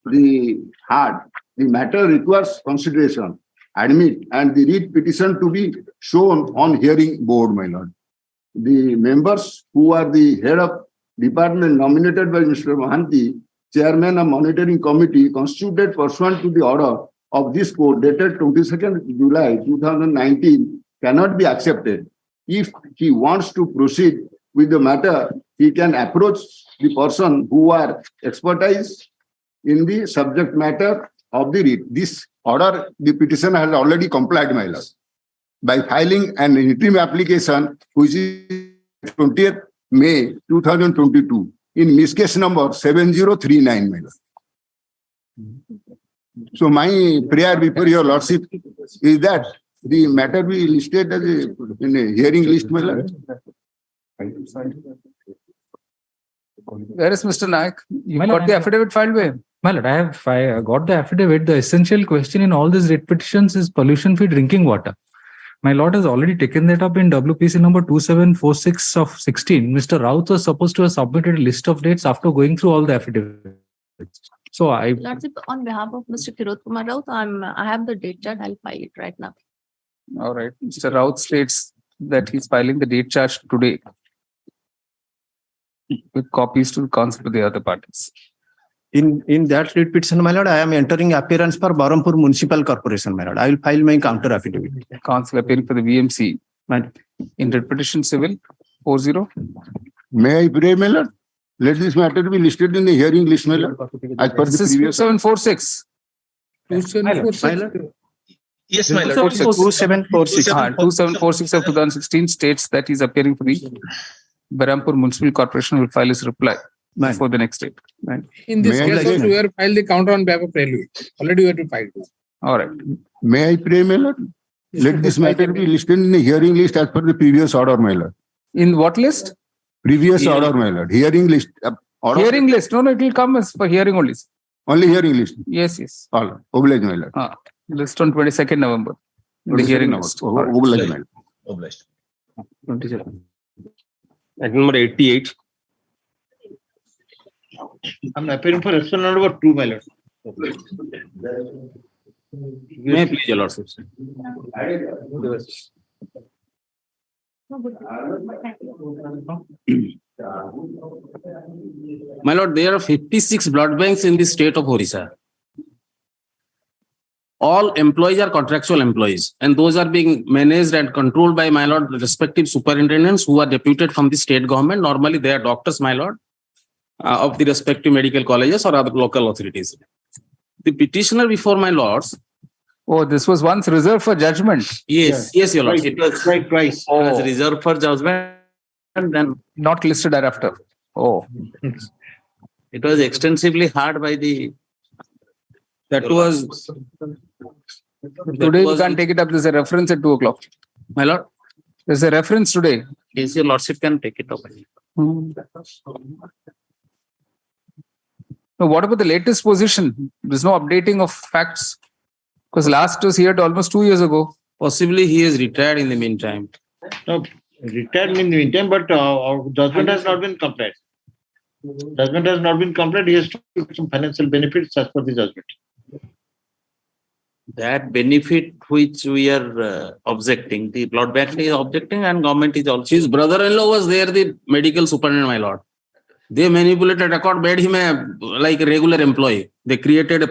The matter requires consideration, admit, and the writ petition to be shown on hearing board, my lord. The members who are the head of department nominated by Mr. Mohanty, chairman of monitoring committee, constituted pursuant to the order of this court dated 22nd July 2019 cannot be accepted. If he wants to proceed with the matter, he can approach the person who are expertise in the subject matter of the writ. This order, the petitioner has already complied, my lord, by filing an interim application which is 20th May 2022 in miscase number 7039, my lord. So my prayer before your lordship is that the matter be listed as in a hearing list, my lord. Where is Mr. Naik? You got the affidavit filed with him? My lord, I have got the affidavit. The essential question in all these writ petitions is pollution-free drinking water. My lord has already taken that up in WPC number 2746 of 16. Mr. Raut was supposed to have submitted a list of dates after going through all the affidavits. So Lordship, on behalf of Mr. Kirot Kumar Raut, I have the date chart. I'll file it right now. All right. Mr. Raut states that he's filing the date charge today with copies to counsel to the other parties. In that writ petition, my lord, I am entering appearance for Barampur Municipal Corporation, my lord. I will file my counter affidavit. Counsel appearing for the VMC. In writ petition civil 40. May I pray, my lord? Let this matter be listed in the hearing list, my lord. As per the previous 2746. 2746. Yes, my lord. 2746. 2746 of 2016 states that he's appearing for the Barampur Municipal Corporation. Will file his reply before the next date. In this case, also, you have filed the counter on behalf of railway. Already you have to file. All right. May I pray, my lord? Let this matter be listed in the hearing list as per the previous order, my lord. In what list? Previous order, my lord. Hearing list. Order. Hearing list. No, it will come as for hearing only. Only hearing list. Yes, yes. All. Oblige, my lord. List on 22nd November. The hearing list. Oblige, my lord. Obliged. 27. Item number 88. I'm appearing for respondent number 2, my lord. May I please, your lordship? My lord, there are 56 blood banks in the state of Orissa. All employees are contractual employees, and those are being managed and controlled by, my lord, respective superintendents who are deputed from the state government. Normally, they are doctors, my lord, of the respective medical colleges or other local authorities. The petitioner before my lords. Oh, this was once reserved for judgment. Yes, yes, your lord. It was twice. As reserved for judgment. and then Not listed thereafter. Oh, it was extensively hard by the. That was. today we can't take it up. There's a reference at 2 o'clock. My lord, There's a reference today. yes, your lordship can take it up. Now, what about the latest position? There's no updating of facts. Because last was here almost 2 years ago. Possibly he is retired in the meantime. No, retired in the meantime, but our judgment has not been completed. Judgment has not been completed. He has to give some financial benefits as per the judgment. That benefit which we are objecting, the Lord Baxley is objecting and government is also. His brother-in-law was there, the medical superintendent, my lord. They manipulated record, made him like a regular employee. They created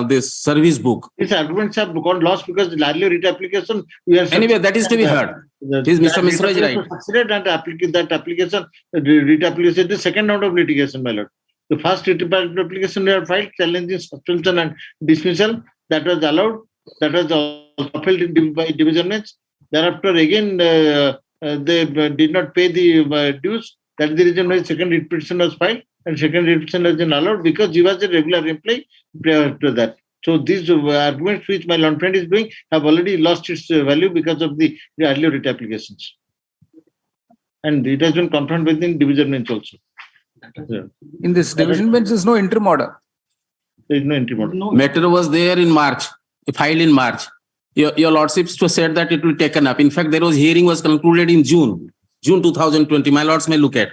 this service book. These arguments have got lost because the earlier writ application, we are. Anyway, that is to be heard. His Mr. Misra is right. That application, writ application, the second round of litigation, my lord. The first writ application we have filed challenging suspension and dismissal. That was allowed. That was upheld by division bench. Thereafter, again, they did not pay the dues. That is the reason why second writ petition was filed and second writ petition has been allowed because he was a regular employee prior to that. So these arguments which my learned friend is doing have already lost its value because of the earlier writ applications. And it has been confirmed within division bench also. In this division bench, there's no interim order. There is no interim order. Matter was there in March, filed in March. Your lordships said that it will be taken up. In fact, there was hearing was concluded in June 2020. My lords may look at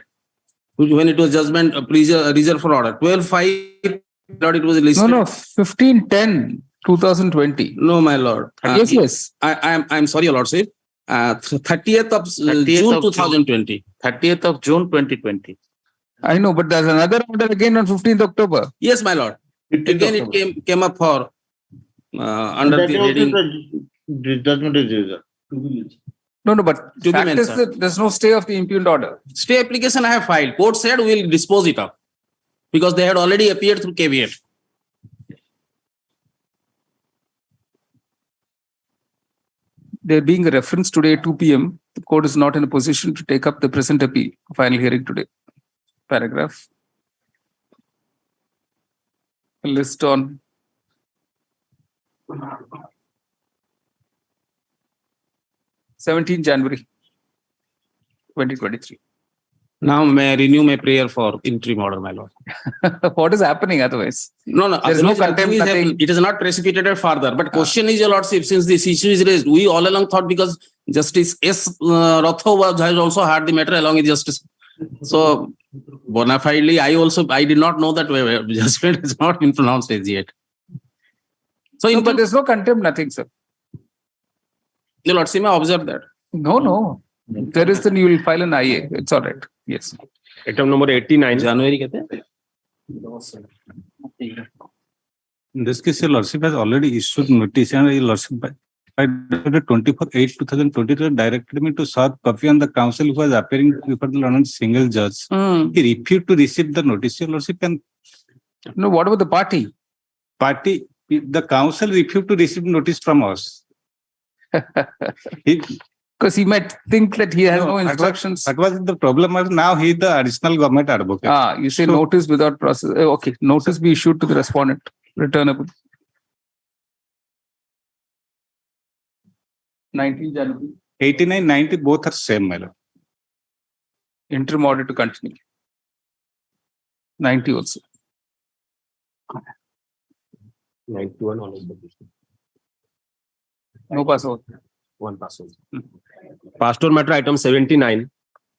when it was judgment reserved for order. 12/5, lord, it was listed. No, 15/10/2020. No, my lord. Yes. I'm sorry, your lordship. 30th of June 2020. 30th of June 2020. I know, but there's another order again on 15th October. Yes, my lord. Again, it came up for under the heading. The judgment is reserved. No, but fact is that there's no stay of the impugned order. Stay application I have filed. Court said we'll dispose it of because they had already appeared through caveat. There being a reference today at 2 p.m., the court is not in a position to take up the present appeal. Final hearing today. Paragraph. A list on 17 January 2023. Now may I renew my prayer for interim order, my lord. What is happening otherwise? No. There's no contempt. It is not precipitated further. But question is, your lordship, since this issue is raised, we all along thought because Justice S. Ratho has also heard the matter along with Justice. So bona fidely, I did not know that judgment has not been pronounced as yet. So, no, but there's no contempt, nothing, sir. Your lordship may observe that. No. There is, then you will file an IA. It's all right. Yes. Item number 89. January. In this case, your lordship has already issued notice and your lordship by 24/8/2023 directed me to serve copy on the counsel who was appearing before the London single judge. He refused to receive the notice. Your lordship can. No, what about the party? The counsel refused to receive notice from us. Because he might think that he has no instructions. That was the problem. Now he is the additional government advocate. You say notice without process. Okay, notice be issued to the respondent. Returnable. 19 January. 89, 90, both are same, my lord. Interim order to continue. 90 also. 91 all of No pass over. One pass over. Pastor matter item 79.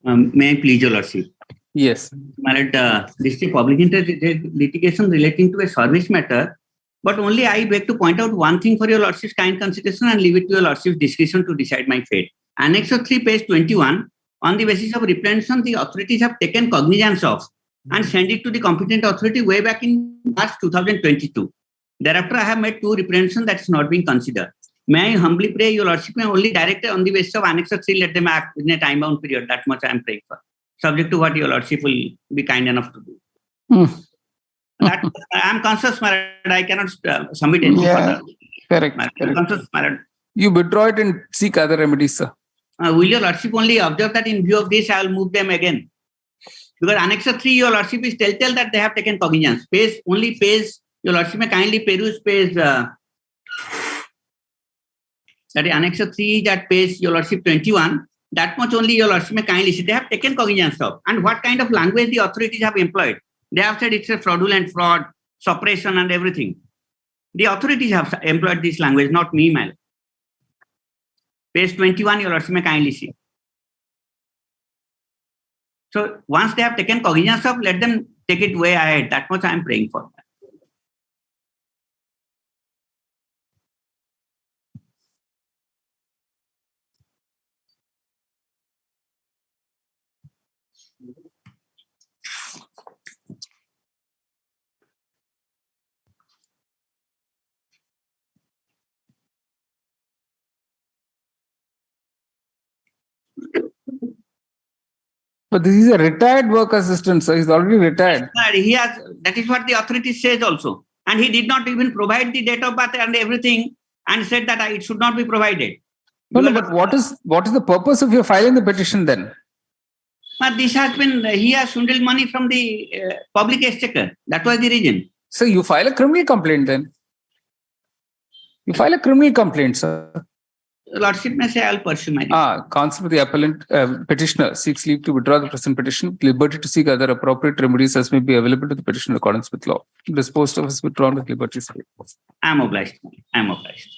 May I please, your lordship? Yes. My lord, this is a public interest litigation relating to a service matter. But only I beg to point out one thing for your lordship's kind consideration and leave it to your lordship's discretion to decide my fate. Annex of 3, page 21, on the basis of reprehension, the authorities have taken cognizance of and sent it to the competent authority way back in March 2022. Thereafter, I have made 2 reprehensions that is not being considered. May I humbly pray your lordship may only direct on the basis of Annex of 3, let them act in a time-bound period. That much I am praying for. Subject to what your lordship will be kind enough to do. That I am conscious, my lord, I cannot submit anything further. Correct. I'm conscious, my lord. You withdraw it and seek other remedies, sir. Will your lordship only observe that in view of this, I will move them again? Because Annexure 3, your lordship is telltale that they have taken cognizance. Only page, your lordship may kindly peruse page, that is Annexure 3 is at page, your lordship 21. That much only your lordship may kindly see. They have taken cognizance of. And what kind of language the authorities have employed? They have said it's a fraudulent fraud, suppression and everything. The authorities have employed this language, not me, my lord. Page 21, your lordship may kindly see. So once they have taken cognizance of, let them take it way ahead. That much I am praying for. But this is a retired work assistant, so he's already retired. He has, that is what the authority says also. And he did not even provide the date of birth and everything and said that it should not be provided. No, but what is the purpose of your filing the petition then? This has been, he has swindled money from the public exchequer. That was the reason. So you file a criminal complaint then? You file a criminal complaint, sir. Lordship may say I will pursue my counsel for the appellant petitioner seeks leave to withdraw the present petition, liberty to seek other appropriate remedies as may be available to the petitioner in accordance with law. Disposed of is withdrawn with liberty. I am obliged. I am obliged.